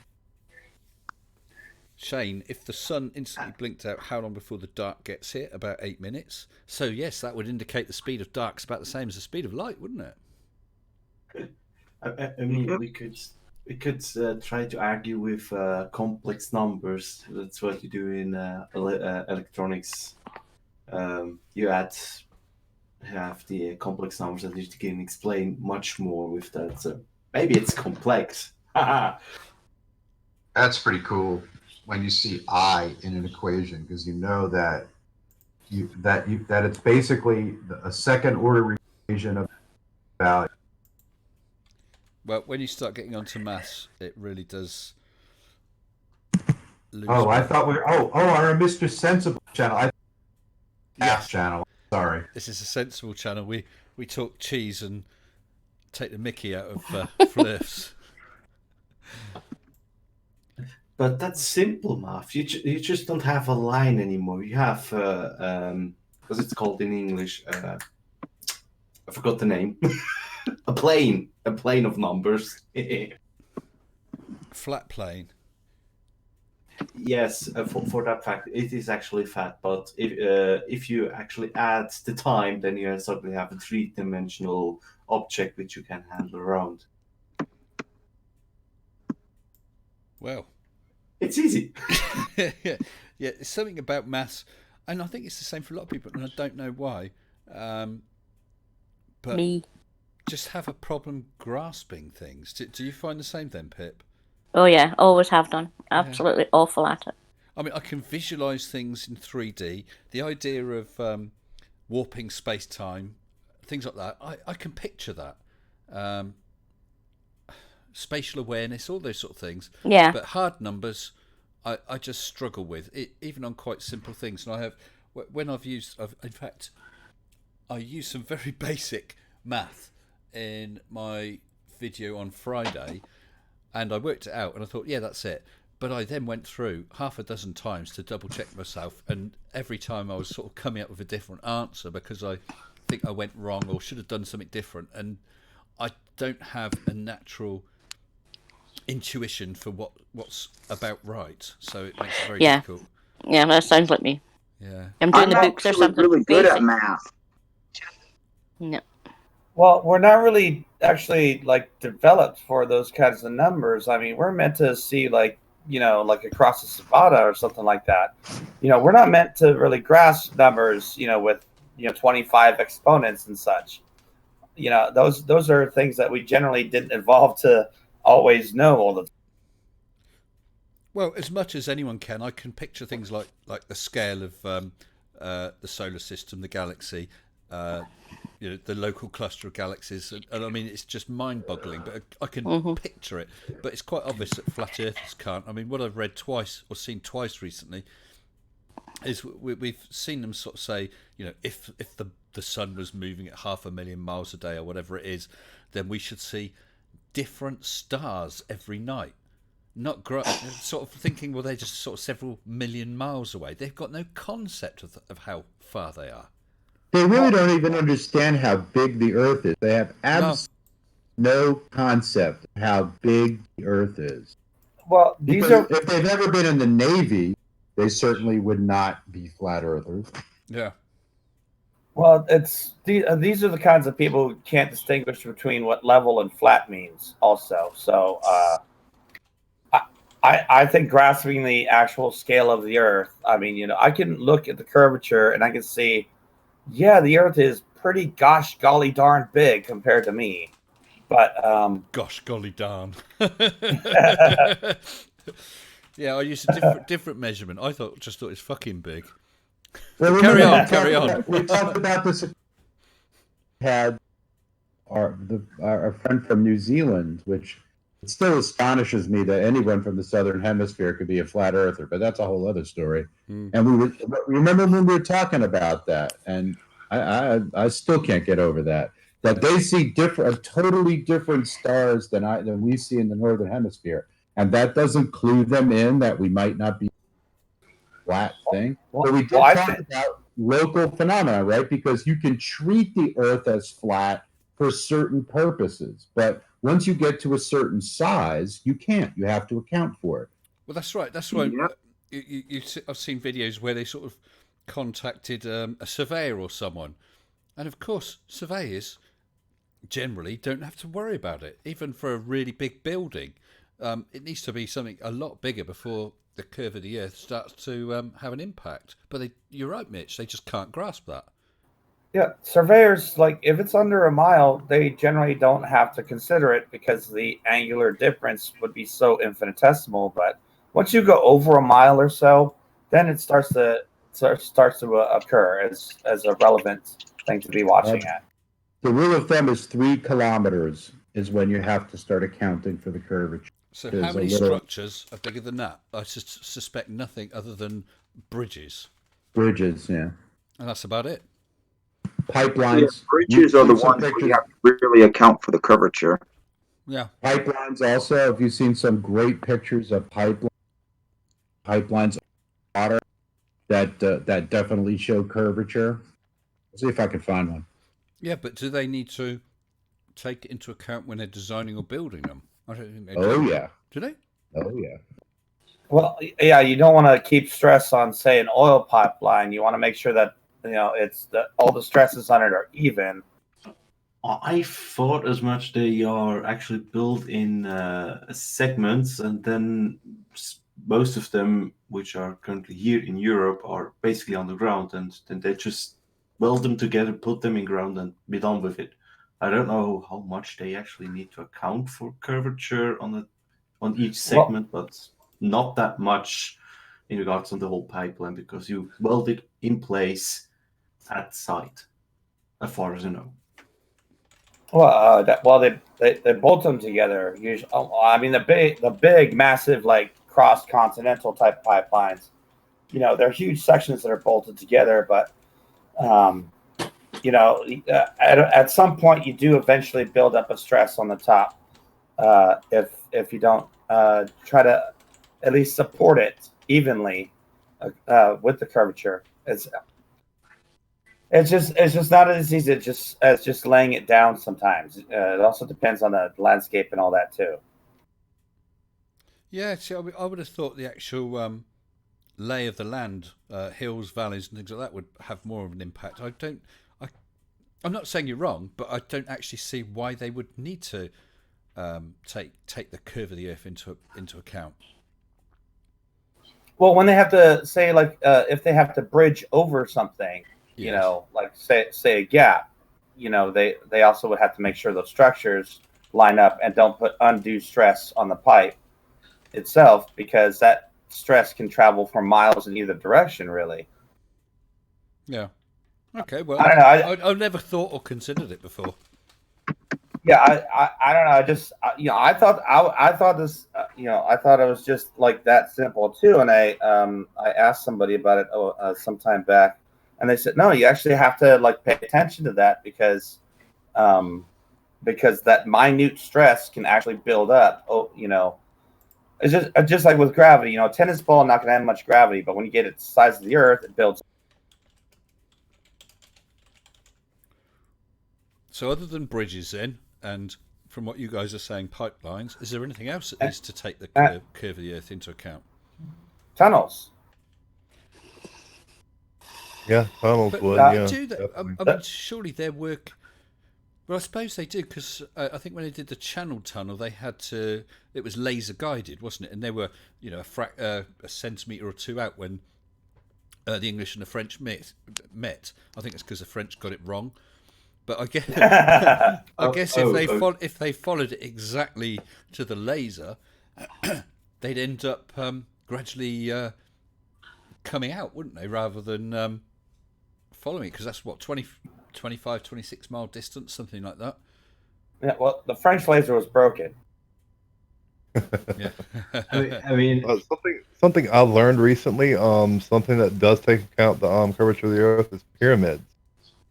Shane, if the sun instantly blinked out, how long before the dark gets here? About 8 minutes. So yes, that would indicate the speed of dark's about the same as the speed of light, wouldn't it? I mean, we could try to argue with complex numbers. That's what you do in electronics. You have the complex numbers, and you can explain much more with that. So maybe it's complex. That's pretty cool when you see I in an equation, because you know that it's basically a second order equation of value. Well, when you start getting onto maths, it really does lose. Oh, I thought we were. Oh, on our Mr. Sensible channel. Yes. Channel. Sorry. This is a sensible channel. We talk cheese and take the mickey out of Flirfs. But that's simple math. You just don't have a line anymore. You have what's it's called in English? I forgot the name. A plane of numbers. Flat plane. Yes, for that fact, it is actually fat. But if you actually add the time, then you suddenly have a three-dimensional object which you can handle around. Well, it's easy. yeah, it's something about maths, and I think it's the same for a lot of people, and I don't know why. But Me. just have a problem grasping things. Do you find the same then, Pip? Oh yeah, always have done. Absolutely awful at it. I mean, I can visualize things in 3D. The idea of warping space-time, things like that, I can picture that. Spatial awareness, all those sort of things. Yeah. But hard numbers, I just struggle with it, even on quite simple things. And I have, when in fact, I used some very basic math in my video on Friday, and I worked it out, and I thought, yeah, that's it. But I then went through half a dozen times to double check myself, and every time I was sort of coming up with a different answer because I think I went wrong or should have done something different, and I don't have a natural intuition for what's about right, so it makes it very difficult. Yeah, that sounds like me. Yeah, I'm doing I'm the books or actually something. really good basic. at math. No. Well, we're not really actually like developed for those kinds of numbers. I mean, we're meant to see like across the savannah or something like that. We're not meant to really grasp numbers, with 25 exponents and such. Those are things that we generally didn't evolve to always know all the time. well, as much as anyone can, I can picture things like the scale of the solar system, the galaxy, the local cluster of galaxies, and I mean, it's just mind-boggling. But I can picture it. But it's quite obvious that flat earthers can't. I mean, what I've read twice or seen twice recently is we've seen them sort of say, if the sun was moving at 500,000 miles a day or whatever it is, then we should see different stars every night. Not sort of thinking, well, they're just sort of several million miles away. They've got no concept of how far they are. They really don't even understand how big the Earth is. They have absolutely no concept of how big the Earth is. Well, if they've ever been in the Navy, they certainly would not be flat earthers. Yeah. Well, these are the kinds of people who can't distinguish between what level and flat means also. So I think grasping the actual scale of the Earth, I mean, I can look at the curvature and I can see, yeah, the Earth is pretty gosh golly darn big compared to me. But gosh golly darn. Yeah, I used a different measurement. I just thought it's fucking big. Well, carry on. We talked about this. Had our friend from New Zealand, which it still astonishes me that anyone from the Southern Hemisphere could be a flat earther, but that's a whole other story. And remember when we were talking about that, and I still can't get over that they see totally different stars than we see in the Northern Hemisphere, and that doesn't clue them in that we might not be flat thing. But we did talk about local phenomena, right? Because you can treat the Earth as flat for certain purposes, but once you get to a certain size, you can't. You have to account for it. Well, that's right. That's why I've seen videos where they sort of contacted a surveyor or someone, and of course, surveyors generally don't have to worry about it, even for a really big building. It needs to be something a lot bigger before the curve of the Earth starts to have an impact. But you're right, Mitch. They just can't grasp that. Yeah, surveyors, like, if it's under a mile, they generally don't have to consider it because the angular difference would be so infinitesimal. But once you go over a mile or so, then it starts to occur as a relevant thing to be watching at. The rule of thumb is 3 kilometers is when you have to start accounting for the curvature. So how many structures are bigger than that? I suspect nothing other than bridges. Bridges, yeah. And that's about it. Pipelines. Yeah, bridges are the ones where you have to really account for the curvature. Yeah. Pipelines also, have you seen some great pictures of pipelines water that definitely show curvature? Let's see if I can find one. Yeah, but do they need to take it into account when they're designing or building them? I don't think they do. Oh, yeah. Do they? Oh, yeah. Well, yeah, you don't want to keep stress on, say, an oil pipeline. You want to make sure that all the stresses on it are even. I thought as much. They are actually built in segments, and then most of them, which are currently here in Europe, are basically on the ground, and then they just weld them together, put them in ground, and be done with it. I don't know how much they actually need to account for curvature on each segment, but not that much. in regards to the whole pipeline because you weld it in place at site, as far as you know. Well, they bolt them together. Usually, I mean the big, massive, like cross-continental type pipelines. You know, they're huge sections that are bolted together, but you know, at some point you do eventually build up a stress on the top if you don't try to at least support it evenly with the curvature. It's just not as easy as just laying it down sometimes. It also depends on the landscape and all that too. Yeah, see, I would have thought the actual lay of the land, hills, valleys, and things like that would have more of an impact. I'm not saying you're wrong, but I don't actually see why they would need to take the curve of the Earth into account. Well, when they have to say like if they have to bridge over something. You know, like say a gap, you know, they also would have to make sure those structures line up and don't put undue stress on the pipe itself, because that stress can travel for miles in either direction, really. Yeah. Okay. Well, I don't know. I've never thought or considered it before. Yeah, I don't know. I just you know, I thought this you know, I thought it was just like that simple too, and I asked somebody about it some time back. And they said, no, you actually have to like pay attention to that because that minute stress can actually build up. Oh, you know, it's just like with gravity. You know, a tennis ball not going to have much gravity, but when you get it the size of the Earth, it builds. So, other than bridges, then, and from what you guys are saying, pipelines, is there anything else that needs to take the curve of the Earth into account? Tunnels. Yeah, tunnels But would. Yeah, do they, I mean, surely their work. Well, I suppose they do, because I think when they did the Channel Tunnel, they had to. It was laser guided, wasn't it? And they were, you know, a centimetre or two out when the English and the French met. I think it's because the French got it wrong. But I guess, if they followed it exactly to the laser, they'd end up gradually coming out, wouldn't they, rather than following it, because that's what 25, 26 mile distance, something like that. Yeah, well, the French laser was broken. Yeah. I mean, something I learned recently, something that does take account the curvature of the Earth is pyramids.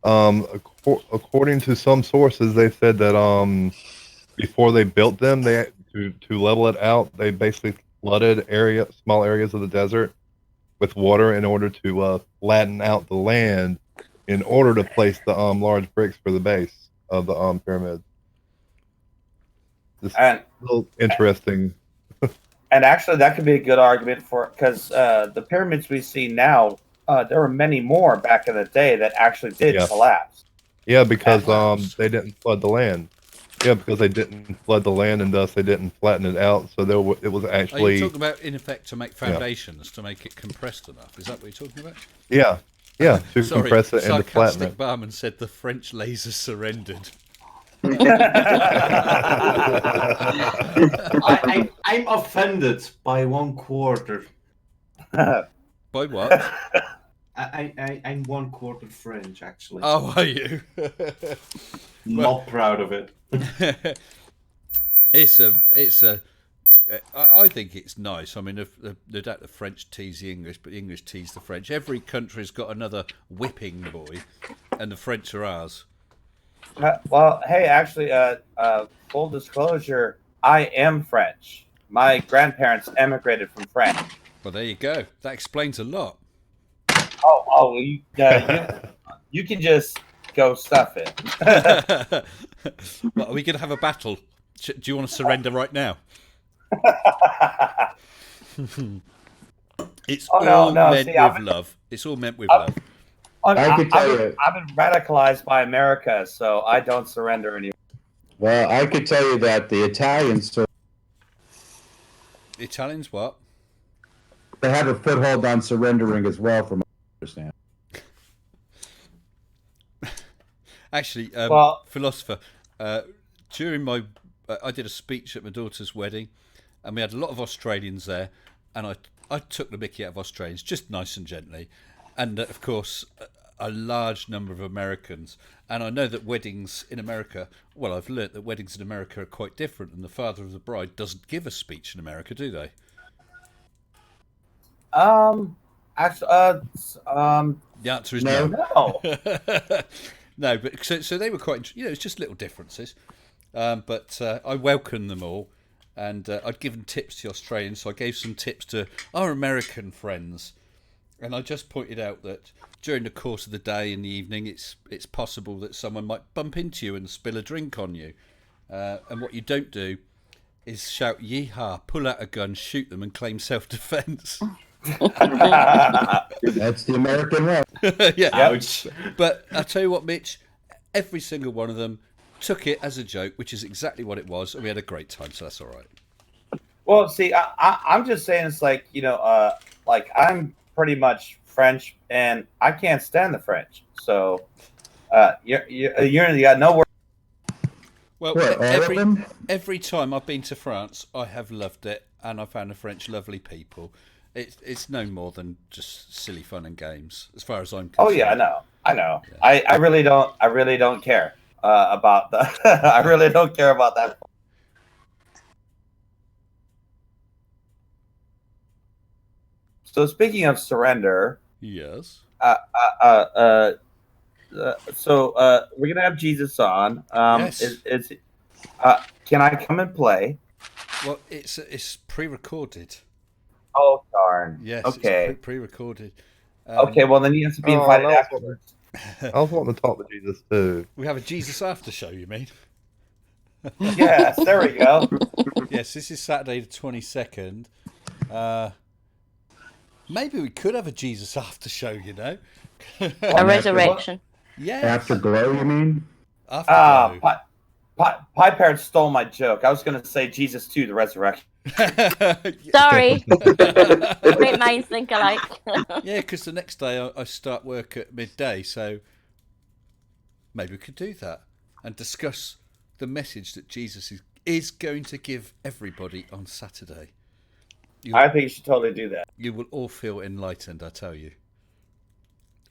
According to some sources, they said that before they built them, they to level it out, they basically flooded small areas of the desert with water in order to flatten out the land in order to place the large bricks for the base of the pyramid. This is a little interesting. And actually, that could be a good argument for, because the pyramids we see now, there were many more back in the day that actually did collapse. Yeah, because they didn't flood the land. Yeah, because they didn't flood the land, and thus they didn't flatten it out. So it was actually. Are you talking about, in effect, to make foundations, to make it compressed enough? Is that what you're talking about? Yeah, to compress it and to flatten it. Barman said the French laser surrendered. I'm offended by 1/4. By what? I'm 1/4 French, actually. Oh, are you? Not proud of it. I think it's nice. I mean, no doubt the French tease the English, but the English tease the French. Every country's got another whipping boy, and the French are ours. Well, hey, actually, full disclosure, I am French. My grandparents emigrated from France. Well, there you go. That explains a lot. You can just go stuff it. Well, are we going to have a battle? Do you want to surrender right now? It's all meant with love. It's all meant with love. I've been radicalized by America, so I don't surrender anymore. Well, I could tell you that the Italians. The Italians what? They have a foothold on surrendering as well, from what I understand. Actually, philosopher, during I did a speech at my daughter's wedding, and we had a lot of Australians there, and I took the mickey out of Australians just nice and gently, and of course a large number of Americans. And I know that weddings in America, well, I've learnt that weddings in America are quite different, and the father of the bride doesn't give a speech in America, do they? Actually, The answer is No. no. No, but so they were quite, it's just little differences. But I welcomed them all, and I'd given tips to the Australians, so I gave some tips to our American friends. And I just pointed out that during the course of the day and the evening, it's possible that someone might bump into you and spill a drink on you. And what you don't do is shout "Yeehaw!" pull out a gun, shoot them, and claim self-defense. That's the American way. Yeah. Ouch. But I tell you what, Mitch, every single one of them took it as a joke, which is exactly what it was, and we had a great time, so that's all right. Well, see, I'm just saying it's like, like I'm pretty much French, and I can't stand the French. So, you got no word. Well, What, all of them? every time I've been to France, I have loved it, and I found the French lovely people. It's no more than just silly fun and games, as far as I'm concerned. Oh yeah, I know. Yeah. I really don't care about the. I really don't care about that. So speaking of surrender, Yes. So we're gonna have Jesus on. Yes. Can I come and play? Well, it's pre-recorded. Oh darn. Yes. Okay. It's pre-recorded. Okay. Well, then he has to be invited afterwards. I was wanting to talk to Jesus too. We have a Jesus after show, you mean? Yes. There we go. Yes. This is Saturday the 22nd. Maybe we could have a Jesus after show, A resurrection. Yeah. Afterglow, you mean? Afterglow. Pie Parrot stole my joke. I was going to say Jesus 2, the resurrection. Sorry. Great minds think alike. Yeah, because the next day I start work at midday, so maybe we could do that and discuss the message that Jesus is going to give everybody on Saturday. I think you should totally do that. You will all feel enlightened, I tell you.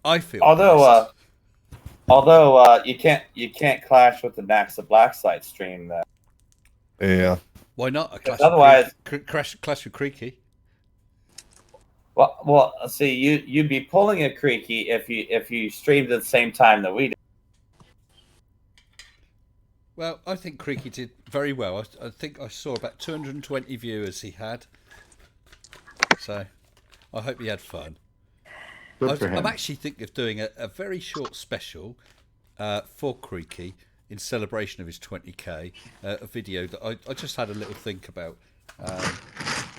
I feel. Although you can't clash with the Nax the Black Site stream. Yeah. Why not? Otherwise, clash with Creaky. Well, see, you'd be pulling a Creaky if you streamed at the same time that we did. Well, I think Creaky did very well. I think I saw about 220 viewers he had. So, I hope he had fun. Good for him. I'm actually thinking of doing a very short special for Creaky in celebration of his 20k, a video that I just had a little think about. But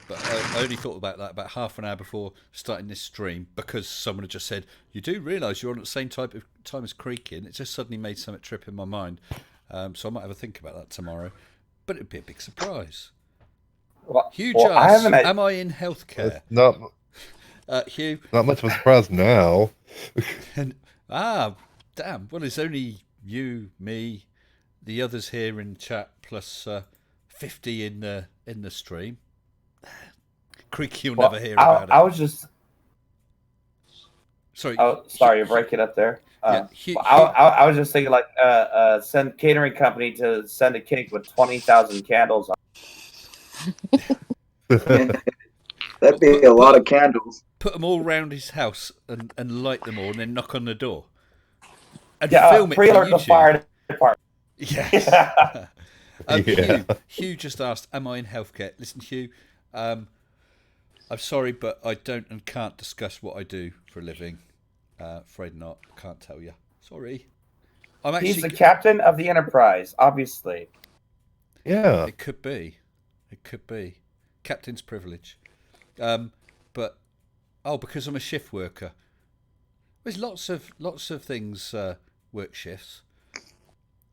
I only thought about that about half an hour before starting this stream, because someone had just said, you do realise you're on at the same type of time as Creaky, and it just suddenly made something trip in my mind. So I might have a think about that tomorrow. But it'd be a big surprise. Well, Hugh well, Joss, am I in healthcare? It's not Hugh. not much of a surprise now. And, damn. Well, it's only you, me, the others here in chat, plus 50 in the stream. Creaky, you'll never hear about it. I was just. Sorry. Oh, sorry, you're breaking up there. Yeah, I was just thinking, like, send catering company to send a cake with 20,000 candles on. That'd be a lot of candles. Put them all round his house and light them all, and then knock on the door. And Yeah, film it for pre-alert the YouTube. fire department. Yes. Yeah. Hugh just asked, am I in healthcare? Listen, Hugh, I'm sorry, but I don't and can't discuss what I do for a living. Afraid not. Can't tell you. Sorry. He's the captain of the Enterprise, obviously. Yeah. It could be. It could be. Captain's privilege. But because I'm a shift worker. There's lots of things work shifts.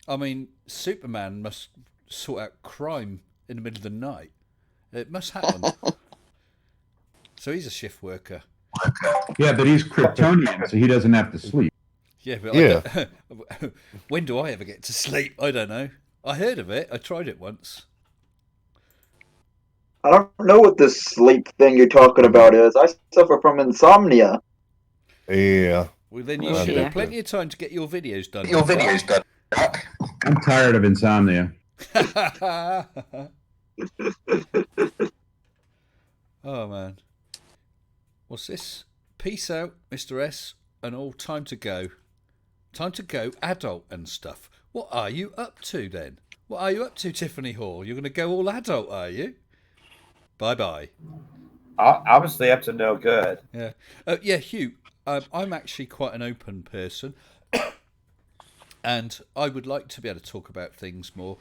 I mean, Superman must sort out crime in the middle of the night. It must happen. So he's a shift worker. Yeah, but he's Kryptonian, so he doesn't have to sleep. Yeah, but Yeah. When do I ever get to sleep? I don't know. I heard of it. I tried it once. I don't know what this sleep thing you're talking about is. I suffer from insomnia. Yeah. Well, then you Oh, should dear. have plenty of time to get your videos done. I'm tired of insomnia. Oh, man. What's this? Peace out, Mr. S, and all time to go. Time to go, adult and stuff. What are you up to then? What are you up to, Tiffany Hall? You're going to go all adult, are you? Bye-bye. Obviously up to no good. Yeah. Yeah, Hugh, I'm actually quite an open person. And I would like to be able to talk about things more.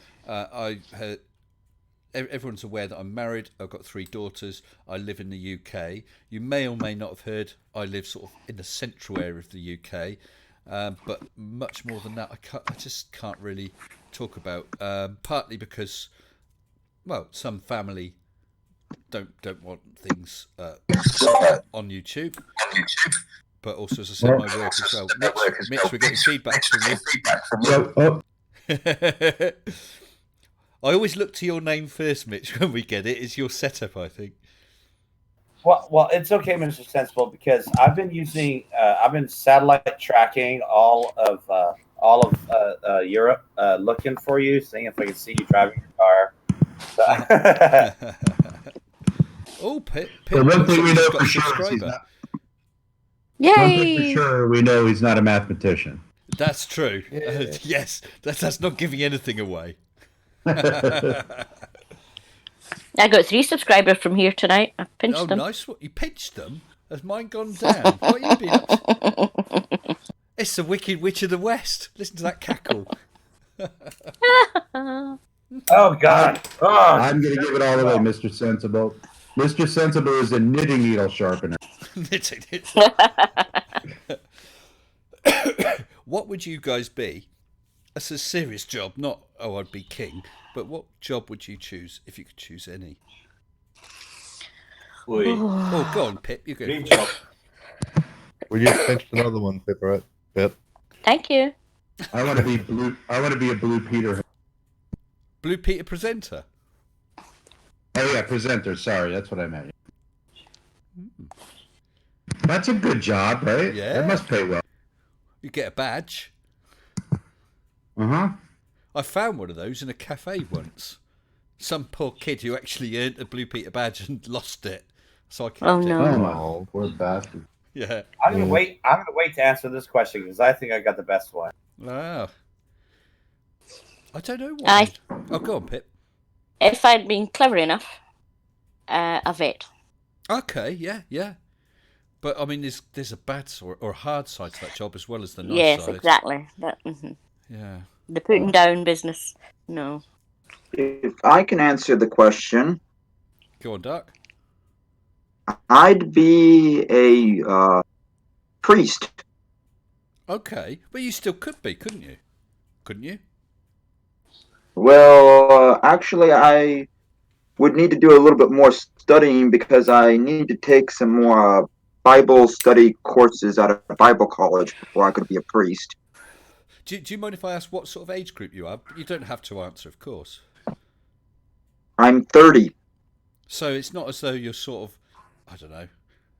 Everyone's aware that I'm married. I've got 3 daughters. I live in the UK. You may or may not have heard I live sort of in the central area of the UK. But much more than that, I just can't really talk about. Partly because, well, some family don't want things on YouTube. But also, as I said, my work as well. Mitch, we're getting feedback from you. I always look to your name first, Mitch, when we get it. It's your setup, I think. Well, it's okay, Mr. Sensible, because I've been satellite tracking all of Europe, looking for you, seeing if I can see you driving your car. Oh, Pip! So one thing we know got for a sure is he's subscriber. not, one thing for Yay! sure we know he's not a mathematician. That's true. Yes, that's not giving anything away. I got 3 subscribers from here tonight. I pinched Oh, them. nice! What, you pinched them? Has mine gone down? What have you been up to? It's the Wicked Witch of the West. Listen to that cackle. Oh God! Oh, I'm going to give it all away, Mr. Sensible. Mr. Sensible is a knitting needle sharpener. Knitting it. What would you guys be? That's a serious job, not, oh, I'd be king, but what job would you choose if you could choose any? Oi. Oh, go on, Pip, you go. Dream job. We just pinched another one, Pip, right? Pip. Thank you. I want to be blue. I want to be a Blue Peter. Blue Peter presenter. Oh yeah, presenter. Sorry, that's what I meant. That's a good job, right? Yeah. That must pay well. You get a badge. Uh-huh. I found one of those in a cafe once. Some poor kid who actually earned a Blue Peter badge and lost it. So I kept Oh, it. no. Oh my poor bastard. Yeah. I'm gonna wait to answer this question because I think I got the best one. Wow. I don't know why. Oh, go on, Pip. If I'd been clever enough, a vet. Okay, yeah. But I mean, there's a bad or a hard side to that job as well as the nice Yes, side. exactly. Yeah. The putting down business. No. If I can answer the question, Go on, Duck. I'd be a priest. Okay, but you still could be, couldn't you? Couldn't you? Well, actually, I would need to do a little bit more studying because I need to take some more Bible study courses out of Bible college before I could be a priest. Do you mind if I ask what sort of age group you are? You don't have to answer, of course. I'm 30. So it's not as though you're sort of, I don't know,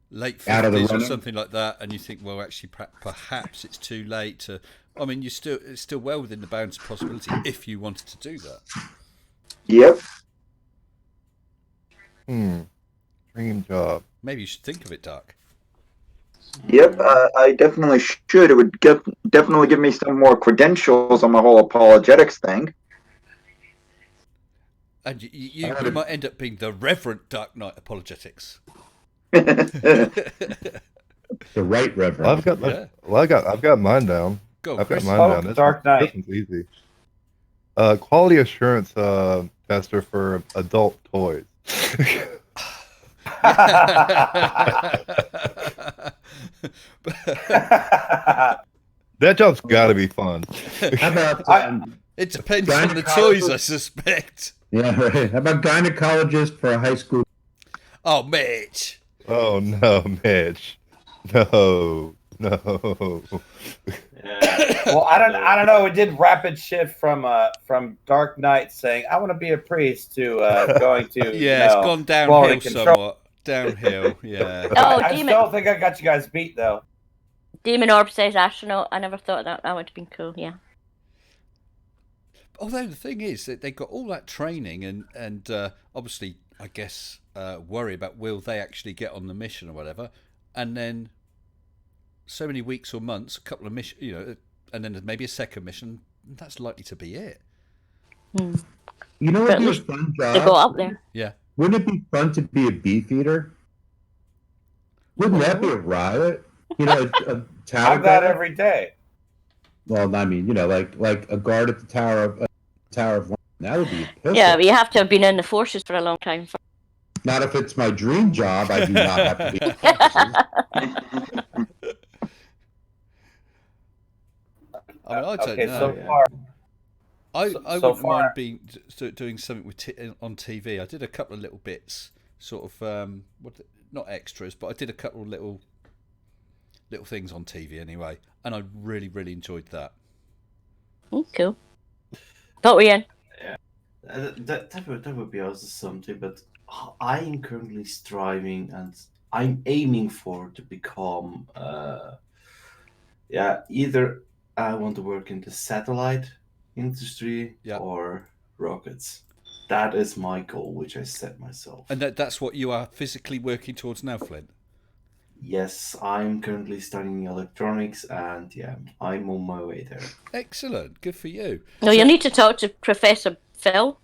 late Out of the 50s or running? something like that, and you think, well, actually, perhaps it's too late to. I mean, it's still well within the bounds of possibility if you wanted to do that. Yep. Dream job. Maybe you should think of it, Duck. Yep, I definitely should. It would definitely give me some more credentials on my whole apologetics thing. And you might end up being the Reverend Dark Knight Apologetics. The right reverend. I've got mine down. Go, I've got Chris. mine Oh, down. Dark Knight. This one's easy. Quality assurance tester for adult toys. That job's got to be fun. How about It depends on the toys, I suspect. yeah, right. How about gynecologist for a high school? Oh, Mitch. Oh no, Mitch. No. No. Yeah. Well, I don't know. It did rapid shift from Dark Knight saying I want to be a priest to going to Yeah, it's gone downhill quality control. somewhat. Downhill, yeah. Oh, I Demon still think I got you guys beat though. Demon Orb says astronaut. I never thought that would have been cool. Yeah. Although the thing is that they got all that training and obviously, I guess, worry about will they actually get on the mission or whatever, and then so many weeks or months, a couple of missions, and then maybe a second mission. That's likely to be it. Hmm. You know But what at would be a least fun They job? go up there. Yeah. Wouldn't it be fun to be a beefeater? Wouldn't that be a riot? A tower I'm that guard? every day. Well, I mean, like a guard at the Tower of London. That would be a pistol. Yeah, but you have to have been in the forces for a long time. Not if it's my dream job. I do not have to be. In the forces. I mean, I don't Okay, know. so far, I so wouldn't far- mind doing something on TV. I did a couple of little bits, sort of not extras, but I did a couple of little things on TV anyway, and I really enjoyed that. Cool. What were you in? That would be also something, but I am currently striving and I'm aiming for to become either I want to work in the satellite industry or rockets. That is my goal, which I set myself. And that's what you are physically working towards now, Flint? Yes, I'm currently studying electronics, and I'm on my way there. Excellent, good for you. No, you need to talk to Professor Phil.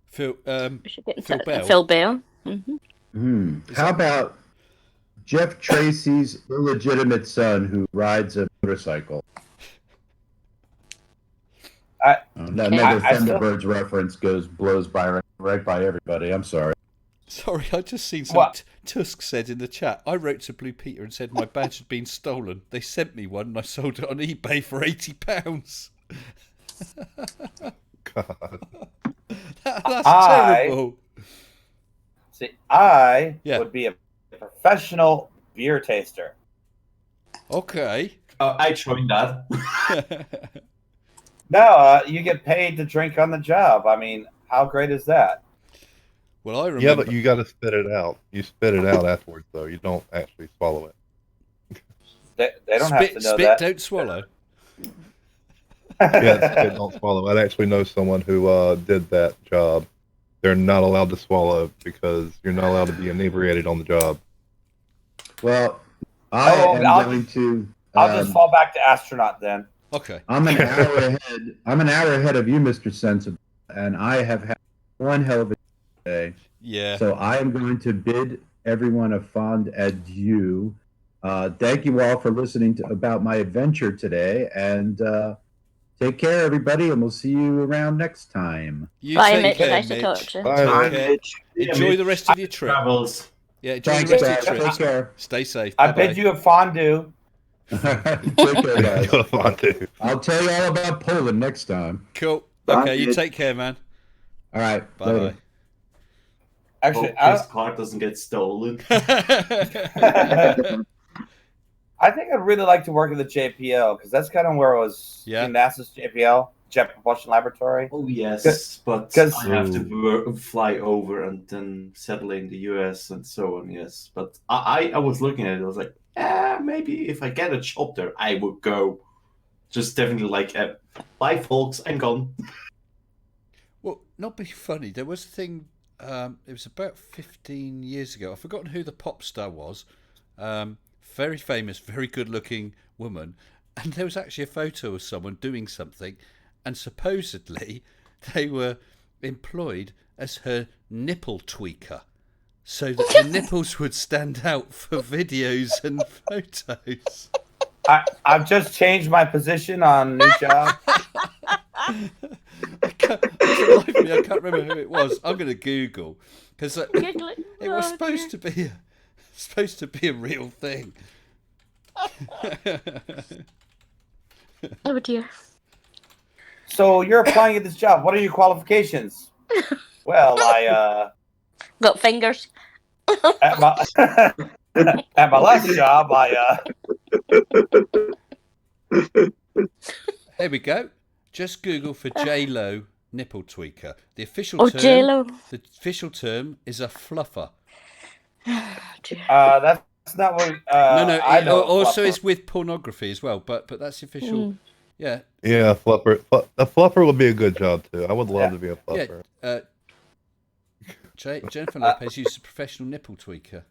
Phil, We should get in Phil touch Bell. with Phil Bell. Mm-hmm. How about Jeff Tracy's illegitimate son who rides a motorcycle? Another I still- Thunderbirds reference blows by right by everybody. I'm sorry. Sorry, I just seen some. What? Tusk said in the chat, I wrote to Blue Peter and said my badge had been stolen. They sent me one and I sold it on eBay for £80. God. That's I- terrible. see, I Yeah. would be a professional beer taster. Okay. I joined that. No, you get paid to drink on the job. I mean, how great is that? Well, I remember. Yeah, but you got to spit it out. You spit it out afterwards, though. You don't actually swallow it. They don't have to know spit, that. don't swallow. Yeah, spit, don't swallow. I actually know someone who did that job. They're not allowed to swallow because you're not allowed to be inebriated on the job. Well, I Oh, am I'll- going to. I'll just fall back to astronaut then. Okay. I'm an hour ahead. I'm an hour ahead of you, Mr. Sensible, and I have had one hell of a day. Yeah. So I am going to bid everyone a fond adieu. Thank you all for listening about my adventure today, and take care, everybody, and we'll see you around next time. You Bye, take Mitch. care, Nice to Mitch. talk to you. Bye. Take care. Enjoy the rest of your trip. Travels. Yeah, enjoy Thanks, the rest guys. of your Take trip. care. Stay safe. I Bye-bye. bid you a fondue. Take care, guys. Go on, dude. I'll tell you all about Poland next time. Cool. Bye, Okay, you Mitch. take care, man. All right. Bye later. Actually, Hope his car doesn't get stolen. bye. I think I'd really like to work at the JPL because that's kind of where I was. Yeah. In NASA's JPL, Jet Propulsion Laboratory. Oh yes, but 'Cause- I have to fly over and then settle in the US and so on. Yes, but I was looking at it. I was like, maybe if I get a job there, I would go. Just definitely like, bye, folks, I'm gone. Well, not be funny. There was a thing. It was about 15 years ago. I've forgotten who the pop star was. Very famous, very good-looking woman, and there was actually a photo of someone doing something, and supposedly they were employed as her nipple tweaker, so that the nipples would stand out for videos and photos. I've just changed my position on new job. I can't remember who it was. I'm going to Google because Google it. it was Oh, supposed to be a real thing. Oh dear. So you're applying at this job. What are your qualifications? Well, I Got fingers. at my at my last job, I Here we go. Just Google for J-Lo nipple tweaker. The official term. J-Lo. The official term is a fluffer. That's not what. No. I It know also fluffer. is with pornography as well. But that's the official. Yeah. Yeah, fluffer. A fluffer would be a good job too. I would love to be a fluffer. Yeah. Jennifer Lopez used a professional nipple tweaker.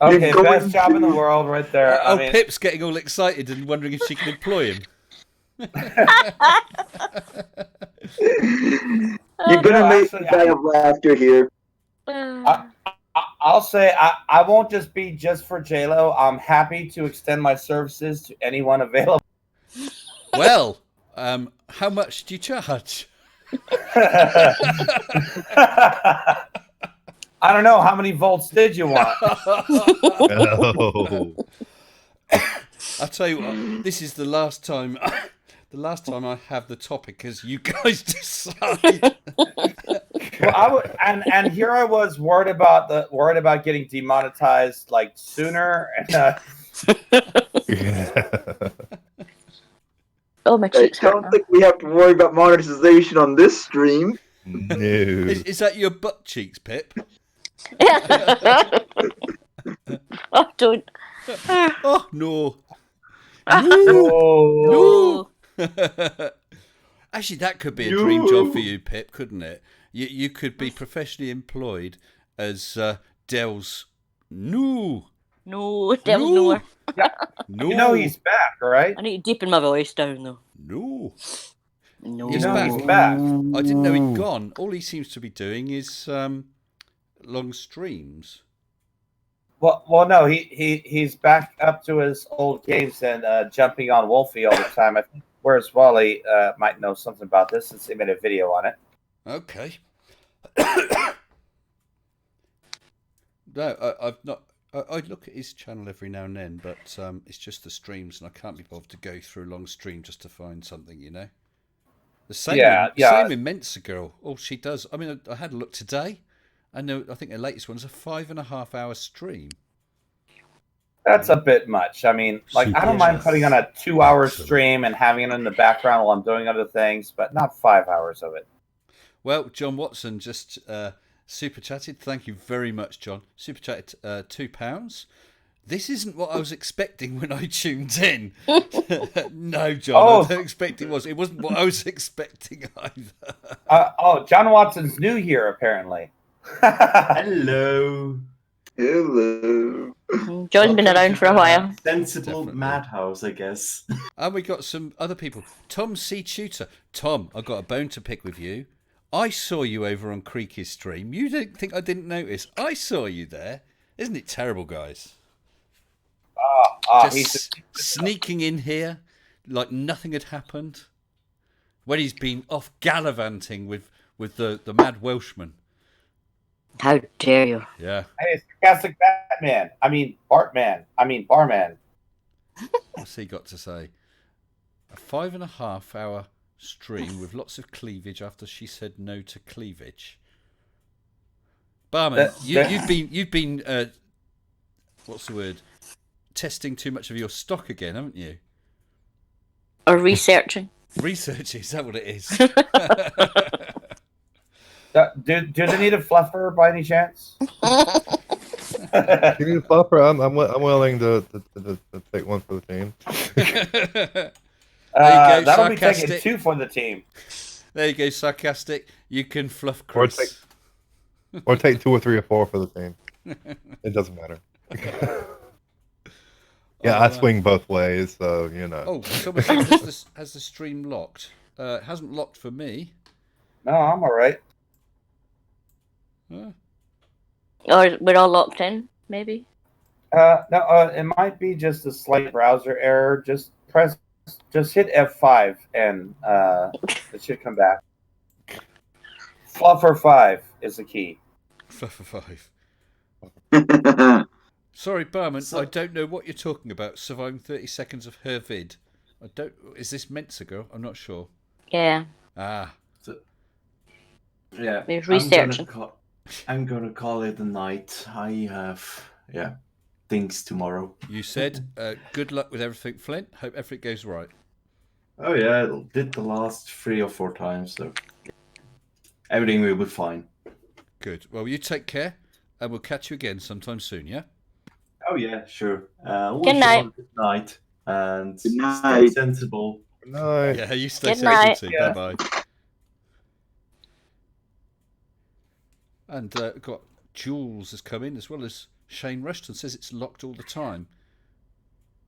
Okay, best job in the world, right there. I mean, Pip's getting all excited and wondering if she can employ him. You're gonna make me die of laughter here. I'll say I won't just be just for J-Lo. I'm happy to extend my services to anyone available. Well, how much do you charge? I don't know. How many volts did you want? Oh. I'll tell you what, this is the last time I have the topic as you guys decide. Well, and here I was worried about getting demonetized like sooner. Oh, my I cheeks hurt don't now. think we have to worry about monetization on this stream. No. Is that your butt cheeks, Pip? Oh, don't. Oh no. Oh. No. Actually, that could be a dream job for you, Pip, couldn't it? You could be professionally employed as Dell's No, Devil's nowhere. No. You know he's back, right? I need to deepen my voice down, though. No. No. He's You know back. he's back. I didn't know he'd gone. All he seems to be doing is long streams. Well, no, he's back up to his old games and jumping on Wolfie all the time. I think whereas Wally might know something about this since he made a video on it. Okay. No, I've not. I look at his channel every now and then, but it's just the streams, and I can't be bothered to go through a long stream just to find something, you know. The same, same in Mensa Girl. All she does. I mean, I had a look today. I think her latest one's a 5.5 hour stream. That's a bit much. I mean, like I don't mind putting on a 2-hour stream and having it in the background while I'm doing other things, but not 5 hours of it. Well, John Watson just super chatted. Thank you very much, John. Super chatted £2. This isn't what I was expecting when I tuned in. No, John, I don't expect it was. It wasn't what I was expecting either. John Watson's new here apparently. Hello. Hello. John's been around for a while. Sensible Definitely. madhouse, I guess. And we got some other people. Tom C. Tutor. Tom, I got a bone to pick with you. I saw you over on Creaky's stream. You didn't think I didn't notice. I saw you there. Isn't it terrible, guys? Just sneaking in here like nothing had happened. When he's been off gallivanting with the mad Welshman. How dare you? Yeah. Hey, sarcastic Batman. I mean Bartman. I mean Barman. What's he got to say? A 5.5 hour stream with lots of cleavage after she said no to cleavage. Barman, you've been what's the word? Testing too much of your stock again, haven't you? Or researching. Research, is that what it is? Do they need a fluffer by any chance? You need a fluffer? I'm willing to take one for the team. There you go, That'll be taking sarcastic. 2 for the team. There you go, sarcastic. You can fluff Chris. Or take 2 or 3 or 4 for the team. It doesn't matter. Yeah, I swing both ways, so you know. Oh, someone said, has the stream locked? It hasn't locked for me. No, I'm all right. Huh? Or we're all locked in, maybe? No, it might be just a slight browser error. Just hit F5 and it should come back. Fluffer 5 is the key. Fluffer 5. Sorry, Barman, I don't know what you're talking about. Surviving 30 seconds of her vid. Is this Mensa Girl? I'm not sure. Yeah. Ah. Yeah. We're researching. I'm gonna call it a night. I have yeah, things tomorrow. You said good luck with everything, Flint. Hope everything goes right. Oh yeah, I did the last 3 or 4 times, so everything will be fine. Good. Well, you take care, and we'll catch you again sometime soon, yeah? Oh yeah, sure. Good night. Good night, and Good stay night. sensible. No, Yeah, you stay Good night. sensitive. Bye-bye. And got Jules has come in, as well as Shane Rushton, says it's locked all the time.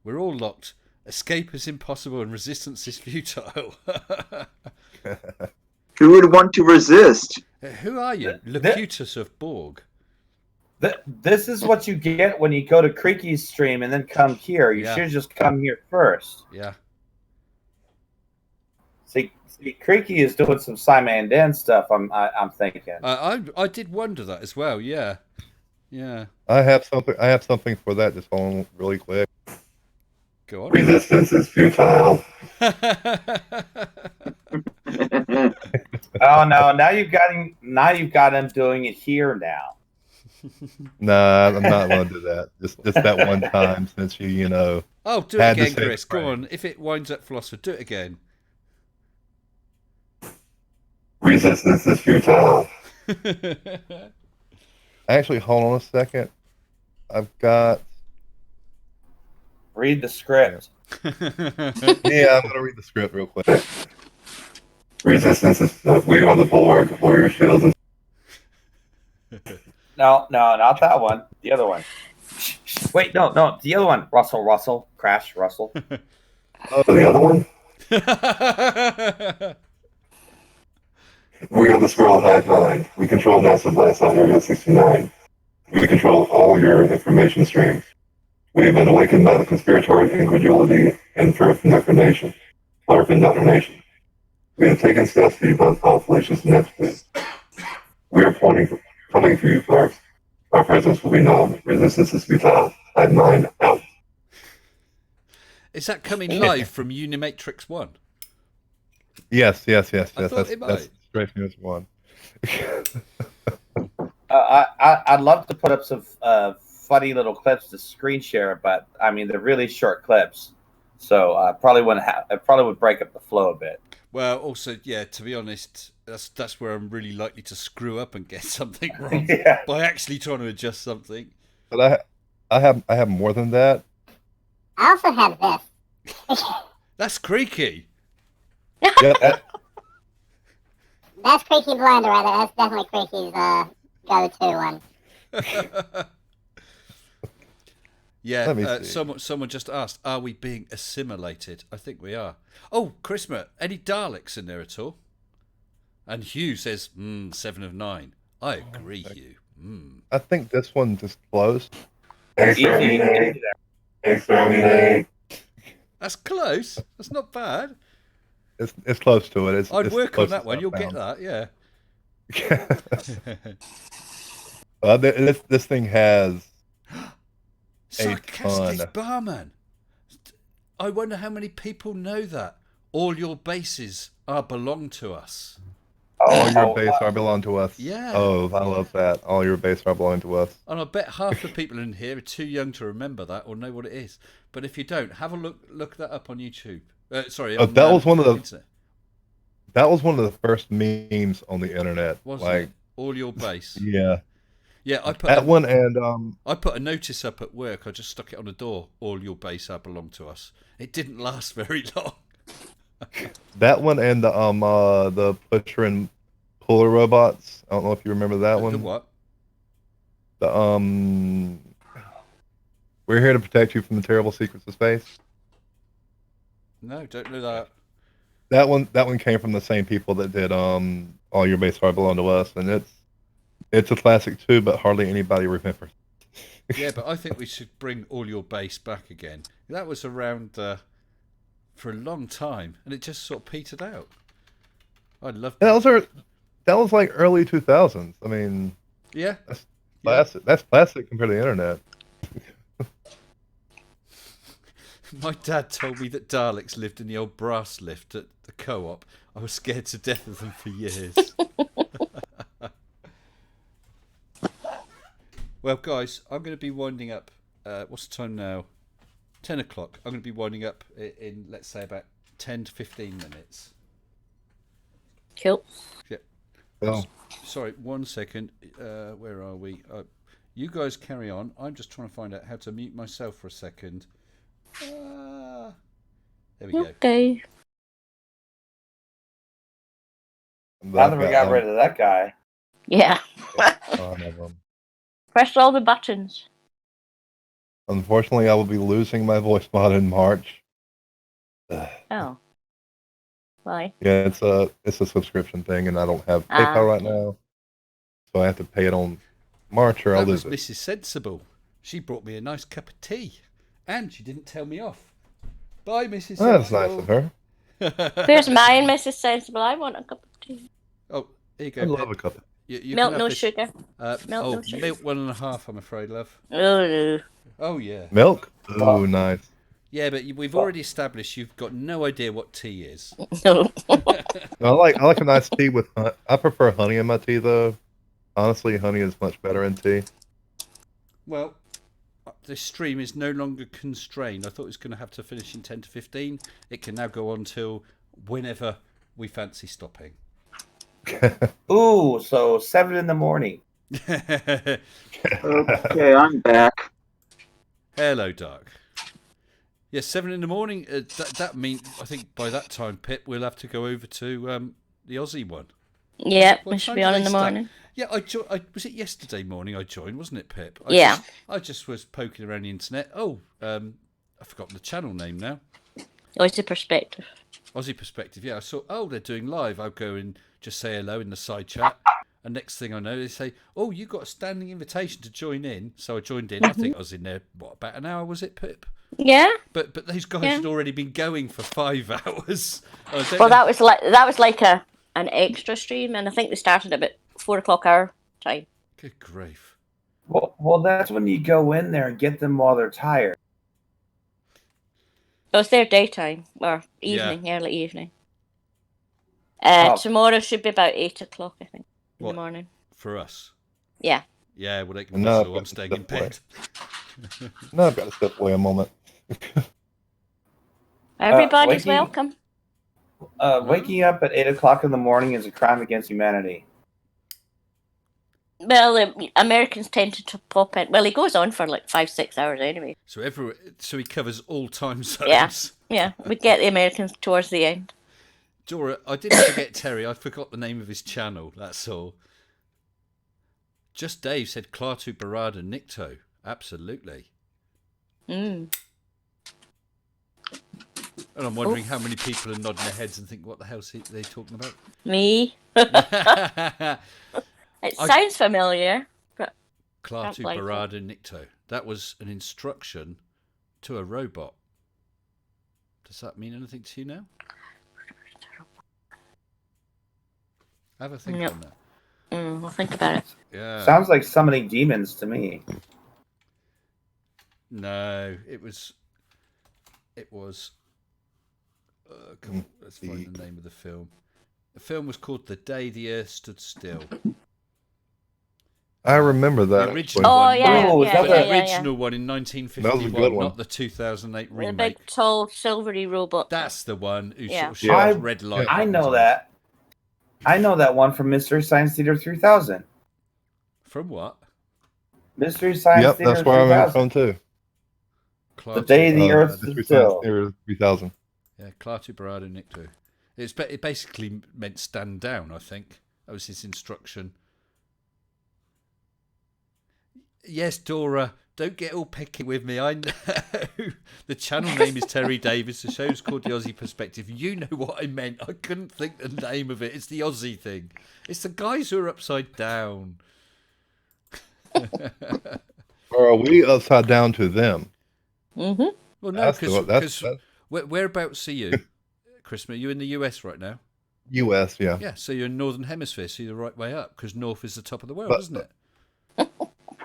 We're all locked. Escape is impossible and resistance is futile. Who would want to resist? Who are you? Locutus of Borg. This is what you get when you go to Creaky's stream and then come here. You Yeah. should just come here first. Yeah. See, Creaky is doing some Simon Dan stuff. I'm thinking. I did wonder that as well. Yeah. Yeah. I have something for that. Just hold on really quick. Go on. Resistance is futile. Oh no! Now you've got him doing it here now. Nah, I'm not going to do that. Just that one time, since you know. Oh, do it had to again, say Chris. Go right. on. If it winds up philosopher, do it again. Resistance is futile. Actually, hold on a second. I've got. Read the script. Yeah, I'm going to read the script real quick. Resistance is we are the Borg. Warrior shields and No, not that one. The other one. Wait, no, the other one. Russell, Crash, Russell. the other one. We are the Squirrel Hive Mind. We control NASA Blast on Area 69. We control all your information streams. We have been awakened by the conspiratorial incredulity and fervent indoctrination. We have taken steps to debunk all fallacious ineptitude. We are coming for you, Clark. Our presence will be known. Resistance is futile. Hive Mind out. Is that coming live from Unimatrix 1? Yes. I thought That's it might. Strafe News 1. I'd love to put up some funny little clips to screen share, but I mean they're really short clips, so it probably would break up the flow a bit. Well, also, yeah, to be honest, that's where I'm really likely to screw up and get something wrong Yeah. by actually trying to adjust something. But I have more than that. I also have this. That's creaky. Yeah, That's Creaky Blender right there. That's definitely Creaky's go-to one. Yeah, Let me see. someone just asked, are we being assimilated? I think we are. Oh, Christmas, any Daleks in there at all? And Hugh says, 7 of 9. I agree, Hugh. I think this one just closed. Exterminate. Exterminate. That's close. That's not bad. It's close to it. I'd it's work on close that to one. You'll found. get that, yeah. This thing has Sarcastic ton. barman. I wonder how many people know that. All your bases are belong to us. All your base are belong to us. Yeah. Oh, I love that. All your base are belong to us. And I bet half the people in here are too young to remember that or know what it is. But if you don't, have a look that up on YouTube. Sorry, on, That was one of the internet. That was one of the first memes on the internet. Wasn't like, it? All your base. yeah, Yeah, I put that one and I put a notice up at work. I just stuck it on the door. All your base are belong to us. It didn't last very long. that one and the pusher and puller robots. I don't know if you remember that The one. what? The we're here to protect you from the terrible secrets of space. No, don't do that. That one came from the same people that did All Your Base Are Belong to Us, and it's a classic too, but hardly anybody remembers. Yeah, but I think we should bring All Your Base back again. That was around for a long time, and it just sort of petered out. I love that. That was like early 2000s. I mean, Yeah. classic. That's classic compared to the internet. My dad told me that Daleks lived in the old brass lift at the co-op. I was scared to death of them for years. Well, guys, I'm going to be winding up. What's the time now? 10 o'clock. I'm going to be winding up in, let's say, about 10 to 15 minutes. Cool. Yep. Well, Sorry, 1 second. Where are we? You guys carry on. I'm just trying to find out how to mute myself for a second. There we go. Okay. Now that we got rid of that guy. Yeah. One of them. Press all the buttons. Unfortunately, I will be losing my voice mod in March. Oh. Why? Yeah, it's a subscription thing, and I don't have PayPal right now, so I have to pay it on March or I'll That was lose it. Mrs. Sensible. She brought me a nice cup of tea, and she didn't tell me off. Bye, Mrs. Sensible. That's nice of her. Where's mine, Mrs. Sensible? I want a cup of tea. Oh, here you go. I love Pip. a cup. You Milk, can have no this. sugar. Milk, no sugar. milk 1.5. I'm afraid, love. Oh, no. Oh yeah. Milk? Oh, nice. Yeah, but we've already established you've got no idea what tea is. No. I like a nice tea with. I prefer honey in my tea, though. Honestly, honey is much better in tea. Well, this stream is no longer constrained. I thought it was going to have to finish in 10 to 15. It can now go on till whenever we fancy stopping. Ooh, so 7 in the morning. Okay, I'm back. Hello, Dark. Yes, 7 in the morning. That means I think by that time, Pip, we'll have to go over to the Aussie one. Yeah, What we should time be do on they in the start? morning. Yeah, was it yesterday morning I joined, wasn't it, Pip? Yeah. I just was poking around the internet. Oh, I've forgotten the channel name now. Aussie Perspective. Aussie Perspective, yeah. I saw, they're doing live. I'll go and just say hello in the side chat. And next thing I know, they say, oh, you got a standing invitation to join in. So I joined in. I think I was in there, about an hour, was it, Pip? Yeah. But those guys had already been going for 5 hours. Well, that was like an extra stream, and I think they started about 4 o'clock our time. Good grief. Well, that's when you go in there and get them while they're tired. Oh, it's their daytime or evening, early evening. Tomorrow should be about 8 o'clock, I think, in the morning. For us? Yeah. Yeah, well, they can No, so I'm staying in bed. No, I've got to step away a moment. Everybody's welcome. Waking up at 8 o'clock in the morning is a crime against humanity. Well, the Americans tend to pop in. Well, he goes on for like 5-6 hours anyway. So he covers all time zones. Yeah. We get the Americans towards the end. Dora, I didn't forget Terry. I forgot the name of his channel. That's all. Just Dave said Klaatu Barada Nikto. Absolutely. Mm. And I'm wondering how many people are nodding their heads and think, what the hell's they talking about? Me. It sounds familiar. But Klaatu Barada Nikto. That was an instruction to a robot. Does that mean anything to you now? Have a think on that. I'll think about it. Yeah. Sounds like summoning demons to me. No, it was. Come on, let's find the name of the film. The film was called The Day the Earth Stood Still. I remember that. The original one. The original one in 1951, That was a good one. not the 2008 remake. The big, tall, silvery robot. That's the one who sort of Yeah. shot red light. I know that. I know that one from Mystery Science Theater 3000. From what? Mystery Science Theater that's where I'm 3000. from too. The Day the Earth Stood Mystery Still. Science Theater 3000. Yeah, Klaatu Barada Nikto. It basically meant stand down, I think. That was his instruction. Yes, Dora, don't get all picky with me. I know. The channel name is Terry Davis. The show's called The Aussie Perspective. You know what I meant. I couldn't think the name of it. It's the Aussie thing. It's the guys who are upside down. Or are we upside down to them? Mm-hmm. Well, no, That's whereabouts are you, Chris? Are you in the US right now? US, yeah. Yeah, so you're in Northern Hemisphere, so you're the right way up, because North is the top of the world, isn't it?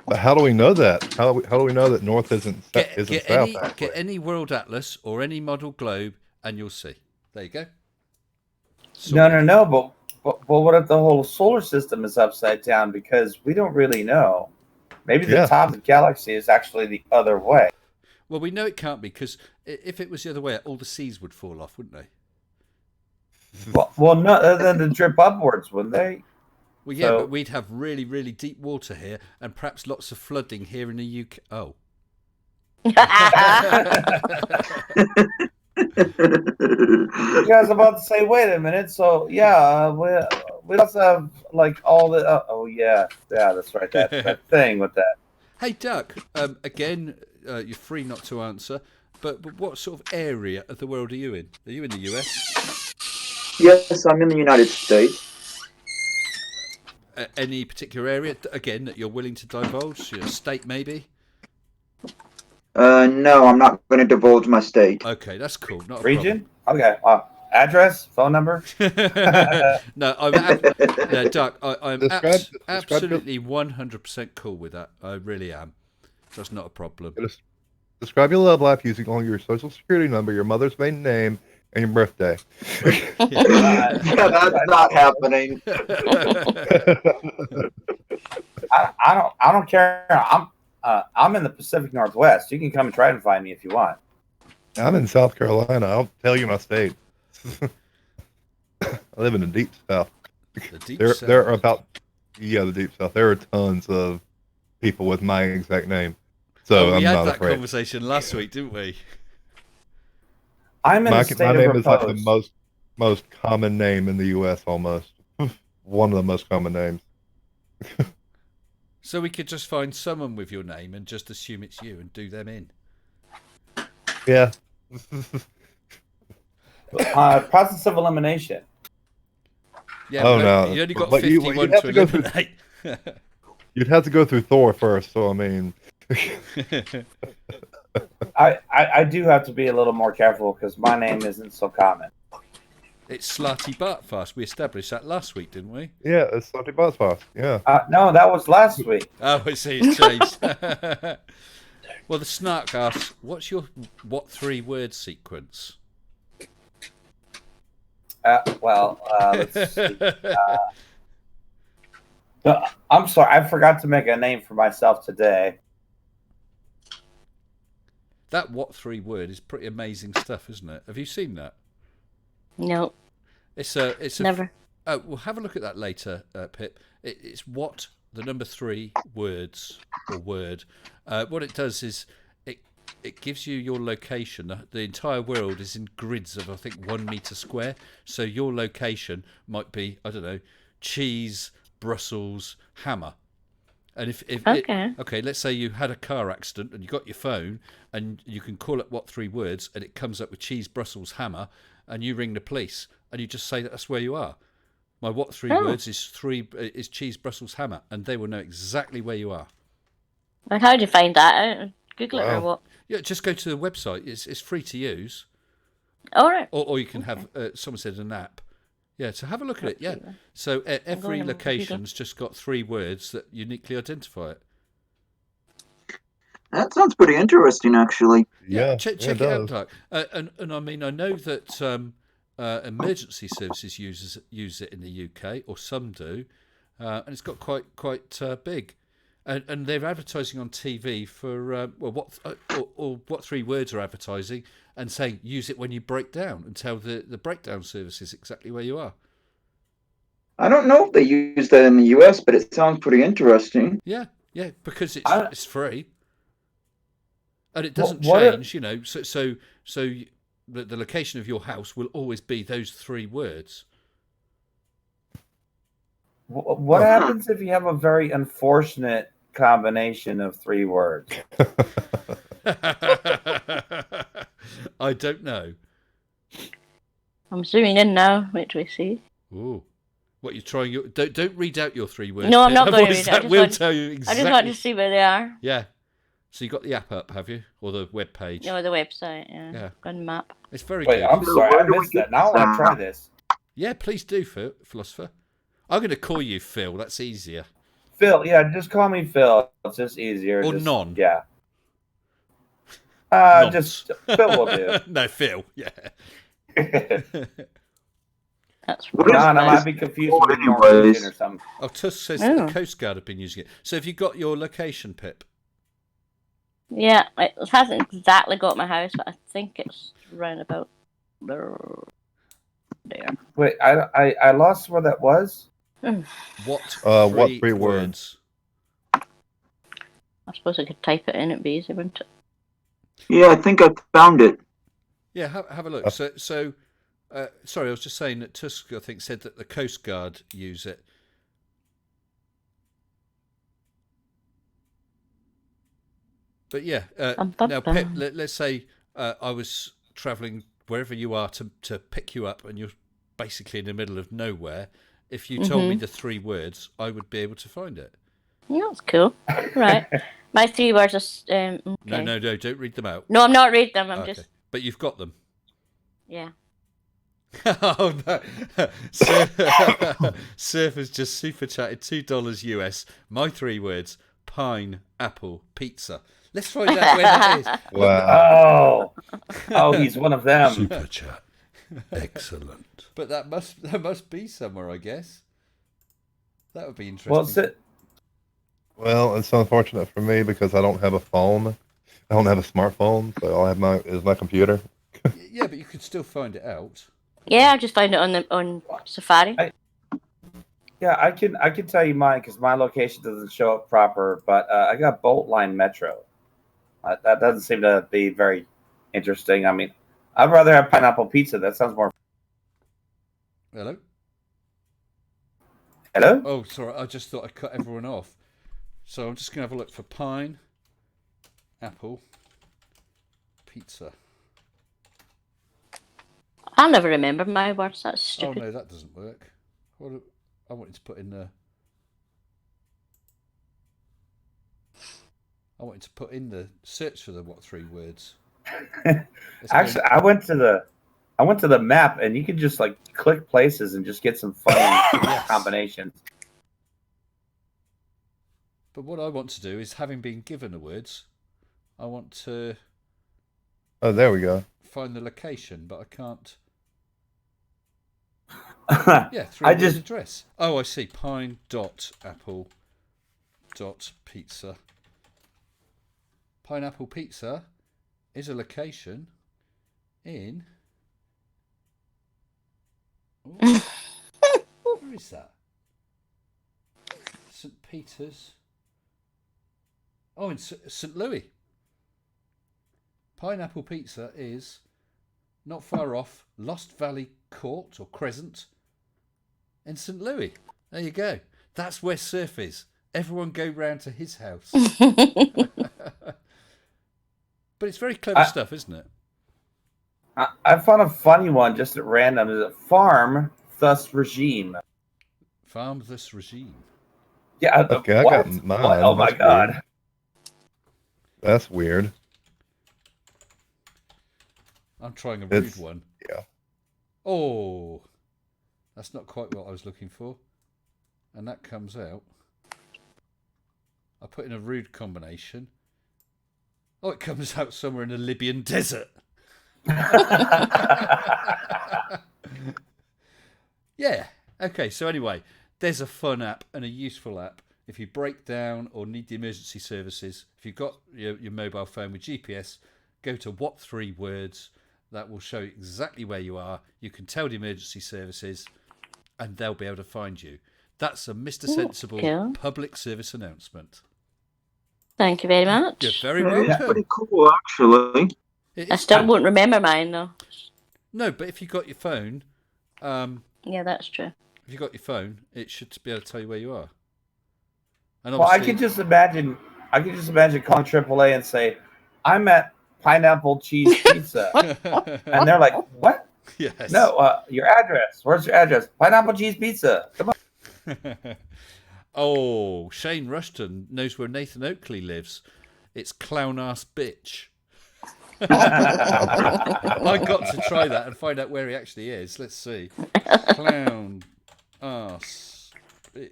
But how do we know that? How do we know that North isn't south? Get any world atlas or any model globe, and you'll see. There you go. No. But what if the whole solar system is upside down? Because we don't really know. Maybe the Yeah. top of the galaxy is actually the other way. Well, we know it can't be because if it was the other way, all the seas would fall off, wouldn't they? Well, no, then to drip upwards, wouldn't they? Well, yeah, So- but we'd have really, really deep water here, and perhaps lots of flooding here in the UK. Oh, You guys about to say, wait a minute. So yeah, we also have like all the. Oh yeah, that's right. That thing with that. hey, Duck. Again, you're free not to answer. But what sort of area of the world are you in? Are you in the US? Yes, I'm in the United States. Any particular area again that you're willing to divulge? Your state, maybe. No, I'm not going to divulge my state. Okay, that's cool. Not a Region? Okay. Address? Phone number? No, no, Duck. I'm Describe absolutely 100% cool with that. I really am. That's not a problem. Describe your love life using only your social security number, your mother's maiden name, and your birthday. Yeah, that's not happening. I don't care. I'm in the Pacific Northwest. You can come and try and find me if you want. I'm in South Carolina. I'll tell you my state. I live in the deep south. The deep There south. are about the deep south. There are tons of people with my exact name. So we I'm had not that afraid. conversation last week, didn't we? I'm in My a state name of is like the repose. most common name in the U.S. Almost one of the most common names. So we could just find someone with your name and just assume it's you and do them in. Yeah. Process of elimination. Yeah, Oh, but no. you only got But you- 51 you'd have to to go through- eliminate. You'd have to go through Thor first. So I mean, I do have to be a little more careful because my name isn't so common. It's Slarty Buttfast. We established that last week, didn't we? yeah, it's Salty Boss Boss. Yeah. No, that was last week. Oh, I see. It's changed. Well, the Snark asks, what's your what 3-word sequence? Let's see. I'm sorry, I forgot to make a name for myself today. That what 3-word is pretty amazing stuff, isn't it? Have you seen that? No, It's a never. We'll have a look at that later, Pip. It's what the number 3 words or word. What it does is it gives you your location. The entire world is in grids of I think 1 meter square. So your location might be I don't know, cheese, Brussels, hammer. And if Okay. let's say you had a car accident and you got your phone and you can call it what 3 words and it comes up with cheese, Brussels, hammer, and you ring the police and you just say that's where you are. My what 3 words is cheese, Brussels, hammer, and they will know exactly where you are. And how do you find that out? Google it or Wow. what? Yeah, just go to the website. It's free to use, All right. or you can have someone said an app. Yeah, so have a look at it. Yeah, so every and location's just got 3 words that uniquely identify it. That sounds pretty interesting, actually. Yeah. check it it out, does. Doug. And I mean, I know that emergency services use it in the UK, or some do, and it's got quite big. And they're advertising on TV for what 3 words are advertising and saying use it when you break down and tell the breakdown services exactly where you are. I don't know if they use that in the U.S., but it sounds pretty interesting. Yeah, because I- it's free, and it doesn't What if- change. You know, so the location of your house will always be those 3 words. What happens if you have a very unfortunate combination of 3 words? I don't know. I'm zooming in now. Wait till we see. Ooh. What you're trying? Don't read out your 3 words. No, I'm Pip, not going to otherwise read it. I that just will want- tell you I exactly. just want to see where they are. Yeah. So you got the app up, have you, or the web page? No, the website. Yeah. Yeah. Go on map. It's very Wait, good. I'm sorry, I missed that. Now I want to try this. Yeah, please do, philosopher. I'm going to call you Phil. That's easier. Phil, yeah, just call me Phil. It's just easier. Or just, non. Yeah. Nonce. Just Phil will do. No, Phil. Yeah. That's What is No, I this? might be confused with Anyways. Norwegian or something. Oh, Tusk says Oh. that the Coast Guard have been using it. So have you got your location, Pip? Yeah, it hasn't exactly got my house, but I think it's round about there. Wait, I lost where that was. What What three words? I suppose I could type it in, it'd be easy, wouldn't it? Yeah, I think I found it. Yeah, have a look. Sorry, I was just saying that Tusk, I think, said that the Coast Guard use it. But yeah, now Pip, let's say I was travelling wherever you are to pick you up, and you're basically in the middle of nowhere. If you told me the 3 words, I would be able to find it. Yeah, that's cool. Right. My 3 words are... okay. No, don't read them out. No, I'm not reading them, I'm Okay. just... But you've got them. Yeah. Oh no! Surf has just super chatted $2 US. My 3 words: pine, apple, pizza. Let's find out where that is. Wow. Oh, he's one of them. Super chat. Excellent. But that must be somewhere, I guess. That would be interesting. Well, Well, it's unfortunate for me because I don't have a phone. I don't have a smartphone, so all I have is my computer. Yeah, but you could still find it out. Yeah, I just found it on Safari. Yeah, I can tell you mine because my location doesn't show up proper. But I got Bolt Line Metro. That doesn't seem to be very interesting. I mean, I'd rather have pineapple pizza. That sounds more. Hello? Hello? Oh, sorry. I just thought I cut everyone off. So I'm just going to have a look for pine, apple, pizza. I'll never remember my words. That's Oh, stupid. no, that doesn't work. I wanted to put in the... I wanted to put in the search for the what 3 words. Actually, I went to the map, and you can just like click places and just get some funny combinations. But what I want to do is, having been given the words, I want to Oh, there we go. find the location, but I can't. Yeah, 3 I words just address. Oh, I see. Pine dot apple dot pizza. Pineapple Pizza is a location in. Ooh, where is that? St. Peter's. Oh, in St. Louis. Pineapple Pizza is not far off Lost Valley Court or Crescent in St. Louis. There you go. That's where Surf is. Everyone go round to his house. But it's very clever stuff, isn't it? I found a funny one just at random. Is it farm thus regime? Farm this regime. Yeah. Okay, what? I got mine. What? Oh my That's god. weird. That's weird. I'm trying a rude It's- one. Yeah. Oh, that's not quite what I was looking for. And that comes out. I put in a rude combination. Oh, it comes out somewhere in the Libyan desert. Yeah. Okay, so anyway, there's a fun app and a useful app. If you break down or need the emergency services, if you've got your mobile phone with GPS, go to what 3 words. That will show you exactly where you are. You can tell the emergency services and they'll be able to find you. That's a Mr. Sensible cool. public service announcement. Thank you very much. You're very It's welcome. pretty cool, actually. It I is- still won't remember mine, though. No, but if you've got your phone, Yeah, that's true. if you've got your phone, it should be able to tell you where you are. And Well, I obviously- can just imagine. Calling AAA and say, "I'm at Pineapple Cheese Pizza," and they're like, "What? Yes. No, your address. Where's your address? Pineapple Cheese Pizza. Come on." Oh, Shane Rushton knows where Nathan Oakley lives. It's Clown Ass Bitch. I got to try that and find out where he actually is. Let's see. Clown Ass Bitch.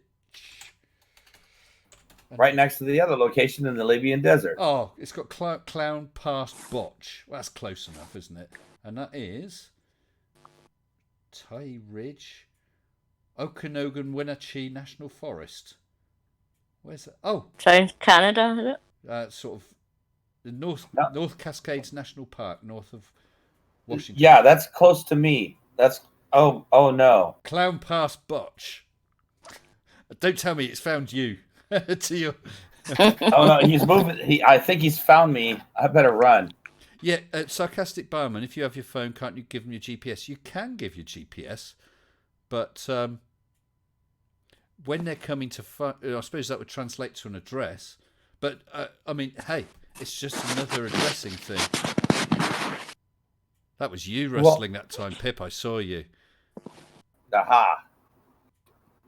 Right next to the other location in the Libyan desert. Oh, it's got Clown Past Botch. Well, that's close enough, isn't it? And that is Tai Ridge, Okanogan Wenatchee National Forest. Where's that? Oh, Sounds Canada, is it? sort of the North Cascades National Park, north of Washington. Yeah, that's close to me. That's oh no. Clown Pass Botch. Don't tell me it's found you. To your... Oh no, he's moving. I think he's found me. I better run. Yeah, Sarcastic Barman, if you have your phone, can't you give them your GPS? You can give your GPS, but when they're coming to I suppose that would translate to an address. But, I mean, hey, it's just another addressing thing. That was you rustling that time, Pip. I saw you. Aha.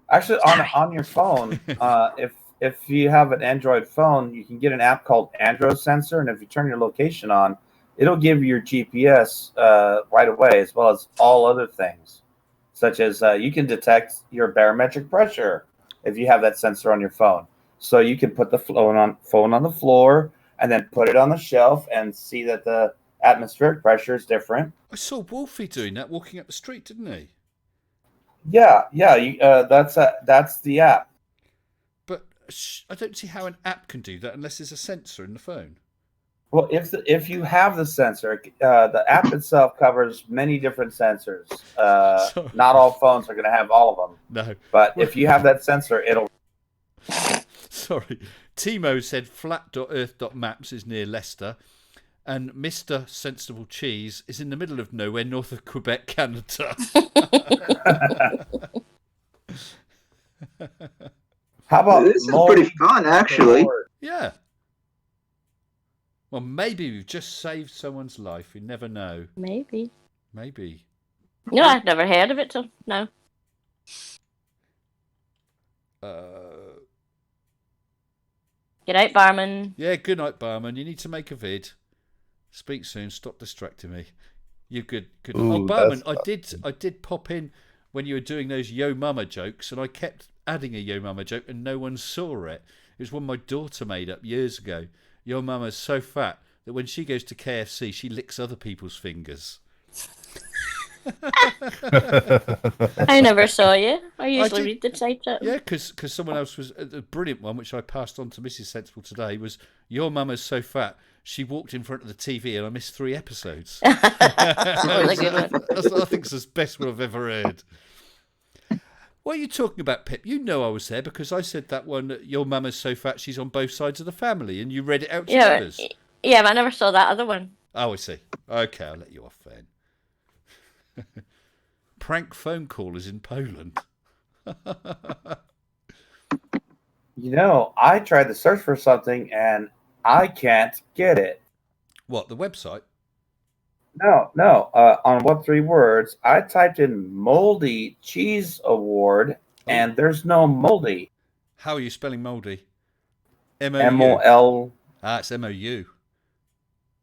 Actually, on your phone, if you have an Android phone, you can get an app called Android Sensor, and if you turn your location on, it'll give you your GPS right away, as well as all other things, such as you can detect your barometric pressure if you have that sensor on your phone. So you can put the phone on the floor and then put it on the shelf and see that the atmospheric pressure is different. I saw Wolfie doing that, walking up the street, didn't he? Yeah. That's the app. But I don't see how an app can do that unless there's a sensor in the phone. Well, if you have the sensor, the app itself covers many different sensors. Not all phones are going to have all of them. No. But if you have that sensor, it'll... Sorry. Timo said flat.earth.maps is near Leicester, and Mr. Sensible Cheese is in the middle of nowhere north of Quebec, Canada. How about this is pretty fun, actually. Yeah. Well, maybe we've just saved someone's life. You never know. Maybe. No, I've never heard of it till now. Good night, barman. Yeah, good night, barman. You need to make a vid. Speak soon. Stop distracting me. You good? Ooh, oh, barman, that's I did pop in when you were doing those Yo Mama jokes, and I kept adding a Yo Mama joke, and no one saw it. It was one my daughter made up years ago. Your mama's so fat that when she goes to KFC, she licks other people's fingers. I never saw you. I usually read the title. Yeah, because someone else was a brilliant one, which I passed on to Mrs. Sensible today. Was your mama's so fat she walked in front of the TV and I missed 3 episodes. That was a good one. I think it's the best one I've ever heard. What are you talking about, Pip? You know I was there because I said that one. Your mama's so fat she's on both sides of the family, and you read it out to others. Yeah, but I never saw that other one. Oh, I see. Okay, I'll let you off then. Prank phone callers in Poland. I tried to search for something and I can't get it. What, the website? No. On What 3 Words, I typed in Moldy Cheese Award, and there's no Moldy. How are you spelling Moldy? M-O-L. Ah, it's M-O-U.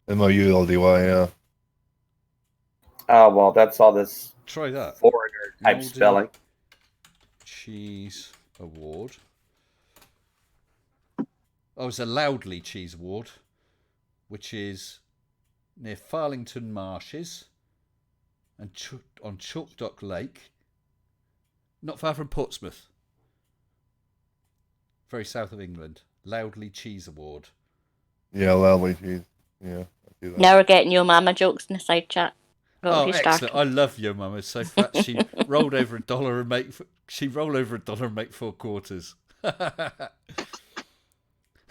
M-O-U-L-D-Y, yeah. Oh, well, that's all this Try that. foreigner type Moldy spelling. Cheese Award. Oh, it's a Loudly Cheese Award, which is near Farlington Marshes and on Chalk Dock Lake, not far from Portsmouth, very south of England. Loudly Cheese Award. Yeah, Loudly Cheese. Yeah, I see that. Now we're getting your mama jokes in the side chat. Oh, excellent! I love your mama so fat she rolled over $1 and make. She rolled over $1 and make 4 quarters.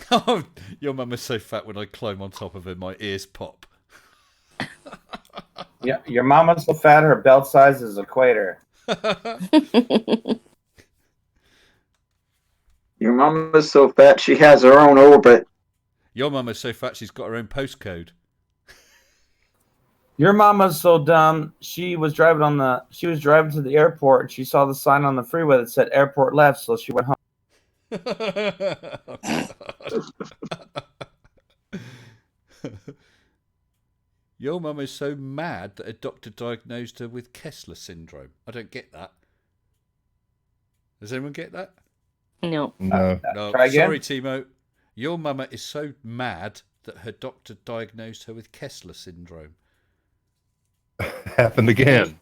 Oh, your mama's so fat when I climb on top of her, my ears pop. Yeah, your mama's so fat her belt size is equator. Your mama's so fat she has her own orbit. Your mama's so fat she's got her own postcode. Your mama's so dumb. She was driving to the airport and she saw the sign on the freeway that said airport left, so she went home. Your mum is so mad that a doctor diagnosed her with Kessler syndrome. I don't get that. Does anyone get that? No. No. No. Try again. Sorry, Timo. Your mama is so mad that her doctor diagnosed her with Kessler syndrome. Happened again.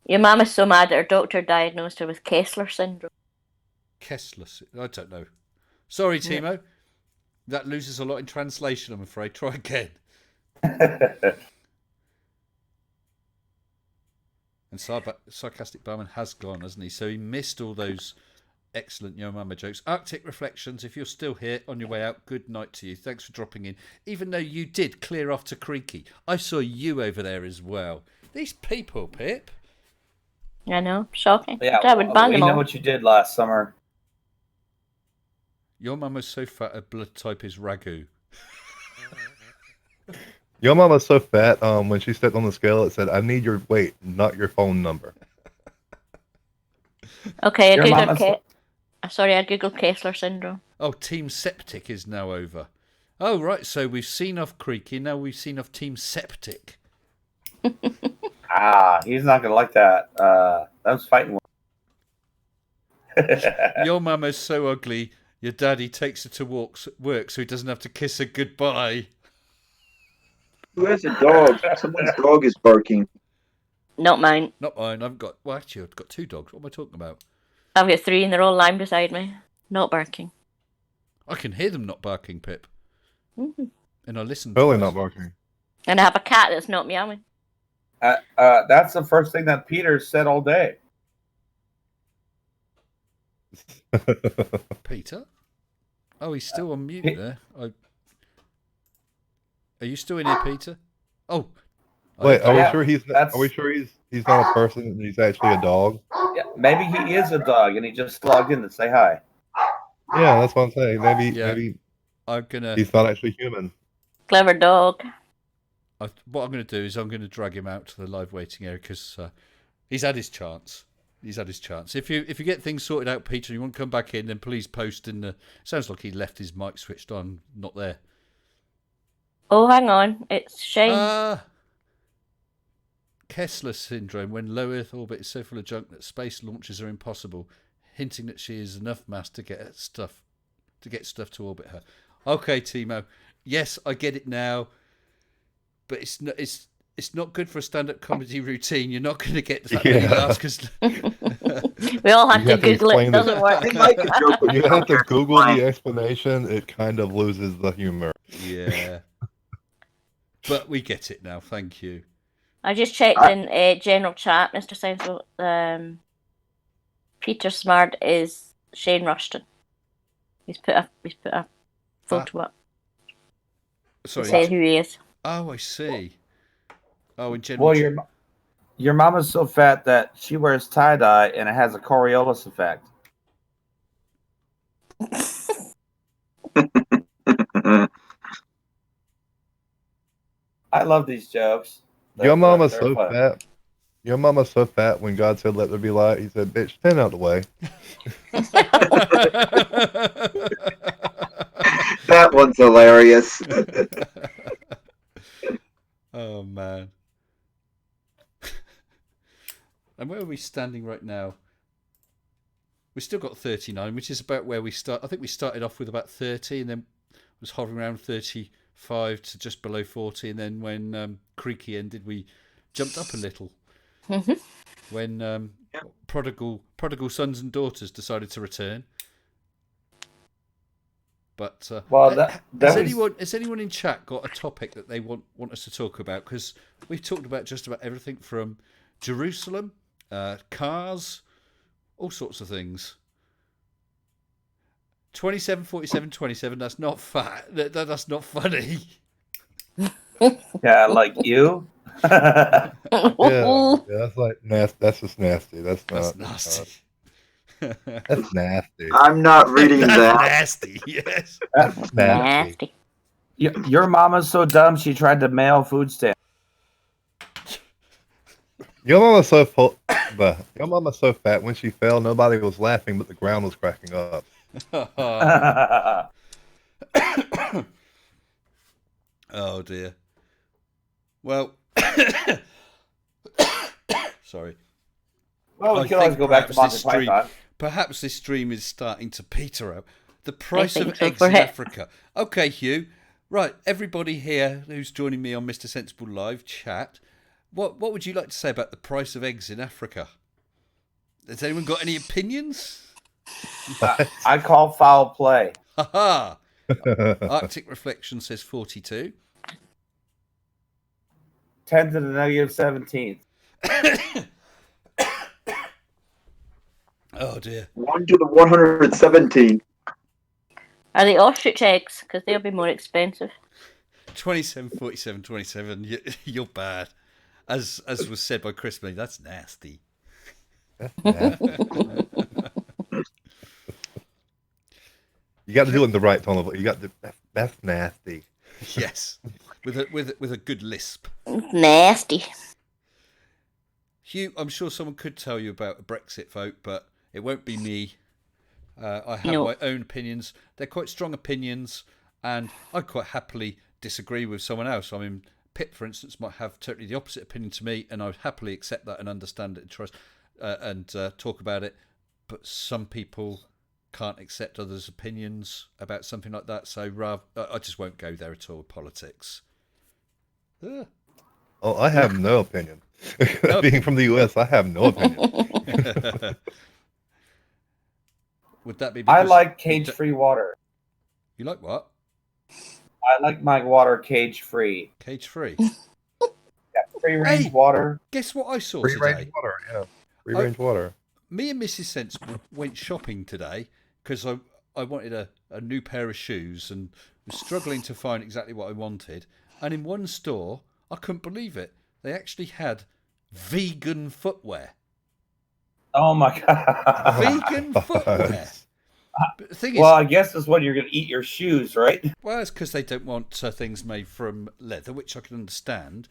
Your mum is so mad that her doctor diagnosed her with Kessler syndrome. Kessler. I don't know. Sorry, Timo. That loses a lot in translation, I'm afraid. Try again. And Sarcastic Barman has gone, hasn't he? So he missed all those excellent Yo Mama jokes. Arctic Reflections, if you're still here on your way out, good night to you. Thanks for dropping in. Even though you did clear off to Creaky, I saw you over there as well. These people, Pip. I know, shocking. Yeah, I would ban we them know all. what you did last summer. Your mama's so fat her blood type is ragu. Your mama's so fat. When she stepped on the scale, it said, "I need your weight, not your phone number." Okay, Your mama's- I googled Kessler syndrome. Oh, Team Septic is now over. Oh, right, so we've seen off Creaky, now we've seen off Team Septic. He's not gonna like that. That was fighting. Your mama's so ugly, your daddy takes her to work so he doesn't have to kiss her goodbye. Who has a dog? Someone's dog is barking. Not mine. Not mine. I've got 2 dogs. What am I talking about? I've got 3 and they're all lying beside me. Not barking. I can hear them not barking, Pip. Mm-hmm. And I listen. Totally not barking. And I have a cat that's not meowing. That's the first thing that Peter said all day. Peter? Oh, he's still on mute there. Are you still in here, Peter? Oh. Wait, are Yeah, we sure he's not a person and he's actually a dog? Yeah, maybe he is a dog and he just logged in to say hi. Yeah, that's what I'm saying. Maybe I'm gonna. he's not actually human. Clever dog. What I'm going to do is I'm going to drag him out to the live waiting area because he's had his chance. He's had his chance. If you get things sorted out, Peter, and you want to come back in, then please post in the. Sounds like he left his mic switched on, not there. Oh, hang on. It's Shane. Kessler syndrome, when low Earth orbit is so full of junk that space launches are impossible, hinting that she is enough mass to get stuff to orbit her. Okay, Timo. Yes, I get it now. But it's not good for a stand-up comedy routine. You're not going to get that many laughs because we all have to Google it. It doesn't work. You have to Google the explanation. It kind of loses the humor. Yeah. But we get it now. Thank you. I just checked in general chat, Mr. Sensible. Peter Smart is Shane Rushton. He's put a photo up. Sorry. Saying who he is. Oh, I see. Oh, in general. Well, your mama's so fat that she wears tie dye and it has a Coriolis effect. I love these jokes. Your mama's they're so fun. fat. Your mama's so fat. When God said, "Let there be light," He said, "Bitch, stand out the way." That one's hilarious. Oh man. And where are we standing right now? We've still got 39, which is about where we start. I think we started off with about 30 and then was hovering around 35 to just below 40. And then when Creaky ended, we jumped up a little. Mm-hmm. When prodigal sons and daughters decided to return. But has anyone in chat got a topic that they want us to talk about? Because we've talked about just about everything from Jerusalem, cars, all sorts of things. 27, 47, 27. That's not fat. That's not funny. Yeah, like you. Yeah, that's like nasty. That's just nasty. That's nasty. That's nasty. I'm not reading That's that. nasty. Yes. That's nasty. Your mama's so dumb she tried to mail food stamps. Your mama's so full, but your mama's so fat. When she fell, nobody was laughing, but the ground was cracking up. Oh dear. Well, sorry. Well, we I can always think go back to perhaps this Monty Python. Perhaps this stream is starting to peter out. The price think of so, eggs in perhaps. Africa. Okay, Hugh. Right, everybody here who's joining me on Mr. Sensible Live chat, What would you like to say about the price of eggs in Africa? Has anyone got any opinions? I call foul play. Ha ha! Arctic Reflection says 42. 10 to the negative 17th. Oh dear. 1 to the 117. Are they ostrich eggs? Because they'll be more expensive. 27, 47, 27. You're bad. As was said by Chris May, that's nasty. You got to do it in the right tone of voice. You got to. That's nasty. Yes, with a good lisp. Nasty. Hugh, I'm sure someone could tell you about a Brexit vote, but it won't be me. I have my own opinions. They're quite strong opinions, and I'd quite happily disagree with someone else. I mean, Pip, for instance, might have totally the opposite opinion to me, and I'd happily accept that and understand it and trust and talk about it. But some people can't accept others' opinions about something like that, so I just won't go there at all. Politics. Oh, I have no opinion. Being from the US, I have no opinion. Would that be? I like cage-free water. You like what? I like my water cage-free. Cage-free. Yeah, free-range water. Guess what I saw Free today? range water, yeah. Free range water. Me and Mrs. Sensible went shopping today because I wanted a new pair of shoes and was struggling to find exactly what I wanted. And in one store, I couldn't believe it. They actually had vegan footwear. Oh my god! Vegan footwear. But the thing is, well, I guess that's when you're going to eat your shoes, right? well, it's because they don't want things made from leather, which I can understand.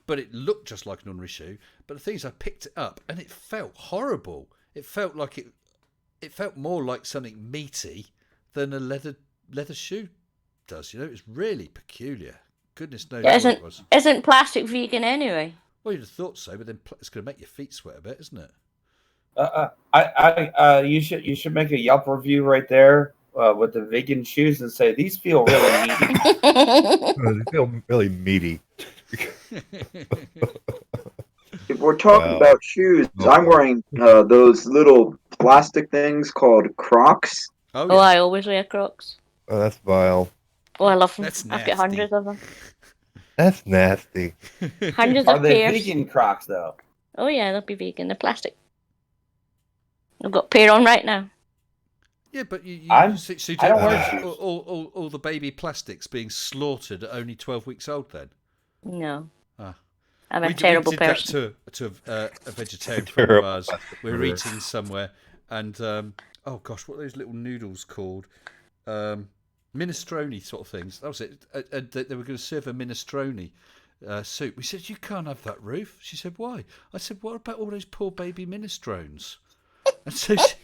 But it looked just like an ordinary shoe. But the thing is, I picked it up and it felt horrible. It felt like it felt more like something meaty than a leather shoe does. You know, it's really peculiar. Goodness knows what it was. Isn't plastic vegan anyway? Well, you'd have thought so, but then it's going to make your feet sweat a bit, isn't it? You should make a Yelp review right there with the vegan shoes and say these feel really meaty. They feel really meaty. If we're talking about shoes, I'm wearing those little plastic things called Crocs. Oh, yeah. I always wear Crocs. Oh, that's vile. Oh, I love them. That's I've got hundreds of them. That's nasty. Hundreds Are of they pairs. vegan Crocs though? Oh yeah, they'll be vegan. They're plastic. I've got a pair on right now. Yeah, but you I don't don't wear have shoes. all the baby plastics being slaughtered at only 12 weeks old then? No. Ah. I'm a We terrible did person. that to a vegetarian friend of ours. We were eating somewhere, and oh gosh, what are those little noodles called? Minestrone sort of things. That was it. And they were going to serve a minestrone soup. We said, "You can't have that, Ruth." She said, "Why?" I said, "What about all those poor baby minestrones?" And so she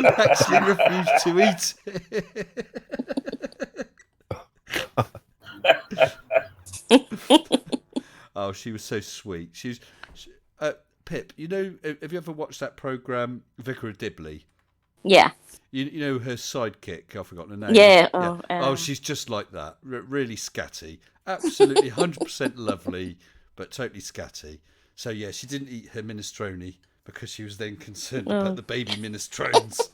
actually refused to eat it. Oh, she was so sweet. Pip, you know, have you ever watched that programme, Vicar of Dibley? Yeah. You know her sidekick, I've forgotten her name. Yeah. Oh, she's just like that. Really scatty. Absolutely 100% lovely, but totally scatty. So, yeah, she didn't eat her minestrone because she was then concerned about the baby minestrones.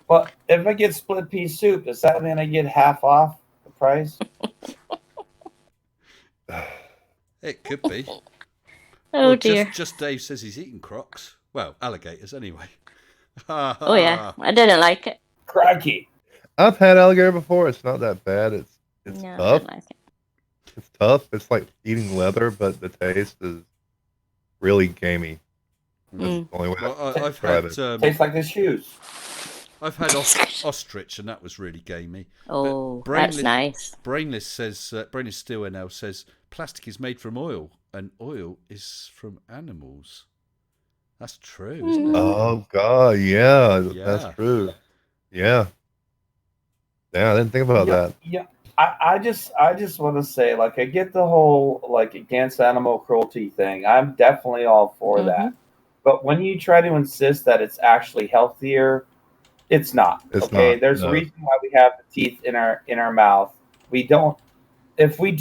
Well, if I get split pea soup, does that mean I get half off the price? It could be. Oh, dear. Just Dave says he's eating crocs. Well, alligators anyway. Oh yeah, I didn't like it. Crikey. I've had alligator before. It's not that bad. It's No, I tough. didn't like it. It's tough. It's like eating leather, but the taste is really gamey. That's the only way I Well, can I've describe had it. Tastes like the shoes. I've had ostrich, and that was really gamey. Oh, But that's nice. Brainless says, Brainless Steel now says, plastic is made from oil, and oil is from animals. That's true, isn't it? Oh God, yeah, Yeah. that's true. Yeah. Yeah, I didn't think about that. Yeah. I just want to say, like, I get the whole like against animal cruelty thing. I'm definitely all for that. But when you try to insist that it's actually healthier, it's not. It's okay, not, there's no. a reason why we have the teeth in our mouth. We don't if we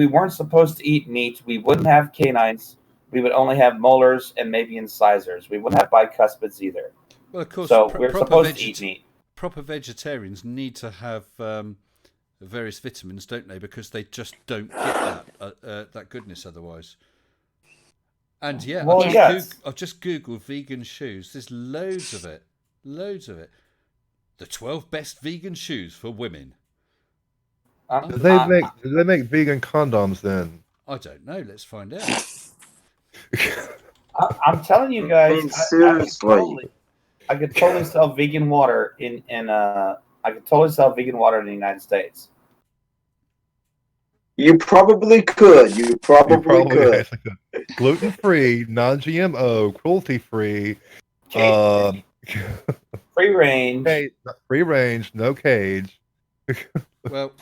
weren't supposed to eat meat, we wouldn't have canines. We would only have molars and maybe incisors. We wouldn't have bicuspids either. Well, of course, so we're supposed to eat meat. Proper vegetarians need to have various vitamins, don't they? Because they just don't get that goodness otherwise. And yeah, Well, I've just Googled vegan shoes. There's loads of it. Loads of it. The 12 best vegan shoes for women. Do they make vegan condoms then? I don't know. Let's find out. I'm telling you guys, I mean, seriously. I could totally sell vegan water in I could totally sell vegan water in the United States. You probably could. You probably could. Gluten free, non GMO, cruelty free, free range. Free range, no cage. Well,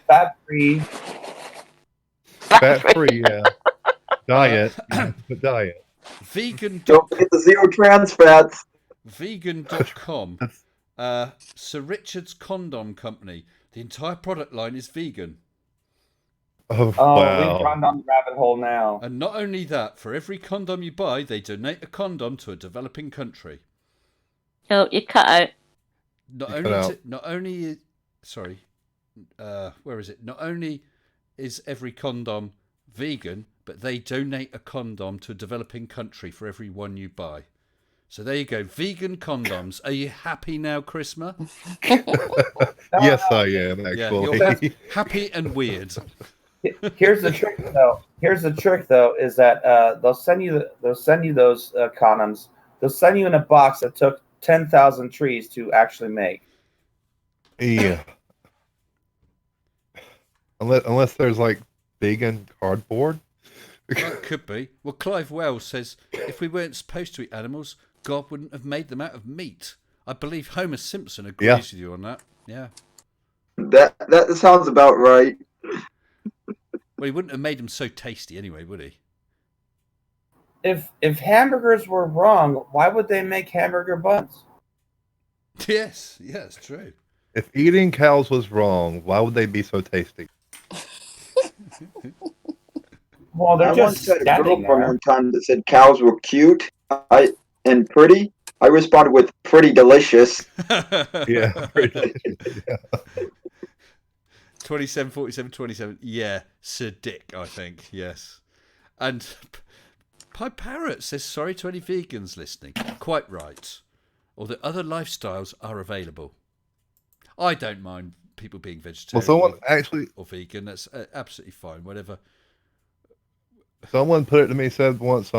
fat free. Fat free, yeah. Diet. Diet. Vegan. Don't forget the zero trans fats. Vegan.com. Sir Richard's Condom Company. The entire product line is vegan. Oh, wow. We've gone down the rabbit hole now. And not only that, for every condom you buy, they donate a condom to a developing country. Oh, you cut out. Not only is every condom vegan, but they donate a condom to a developing country for every one you buy. So there you go, vegan condoms. Are you happy now, Chrisma? Yes, I am, actually. Yeah, you're happy and weird. Here's the trick, though. Is that they'll send you those condoms. They'll send you in a box that took 10,000 trees to actually make. Yeah. Unless there's like vegan cardboard. Well, it could be. Well, Clive Wells says if we weren't supposed to eat animals, God wouldn't have made them out of meat. I believe Homer Simpson agrees with you on that. Yeah. That sounds about right. Well, he wouldn't have made them so tasty anyway, would he? If hamburgers were wrong, why would they make hamburger buns? Yes, it's true. If eating cows was wrong, why would they be so tasty? Well, they're I just once had a standing girlfriend there. one time that said cows were cute and pretty. I responded with pretty delicious. Yeah. Pretty delicious. Yeah. 27, 47, 27. Yeah, Sir Dick, I think. Yes. And Pie Parrot says, sorry to any vegans listening. Quite right. Or that other lifestyles are available. I don't mind people being vegetarian or vegan. That's absolutely fine. Whatever. Someone put it to me, said once,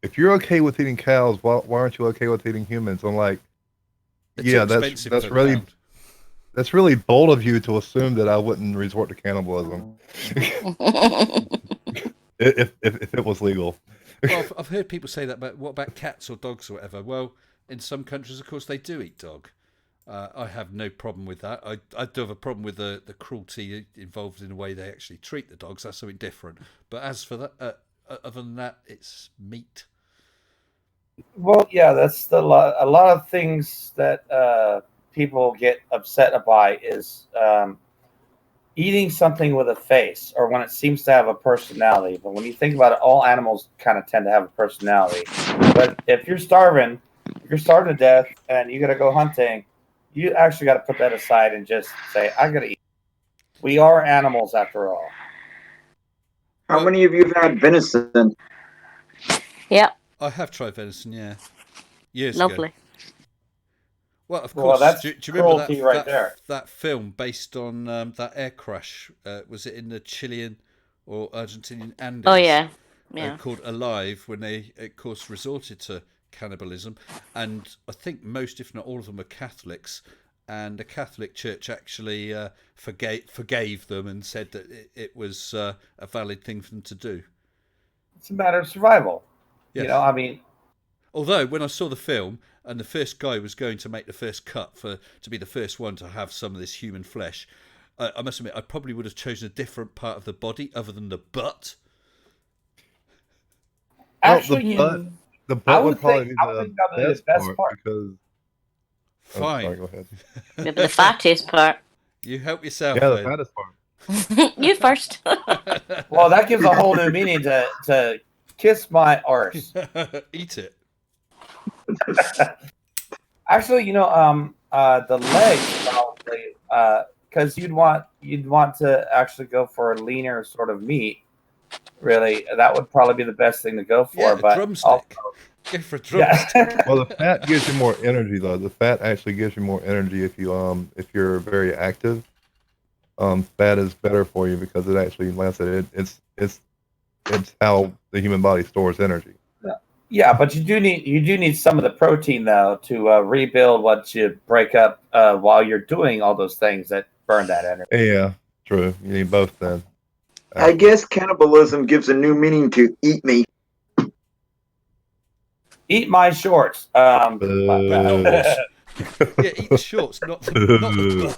if you're okay with eating cows, why aren't you okay with eating humans? I'm like, that's really bold of you to assume that I wouldn't resort to cannibalism if it was legal. Well, I've heard people say that, but what about cats or dogs or whatever? Well, in some countries, of course, they do eat dog. I have no problem with that. I do have a problem with the cruelty involved in the way they actually treat the dogs. That's something different. But as for that, other than that, it's meat. Well, yeah, that's a lot of things that people get upset by is eating something with a face or when it seems to have a personality. But when you think about it, all animals kind of tend to have a personality. But if you're starving to death and you got to go hunting, you actually got to put that aside and just say, I got to eat. We are animals after all. How many of you have had venison? Yeah. I have tried venison, yeah. Years Lovely. ago. Well, of course. That's do you remember cruelty right there. That film based on that air crash? Was it in the Chilean or Argentinian Andes? Oh, yeah. Yeah. Called Alive, when they, of course, resorted to cannibalism. And I think most, if not all of them, were Catholics. And the Catholic Church actually forgave them and said that it was a valid thing for them to do. It's a matter of survival. Yes. You know, I mean... Although, when I saw the film, and the first guy was going to make the first cut to be the first one to have some of this human flesh, I must admit, I probably would have chosen a different part of the body other than the butt. Actually, the butt would probably be the best part because... Fine. Sorry, go ahead. Maybe the fattest part. You help yourself. Yeah, the fattest part. You first. Well, that gives a whole new meaning to kiss my arse. Eat it. Actually, the legs probably, because you'd want to actually go for a leaner sort of meat. Really, that would probably be the best thing to go for. Yeah, but drumstick. Go for a drumstick. Well, the fat gives you more energy, though. The fat actually gives you more energy if you're very active. Fat is better for you because it actually, like I said, it's how the human body stores energy. Yeah, but you do need some of the protein though to rebuild what you break up while you're doing all those things that burn that energy. Yeah, true. You need both then. I guess cannibalism gives a new meaning to eat me. Eat my shorts. Yeah, eat the shorts, not the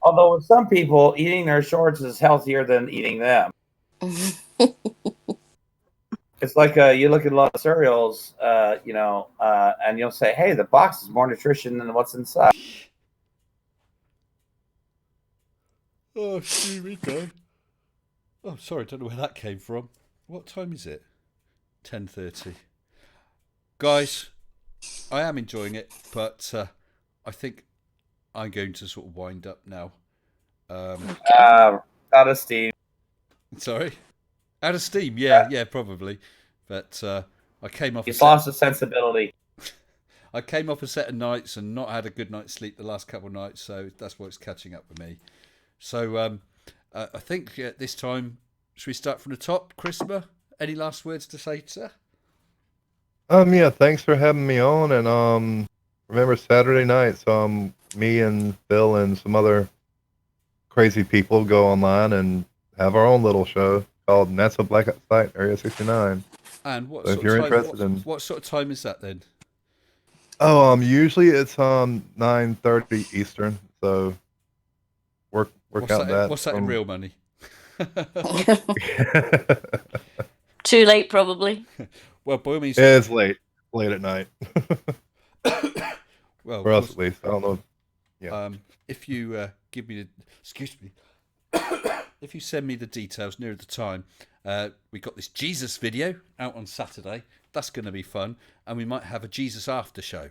Although with some people, eating their shorts is healthier than eating them. It's like you look at a lot of cereals, and you'll say, "Hey, the box is more nutrition than what's inside." Oh, excuse me, God. Oh, sorry, don't know where that came from. What time is it? 10:30. Guys, I am enjoying it, but I think I'm going to sort of wind up now. Out of steam. Sorry? Out of steam, yeah, probably. But I came off. He's lost his sensibility. I came off a set of nights and not had a good night's sleep the last couple of nights, so that's why it's catching up with me. So I think this time, should we start from the top? Christopher, any last words to say, sir? Yeah, thanks for having me on, and remember Saturday nights, me and Phil and some other crazy people go online and have our own little show called NASA Blackout Site Area 69. And what So if you're interested in what sort of time is that then? Oh, usually it's 9:30 Eastern, so work out that. What's that in real money? Too late, probably. Well, by all means, it's late at night. Well, for us at least, I don't know. Yeah. If you give me excuse me, if you send me the details nearer the time, we got this Jesus video out on Saturday. That's going to be fun, and we might have a Jesus after show.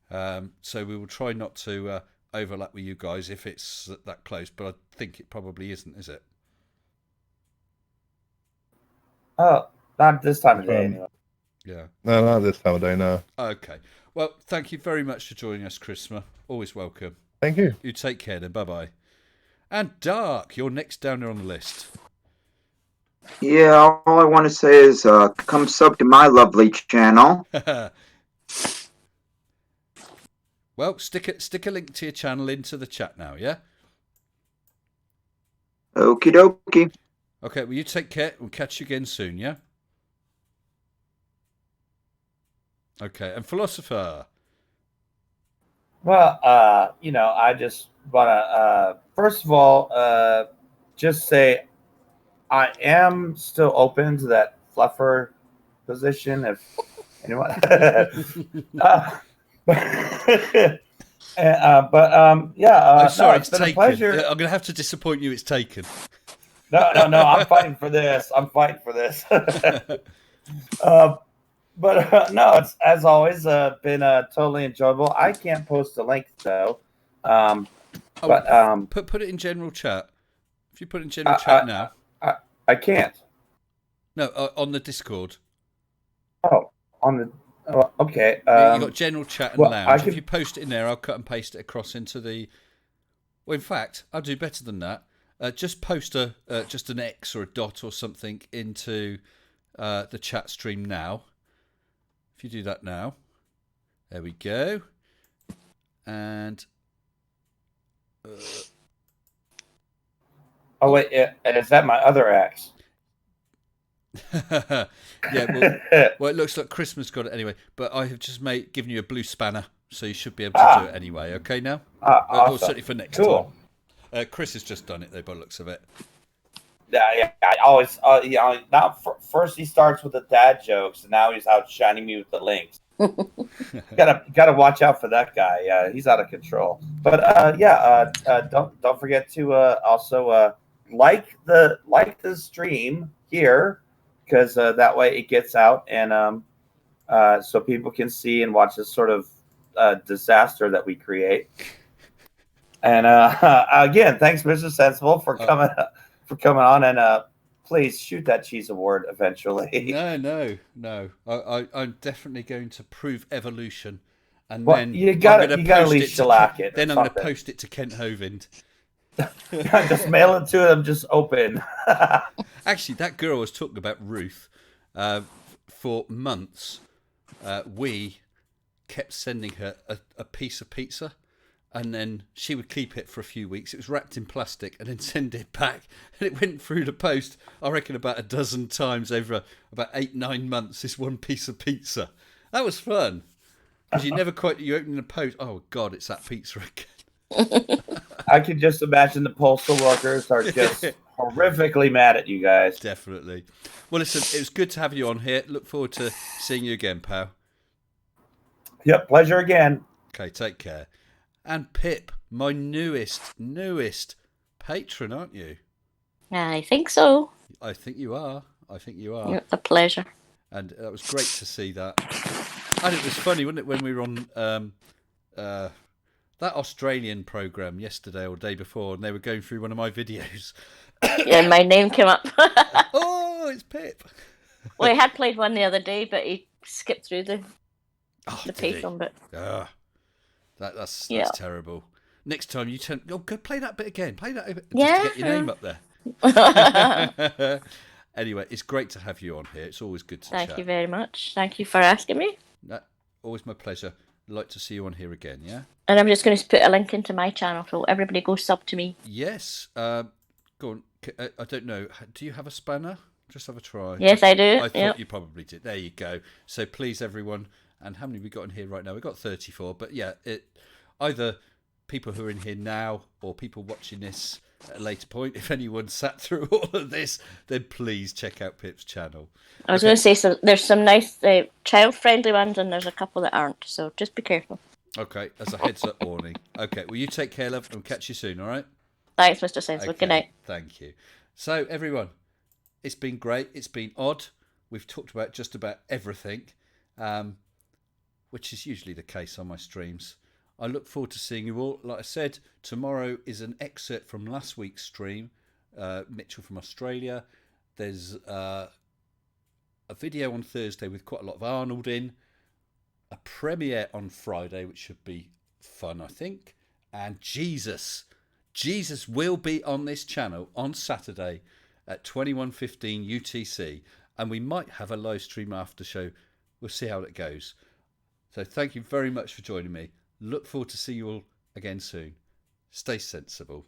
So we will try not to overlap with you guys if it's that close, but I think it probably isn't, is it? Oh, not this time of day anyway. Yeah. No, not this time of day, no. Okay. Well, thank you very much for joining us, Christopher. Always welcome. Thank you. You take care then. Bye-bye. And Dark, you're next down there on the list. Yeah, all I want to say is come sub to my lovely channel. Well, stick a link to your channel into the chat now, yeah? Okie dokie. Okay, well, you take care. We'll catch you again soon, yeah? Okay, and Philosopher? Well, I just want to, first of all, just say I am still open to that fluffer position if anyone. I'm sorry, it's it's been a taken. pleasure. I'm going to have to disappoint you. It's taken. No, I'm fighting for this. But no, it's as always been totally enjoyable. I can't post a link though. Put it in general chat. If you put it in general chat now, I can't. No, on the Discord. Oh, on the. Okay. You got general chat and lounge. If you post it in there, I'll cut and paste it across into the. Well, in fact, I'll do better than that. Just post just an X or a dot or something into the chat stream now. If you do that now, there we go. And oh wait, is that my other X? Yeah, well, it looks like Christmas got it anyway. But I have just given you a blue spanner, so you should be able to do it anyway. Okay, now. Awesome. Or certainly for next Cool. time. Chris has just done it though, by the looks of it. Yeah. I always, now first he starts with the dad jokes, and now he's out shining me with the links. Gotta watch out for that guy. Yeah, he's out of control. But don't forget to also like the stream here, because that way it gets out, and so people can see and watch this sort of disaster that we create. And again, thanks, Mr. Sensible, for coming on, and please shoot that cheese award eventually. No. I'm definitely going to prove evolution, and Well, then you gotta at least shellac it. Then I'm going to post it to Kent Hovind. Just mail it to them, just open. Actually, that girl I was talking about, Ruth, for months, we kept sending her a piece of pizza, and then she would keep it for a few weeks. It was wrapped in plastic, and then send it back, and it went through the post, I reckon, about a dozen times over about 8-9 months, this one piece of pizza. That was fun, because you open the post, oh God, it's that pizza again. I can just imagine the postal workers are just horrifically mad at you guys. Definitely. Well, listen, it was good to have you on here. Look forward to seeing you again, pal. Yep, pleasure again. Okay, take care. And Pip, my newest patron, aren't you? I think so. I think you are. It's a pleasure. And that was great to see that. And it was funny, wasn't it, when we were on that Australian program yesterday or the day before, and they were going through one of my videos. Yeah, my name came up. Oh, it's Pip. Well, he had played one the other day, but he skipped through the Patreon bit. That's terrible. Next time you go play that bit again. Play that bit just to get your name up there. Anyway, it's great to have you on here. It's always good to chat. Thank you very much. Thank you for asking me. Always my pleasure. I'd like to see you on here again, yeah? And I'm just going to put a link into my channel, so everybody go sub to me. Yes. Go on. I don't know. Do you have a spanner? Just have a try. Yes, I do. I thought you probably did. There you go. So please, everyone. And how many have we got in here right now? We've got 34. But yeah, either people who are in here now or people watching this at a later point. If anyone sat through all of this, then please check out Pip's channel. I was going to say, there's some nice child-friendly ones, and there's a couple that aren't. So just be careful. Okay, as a heads-up warning. Okay, well, you take care, love, and we'll catch you soon, all right? Thanks, Mr. Sensible. Okay, Good night. Thank you. So, everyone, it's been great. It's been odd. We've talked about just about everything, which is usually the case on my streams. I look forward to seeing you all. Like I said, tomorrow is an excerpt from last week's stream, Mitchell from Australia. There's a video on Thursday with quite a lot of Arnold in. A premiere on Friday, which should be fun, I think. And Jesus will be on this channel on Saturday at 21:15 UTC. And we might have a live stream after show. We'll see how it goes. So thank you very much for joining me. Look forward to see you all again soon. Stay sensible.